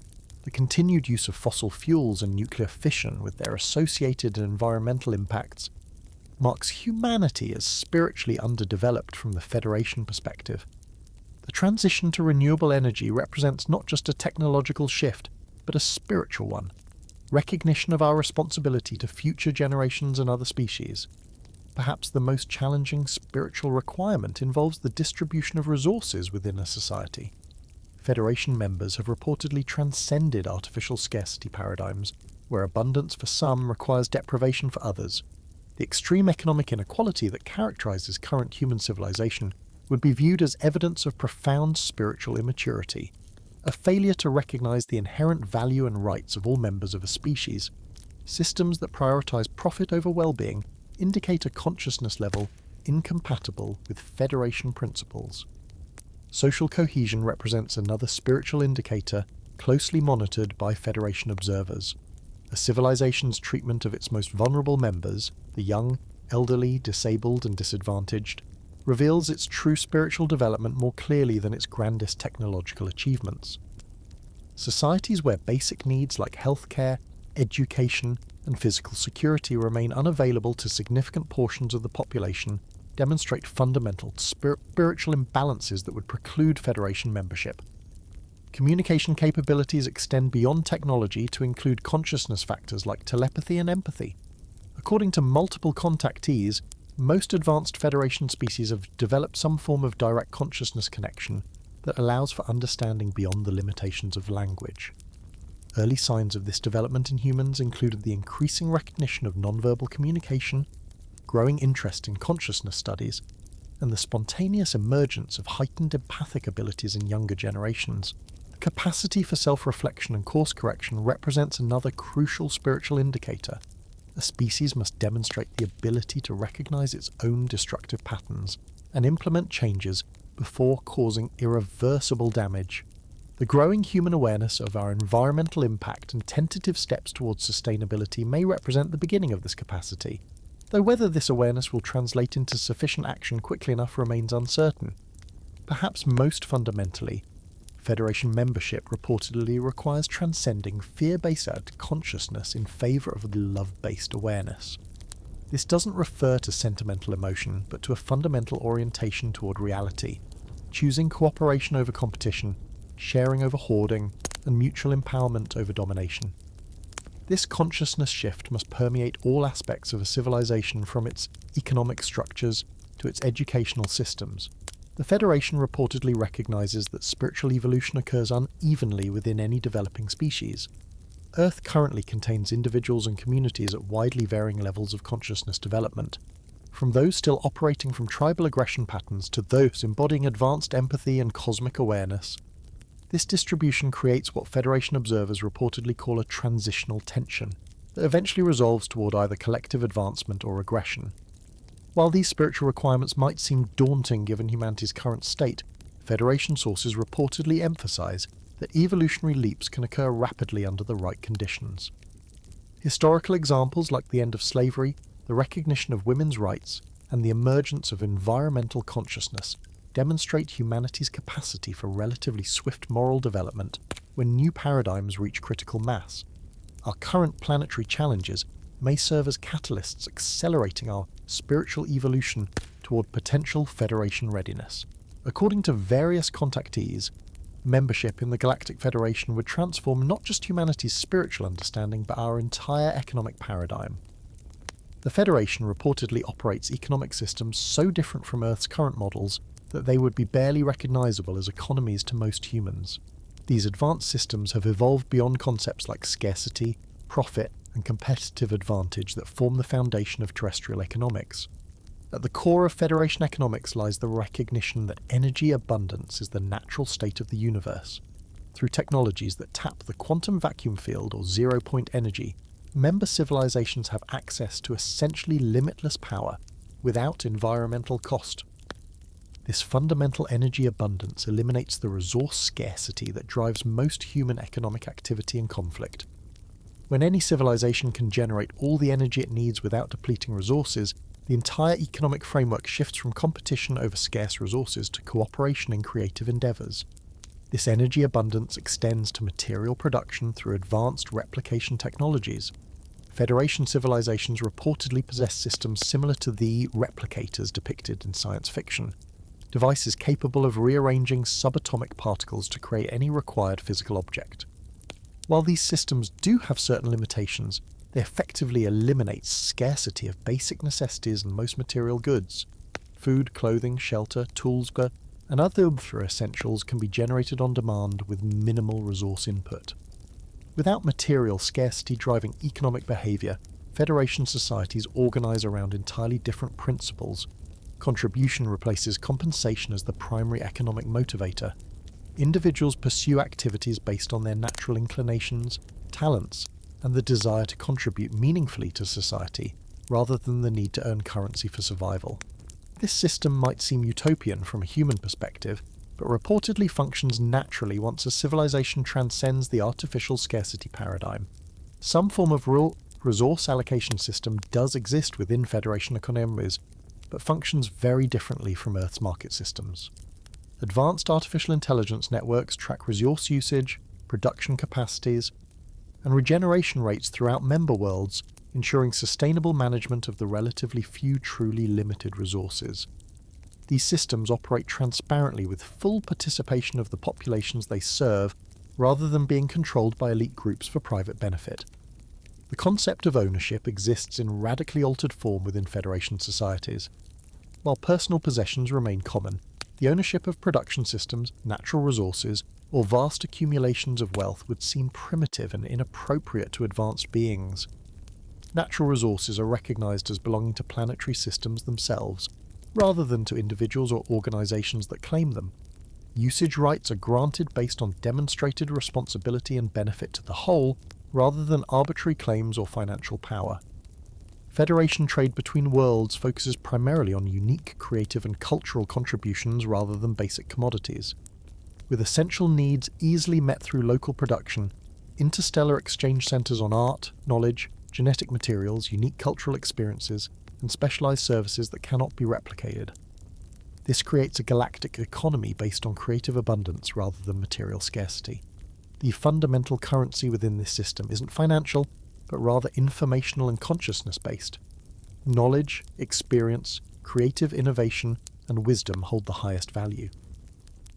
The continued use of fossil fuels and nuclear fission, with their associated environmental impacts, marks humanity as spiritually underdeveloped from the Federation perspective. The transition to renewable energy represents not just a technological shift, but a spiritual one. Recognition of our responsibility to future generations and other species. Perhaps the most challenging spiritual requirement involves the distribution of resources within a society. Federation members have reportedly transcended artificial scarcity paradigms, where abundance for some requires deprivation for others. The extreme economic inequality that characterizes current human civilization would be viewed as evidence of profound spiritual immaturity, a failure to recognize the inherent value and rights of all members of a species. Systems that prioritize profit over well-being indicate a consciousness level incompatible with Federation principles. Social cohesion represents another spiritual indicator closely monitored by Federation observers. A civilization's treatment of its most vulnerable members, the young, elderly, disabled, and disadvantaged, reveals its true spiritual development more clearly than its grandest technological achievements. Societies where basic needs like healthcare, education, and physical security remain unavailable to significant portions of the population demonstrate fundamental spiritual imbalances that would preclude Federation membership. Communication capabilities extend beyond technology to include consciousness factors like telepathy and empathy. According to multiple contactees, most advanced Federation species have developed some form of direct consciousness connection that allows for understanding beyond the limitations of language. Early signs of this development in humans included the increasing recognition of nonverbal communication, growing interest in consciousness studies, and the spontaneous emergence of heightened empathic abilities in younger generations. The capacity for self-reflection and course correction represents another crucial spiritual indicator. A species must demonstrate the ability to recognize its own destructive patterns and implement changes before causing irreversible damage. The growing human awareness of our environmental impact and tentative steps towards sustainability may represent the beginning of this capacity, though whether this awareness will translate into sufficient action quickly enough remains uncertain. Perhaps most fundamentally, Federation membership reportedly requires transcending fear-based consciousness in favour of the love-based awareness. This doesn't refer to sentimental emotion, but to a fundamental orientation toward reality, choosing cooperation over competition, sharing over hoarding, and mutual empowerment over domination. This consciousness shift must permeate all aspects of a civilization, from its economic structures to its educational systems. The Federation reportedly recognizes that spiritual evolution occurs unevenly within any developing species. Earth currently contains individuals and communities at widely varying levels of consciousness development, from those still operating from tribal aggression patterns to those embodying advanced empathy and cosmic awareness. This distribution creates what Federation observers reportedly call a transitional tension that eventually resolves toward either collective advancement or regression. While these spiritual requirements might seem daunting given humanity's current state, Federation sources reportedly emphasize that evolutionary leaps can occur rapidly under the right conditions. Historical examples like the end of slavery, the recognition of women's rights, and the emergence of environmental consciousness demonstrate humanity's capacity for relatively swift moral development when new paradigms reach critical mass. Our current planetary challenges may serve as catalysts accelerating our spiritual evolution toward potential Federation readiness. According to various contactees, membership in the Galactic Federation would transform not just humanity's spiritual understanding, but our entire economic paradigm. The Federation reportedly operates economic systems so different from Earth's current models that they would be barely recognizable as economies to most humans. These advanced systems have evolved beyond concepts like scarcity, profit, and competitive advantage that form the foundation of terrestrial economics. At the core of Federation economics lies the recognition that energy abundance is the natural state of the universe. Through technologies that tap the quantum vacuum field or zero-point energy, member civilizations have access to essentially limitless power without environmental cost. This fundamental energy abundance eliminates the resource scarcity that drives most human economic activity and conflict. When any civilization can generate all the energy it needs without depleting resources, the entire economic framework shifts from competition over scarce resources to cooperation in creative endeavours. This energy abundance extends to material production through advanced replication technologies. Federation civilizations reportedly possess systems similar to the replicators depicted in science fiction, devices capable of rearranging subatomic particles to create any required physical object. While these systems do have certain limitations, they effectively eliminate scarcity of basic necessities and most material goods. Food, clothing, shelter, tools, and other essentials can be generated on demand with minimal resource input. Without material scarcity driving economic behaviour, Federation societies organise around entirely different principles. Contribution replaces compensation as the primary economic motivator. Individuals pursue activities based on their natural inclinations, talents, and the desire to contribute meaningfully to society, rather than the need to earn currency for survival. This system might seem utopian from a human perspective, but reportedly functions naturally once a civilization transcends the artificial scarcity paradigm. Some form of resource allocation system does exist within Federation economies, but functions very differently from Earth's market systems. Advanced artificial intelligence networks track resource usage, production capacities, and regeneration rates throughout member worlds, ensuring sustainable management of the relatively few truly limited resources. These systems operate transparently with full participation of the populations they serve, rather than being controlled by elite groups for private benefit. The concept of ownership exists in radically altered form within Federation societies. While personal possessions remain common, the ownership of production systems, natural resources, or vast accumulations of wealth would seem primitive and inappropriate to advanced beings. Natural resources are recognized as belonging to planetary systems themselves, rather than to individuals or organizations that claim them. Usage rights are granted based on demonstrated responsibility and benefit to the whole, rather than arbitrary claims or financial power. Federation trade between worlds focuses primarily on unique creative and cultural contributions rather than basic commodities. With essential needs easily met through local production, interstellar exchange centers on art, knowledge, genetic materials, unique cultural experiences, and specialized services that cannot be replicated. This creates a galactic economy based on creative abundance rather than material scarcity. The fundamental currency within this system isn't financial, but rather informational and consciousness-based. Knowledge, experience, creative innovation, and wisdom hold the highest value.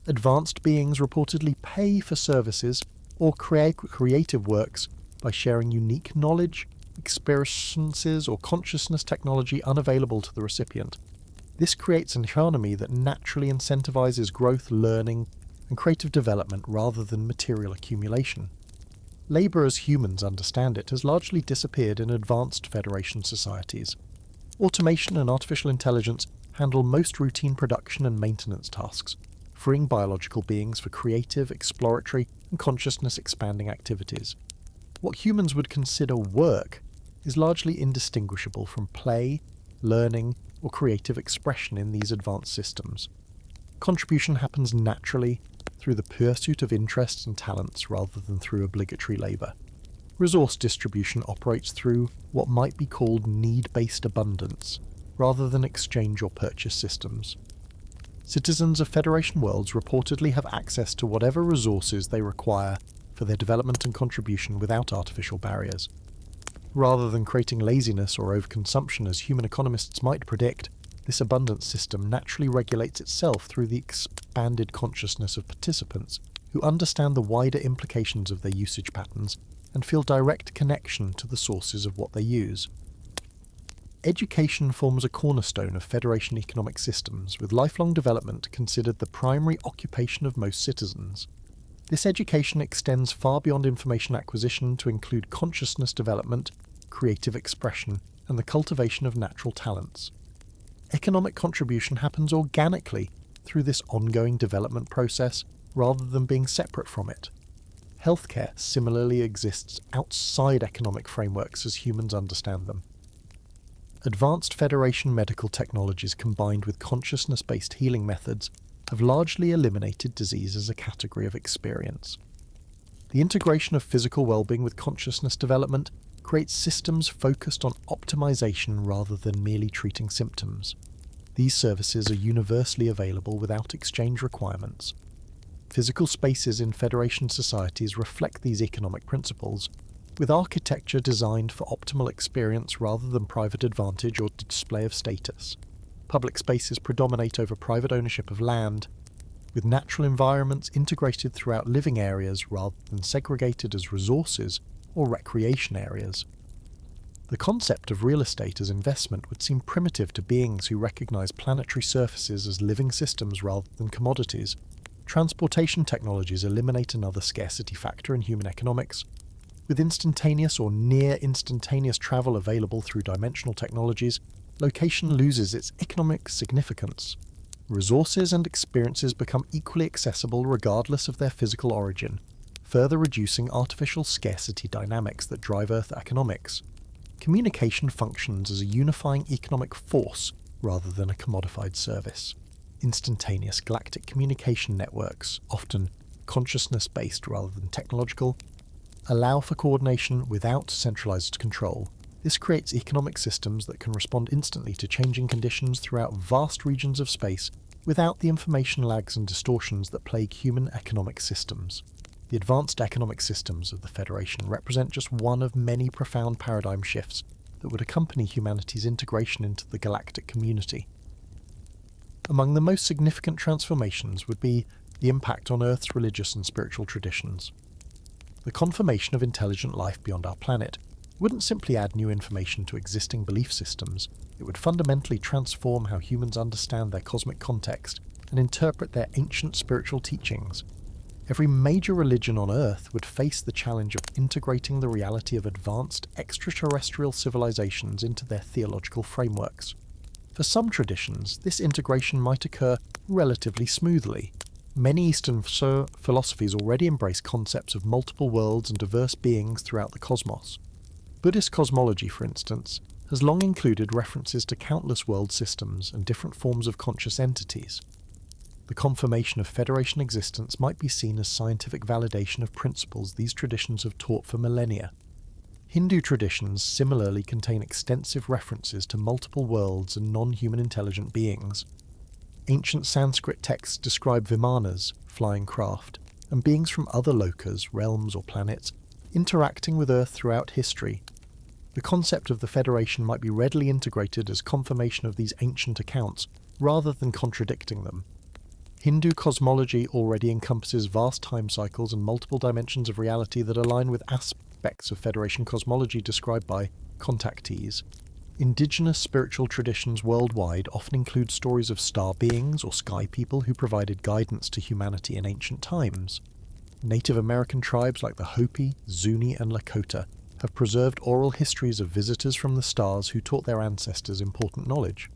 Advanced beings reportedly pay for services or create creative works by sharing unique knowledge, experiences, or consciousness technology unavailable to the recipient. This creates an economy that naturally incentivizes growth, learning, and creative development rather than material accumulation. Labour as humans understand it has largely disappeared in advanced Federation societies. Automation and artificial intelligence handle most routine production and maintenance tasks, freeing biological beings for creative, exploratory, and consciousness-expanding activities. What humans would consider work is largely indistinguishable from play, learning, or creative expression in these advanced systems. Contribution happens naturally through the pursuit of interests and talents rather than through obligatory labour. Resource distribution operates through what might be called need-based abundance, rather than exchange or purchase systems. Citizens of Federation worlds reportedly have access to whatever resources they require for their development and contribution without artificial barriers. Rather than creating laziness or overconsumption as human economists might predict, this abundance system naturally regulates itself through the expanded consciousness of participants who understand the wider implications of their usage patterns and feel direct connection to the sources of what they use. Education forms a cornerstone of Federation economic systems, with lifelong development considered the primary occupation of most citizens. This education extends far beyond information acquisition to include consciousness development, creative expression, and the cultivation of natural talents. Economic contribution happens organically through this ongoing development process rather than being separate from it. Healthcare similarly exists outside economic frameworks as humans understand them. Advanced Federation medical technologies combined with consciousness-based healing methods have largely eliminated disease as a category of experience. The integration of physical well-being with consciousness development creates systems focused on optimization rather than merely treating symptoms. These services are universally available without exchange requirements. Physical spaces in Federation societies reflect these economic principles, with architecture designed for optimal experience rather than private advantage or display of status. Public spaces predominate over private ownership of land, with natural environments integrated throughout living areas rather than segregated as resources or recreation areas. The concept of real estate as investment would seem primitive to beings who recognize planetary surfaces as living systems rather than commodities. Transportation technologies eliminate another scarcity factor in human economics. With instantaneous or near-instantaneous travel available through dimensional technologies, location loses its economic significance. Resources and experiences become equally accessible regardless of their physical origin, further reducing artificial scarcity dynamics that drive Earth economics. Communication functions as a unifying economic force rather than a commodified service. Instantaneous galactic communication networks, often consciousness-based rather than technological, allow for coordination without centralized control. This creates economic systems that can respond instantly to changing conditions throughout vast regions of space without the information lags and distortions that plague human economic systems. The advanced economic systems of the Federation represent just one of many profound paradigm shifts that would accompany humanity's integration into the galactic community. Among the most significant transformations would be the impact on Earth's religious and spiritual traditions. The confirmation of intelligent life beyond our planet wouldn't simply add new information to existing belief systems, it would fundamentally transform how humans understand their cosmic context and interpret their ancient spiritual teachings. Every major religion on Earth would face the challenge of integrating the reality of advanced extraterrestrial civilizations into their theological frameworks. For some traditions, this integration might occur relatively smoothly. Many Eastern philosophies already embrace concepts of multiple worlds and diverse beings throughout the cosmos. Buddhist cosmology, for instance, has long included references to countless world systems and different forms of conscious entities. The confirmation of Federation existence might be seen as scientific validation of principles these traditions have taught for millennia. Hindu traditions similarly contain extensive references to multiple worlds and non-human intelligent beings. Ancient Sanskrit texts describe vimanas, flying craft, and beings from other lokas, realms or planets, interacting with Earth throughout history. The concept of the Federation might be readily integrated as confirmation of these ancient accounts, rather than contradicting them. Hindu cosmology already encompasses vast time cycles and multiple dimensions of reality that align with aspects of Federation cosmology described by contactees. Indigenous spiritual traditions worldwide often include stories of star beings or sky people who provided guidance to humanity in ancient times. Native American tribes like the Hopi, Zuni, and Lakota have preserved oral histories of visitors from the stars who taught their ancestors important knowledge.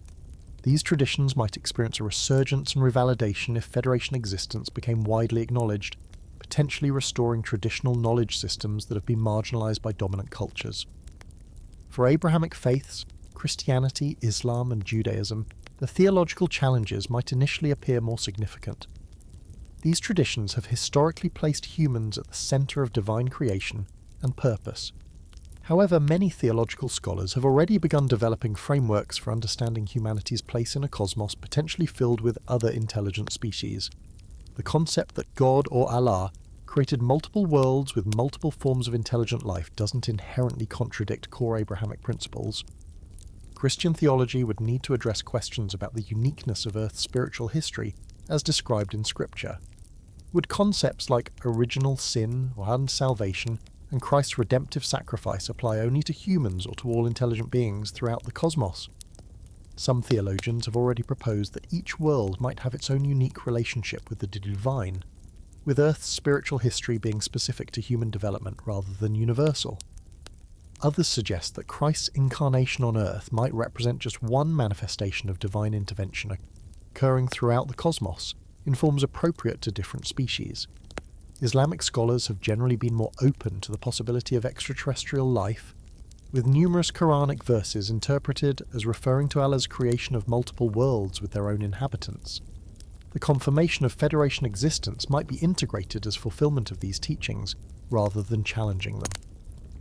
These traditions might experience a resurgence and revalidation if Federation existence became widely acknowledged, potentially restoring traditional knowledge systems that have been marginalized by dominant cultures. For Abrahamic faiths, Christianity, Islam, and Judaism, the theological challenges might initially appear more significant. These traditions have historically placed humans at the center of divine creation and purpose. However, many theological scholars have already begun developing frameworks for understanding humanity's place in a cosmos potentially filled with other intelligent species. The concept that God or Allah created multiple worlds with multiple forms of intelligent life doesn't inherently contradict core Abrahamic principles. Christian theology would need to address questions about the uniqueness of Earth's spiritual history as described in Scripture. Would concepts like original sin and salvation and Christ's redemptive sacrifice apply only to humans or to all intelligent beings throughout the cosmos? Some theologians have already proposed that each world might have its own unique relationship with the divine, with Earth's spiritual history being specific to human development rather than universal. Others suggest that Christ's incarnation on Earth might represent just one manifestation of divine intervention occurring throughout the cosmos, in forms appropriate to different species. Islamic scholars have generally been more open to the possibility of extraterrestrial life, with numerous Quranic verses interpreted as referring to Allah's creation of multiple worlds with their own inhabitants. The confirmation of Federation existence might be integrated as fulfillment of these teachings, rather than challenging them.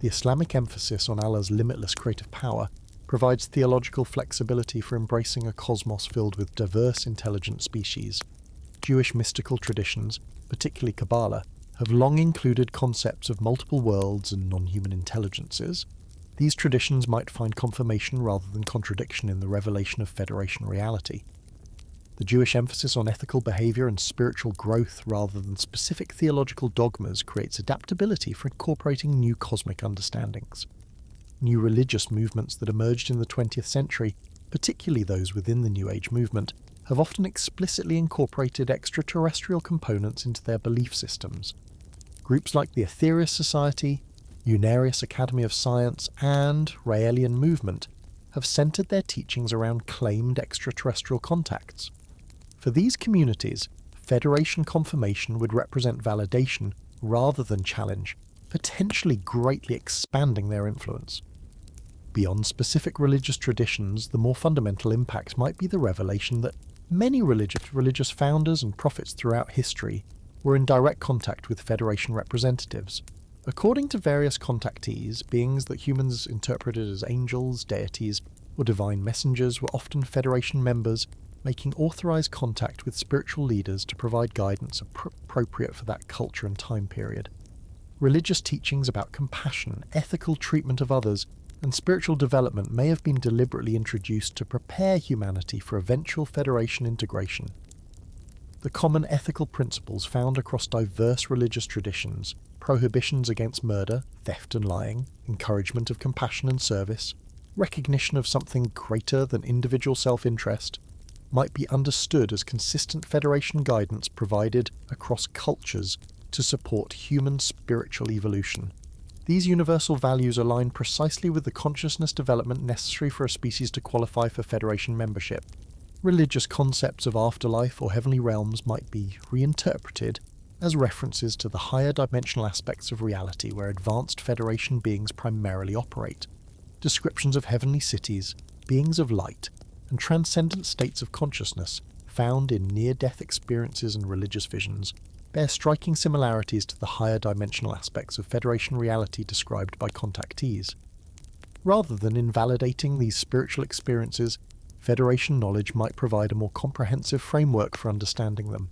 The Islamic emphasis on Allah's limitless creative power provides theological flexibility for embracing a cosmos filled with diverse intelligent species. Jewish mystical traditions, particularly Kabbalah, have long included concepts of multiple worlds and non-human intelligences. These traditions might find confirmation rather than contradiction in the revelation of Federation reality. The Jewish emphasis on ethical behavior and spiritual growth rather than specific theological dogmas creates adaptability for incorporating new cosmic understandings. New religious movements that emerged in the 20th century, particularly those within the New Age movement, have often explicitly incorporated extraterrestrial components into their belief systems. Groups like the Aetherius Society, Unarius Academy of Science, and Raelian Movement have centered their teachings around claimed extraterrestrial contacts. For these communities, Federation confirmation would represent validation rather than challenge, potentially greatly expanding their influence. Beyond specific religious traditions, the more fundamental impact might be the revelation that many religious founders and prophets throughout history were in direct contact with Federation representatives. According to various contactees, beings that humans interpreted as angels, deities, or divine messengers were often Federation members, making authorized contact with spiritual leaders to provide guidance appropriate for that culture and time period. Religious teachings about compassion, ethical treatment of others, and spiritual development may have been deliberately introduced to prepare humanity for eventual Federation integration. The common ethical principles found across diverse religious traditions, prohibitions against murder, theft and lying, encouragement of compassion and service, recognition of something greater than individual self-interest, might be understood as consistent Federation guidance provided across cultures to support human spiritual evolution. These universal values align precisely with the consciousness development necessary for a species to qualify for Federation membership. Religious concepts of afterlife or heavenly realms might be reinterpreted as references to the higher dimensional aspects of reality where advanced Federation beings primarily operate. Descriptions of heavenly cities, beings of light, and transcendent states of consciousness found in near-death experiences and religious visions bear striking similarities to the higher dimensional aspects of Federation reality described by contactees. Rather than invalidating these spiritual experiences, Federation knowledge might provide a more comprehensive framework for understanding them.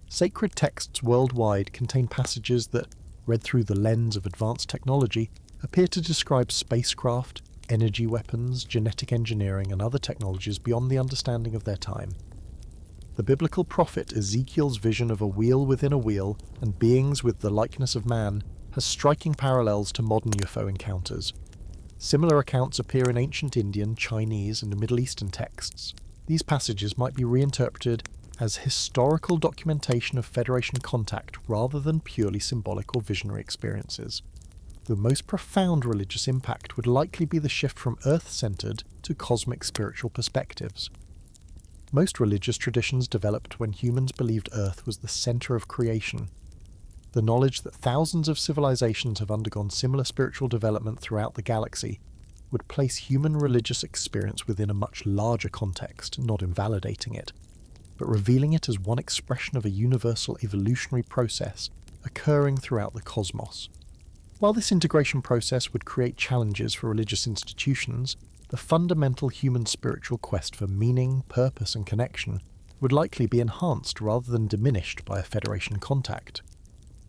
Sacred texts worldwide contain passages that, read through the lens of advanced technology, appear to describe spacecraft, energy weapons, genetic engineering, and other technologies beyond the understanding of their time. The biblical prophet Ezekiel's vision of a wheel within a wheel and beings with the likeness of man has striking parallels to modern UFO encounters. Similar accounts appear in ancient Indian, Chinese, and Middle Eastern texts. These passages might be reinterpreted as historical documentation of Federation contact rather than purely symbolic or visionary experiences. The most profound religious impact would likely be the shift from Earth-centered to cosmic spiritual perspectives. Most religious traditions developed when humans believed Earth was the center of creation. The knowledge that thousands of civilizations have undergone similar spiritual development throughout the galaxy would place human religious experience within a much larger context, not invalidating it, but revealing it as one expression of a universal evolutionary process occurring throughout the cosmos. While this integration process would create challenges for religious institutions, the fundamental human spiritual quest for meaning, purpose, and connection would likely be enhanced rather than diminished by a Federation contact.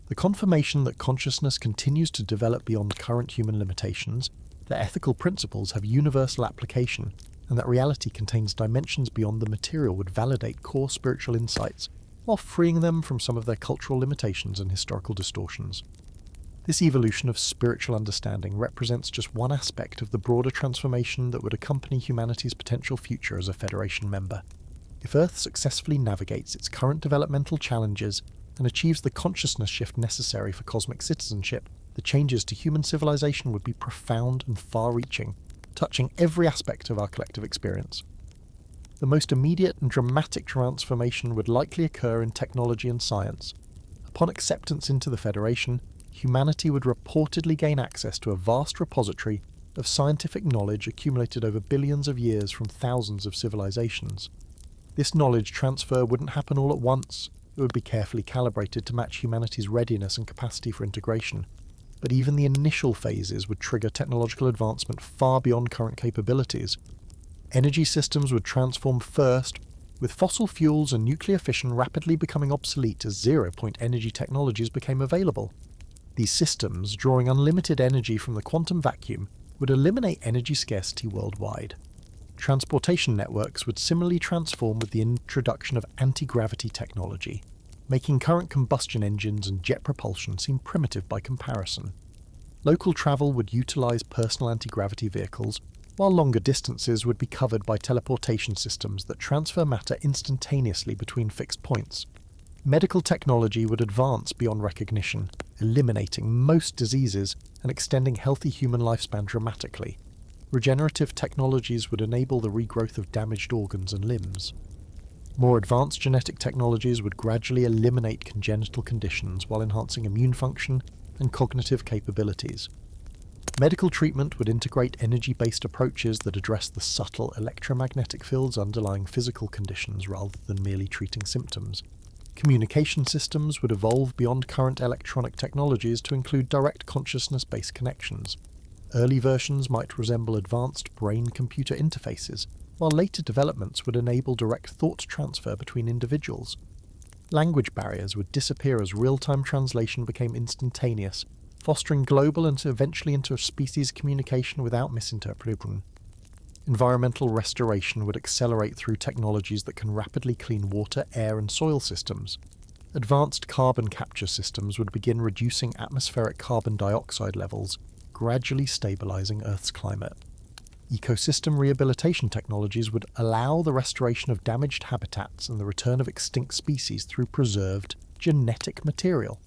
The confirmation that consciousness continues to develop beyond current human limitations, that ethical principles have universal application, and that reality contains dimensions beyond the material would validate core spiritual insights, while freeing them from some of their cultural limitations and historical distortions. This evolution of spiritual understanding represents just one aspect of the broader transformation that would accompany humanity's potential future as a Federation member. If Earth successfully navigates its current developmental challenges and achieves the consciousness shift necessary for cosmic citizenship, the changes to human civilization would be profound and far-reaching, touching every aspect of our collective experience. The most immediate and dramatic transformation would likely occur in technology and science. Upon acceptance into the Federation, humanity would reportedly gain access to a vast repository of scientific knowledge accumulated over billions of years from thousands of civilizations. This knowledge transfer wouldn't happen all at once. It would be carefully calibrated to match humanity's readiness and capacity for integration. But even the initial phases would trigger technological advancement far beyond current capabilities. Energy systems would transform first, with fossil fuels and nuclear fission rapidly becoming obsolete as zero-point energy technologies became available. These systems, drawing unlimited energy from the quantum vacuum, would eliminate energy scarcity worldwide. Transportation networks would similarly transform with the introduction of anti-gravity technology, making current combustion engines and jet propulsion seem primitive by comparison. Local travel would utilize personal anti-gravity vehicles, while longer distances would be covered by teleportation systems that transfer matter instantaneously between fixed points. Medical technology would advance beyond recognition, eliminating most diseases and extending healthy human lifespan dramatically. Regenerative technologies would enable the regrowth of damaged organs and limbs. More advanced genetic technologies would gradually eliminate congenital conditions while enhancing immune function and cognitive capabilities. Medical treatment would integrate energy-based approaches that address the subtle electromagnetic fields underlying physical conditions rather than merely treating symptoms. Communication systems would evolve beyond current electronic technologies to include direct consciousness-based connections. Early versions might resemble advanced brain-computer interfaces, while later developments would enable direct thought transfer between individuals. Language barriers would disappear as real-time translation became instantaneous, fostering global and eventually inter-species communication without misinterpretation. Environmental restoration would accelerate through technologies that can rapidly clean water, air, and soil systems. Advanced carbon capture systems would begin reducing atmospheric carbon dioxide levels, gradually stabilizing Earth's climate. Ecosystem rehabilitation technologies would allow the restoration of damaged habitats and the return of extinct species through preserved genetic material.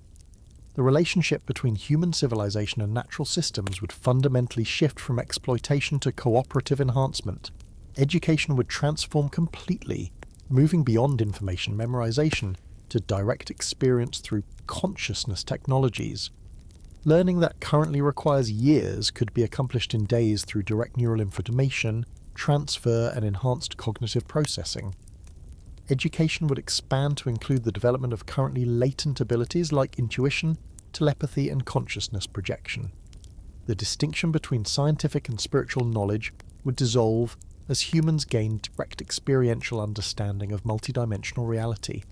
The relationship between human civilization and natural systems would fundamentally shift from exploitation to cooperative enhancement. Education would transform completely, moving beyond information memorization to direct experience through consciousness technologies. Learning that currently requires years could be accomplished in days through direct neural information, transfer, and enhanced cognitive processing. Education would expand to include the development of currently latent abilities like intuition, telepathy, and consciousness projection. The distinction between scientific and spiritual knowledge would dissolve as humans gained direct experiential understanding of multidimensional reality.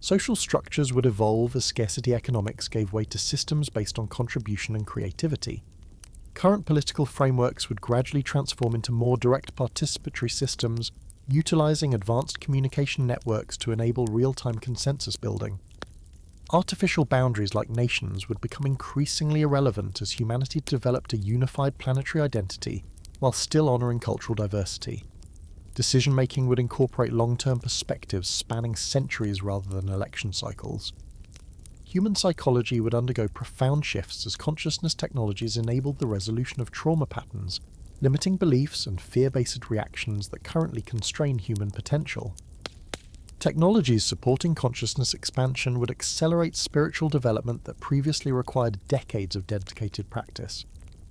Social structures would evolve as scarcity economics gave way to systems based on contribution and creativity. Current political frameworks would gradually transform into more direct participatory systems, utilizing advanced communication networks to enable real-time consensus building. Artificial boundaries like nations would become increasingly irrelevant as humanity developed a unified planetary identity while still honoring cultural diversity. Decision-making would incorporate long-term perspectives spanning centuries rather than election cycles. Human psychology would undergo profound shifts as consciousness technologies enabled the resolution of trauma patterns, limiting beliefs and fear-based reactions that currently constrain human potential. Technologies supporting consciousness expansion would accelerate spiritual development that previously required decades of dedicated practice.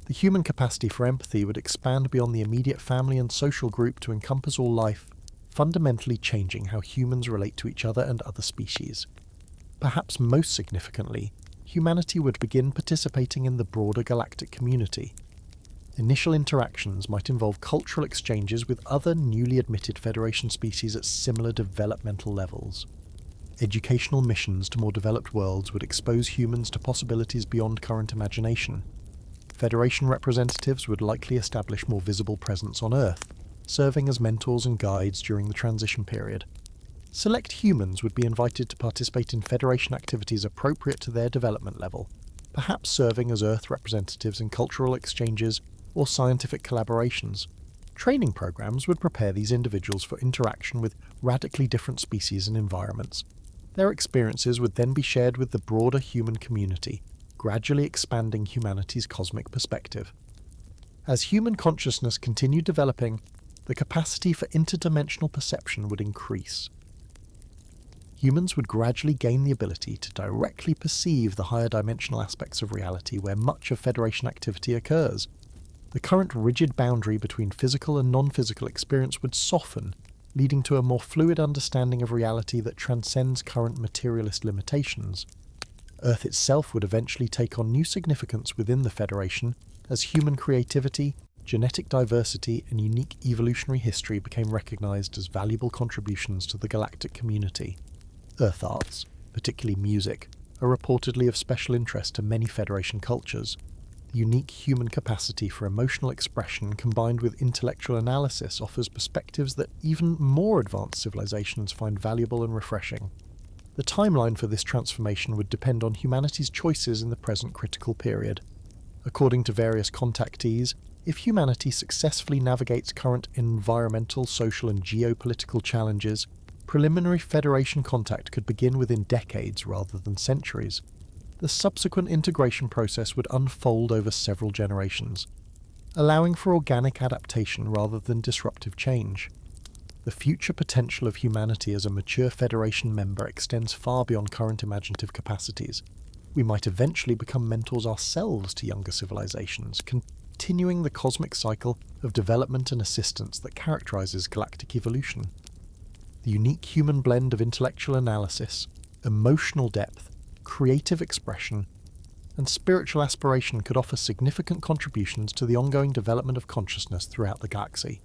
The human capacity for empathy would expand beyond the immediate family and social group to encompass all life, fundamentally changing how humans relate to each other and other species. Perhaps most significantly, humanity would begin participating in the broader galactic community. Initial interactions might involve cultural exchanges with other newly admitted Federation species at similar developmental levels. Educational missions to more developed worlds would expose humans to possibilities beyond current imagination. Federation representatives would likely establish more visible presence on Earth, serving as mentors and guides during the transition period. Select humans would be invited to participate in Federation activities appropriate to their development level, perhaps serving as Earth representatives in cultural exchanges or scientific collaborations. Training programs would prepare these individuals for interaction with radically different species and environments. Their experiences would then be shared with the broader human community, gradually expanding humanity's cosmic perspective. As human consciousness continued developing, the capacity for interdimensional perception would increase. Humans would gradually gain the ability to directly perceive the higher dimensional aspects of reality where much of Federation activity occurs. The current rigid boundary between physical and non-physical experience would soften, leading to a more fluid understanding of reality that transcends current materialist limitations. Earth itself would eventually take on new significance within the Federation as human creativity, genetic diversity, and unique evolutionary history became recognized as valuable contributions to the galactic community. Earth arts, particularly music, are reportedly of special interest to many Federation cultures. The unique human capacity for emotional expression combined with intellectual analysis offers perspectives that even more advanced civilizations find valuable and refreshing. The timeline for this transformation would depend on humanity's choices in the present critical period. According to various contactees, if humanity successfully navigates current environmental, social, and geopolitical challenges, preliminary Federation contact could begin within decades rather than centuries. The subsequent integration process would unfold over several generations, allowing for organic adaptation rather than disruptive change. The future potential of humanity as a mature Federation member extends far beyond current imaginative capacities. We might eventually become mentors ourselves to younger civilizations, continuing the cosmic cycle of development and assistance that characterizes galactic evolution. The unique human blend of intellectual analysis, emotional depth, creative expression, and spiritual aspiration could offer significant contributions to the ongoing development of consciousness throughout the galaxy.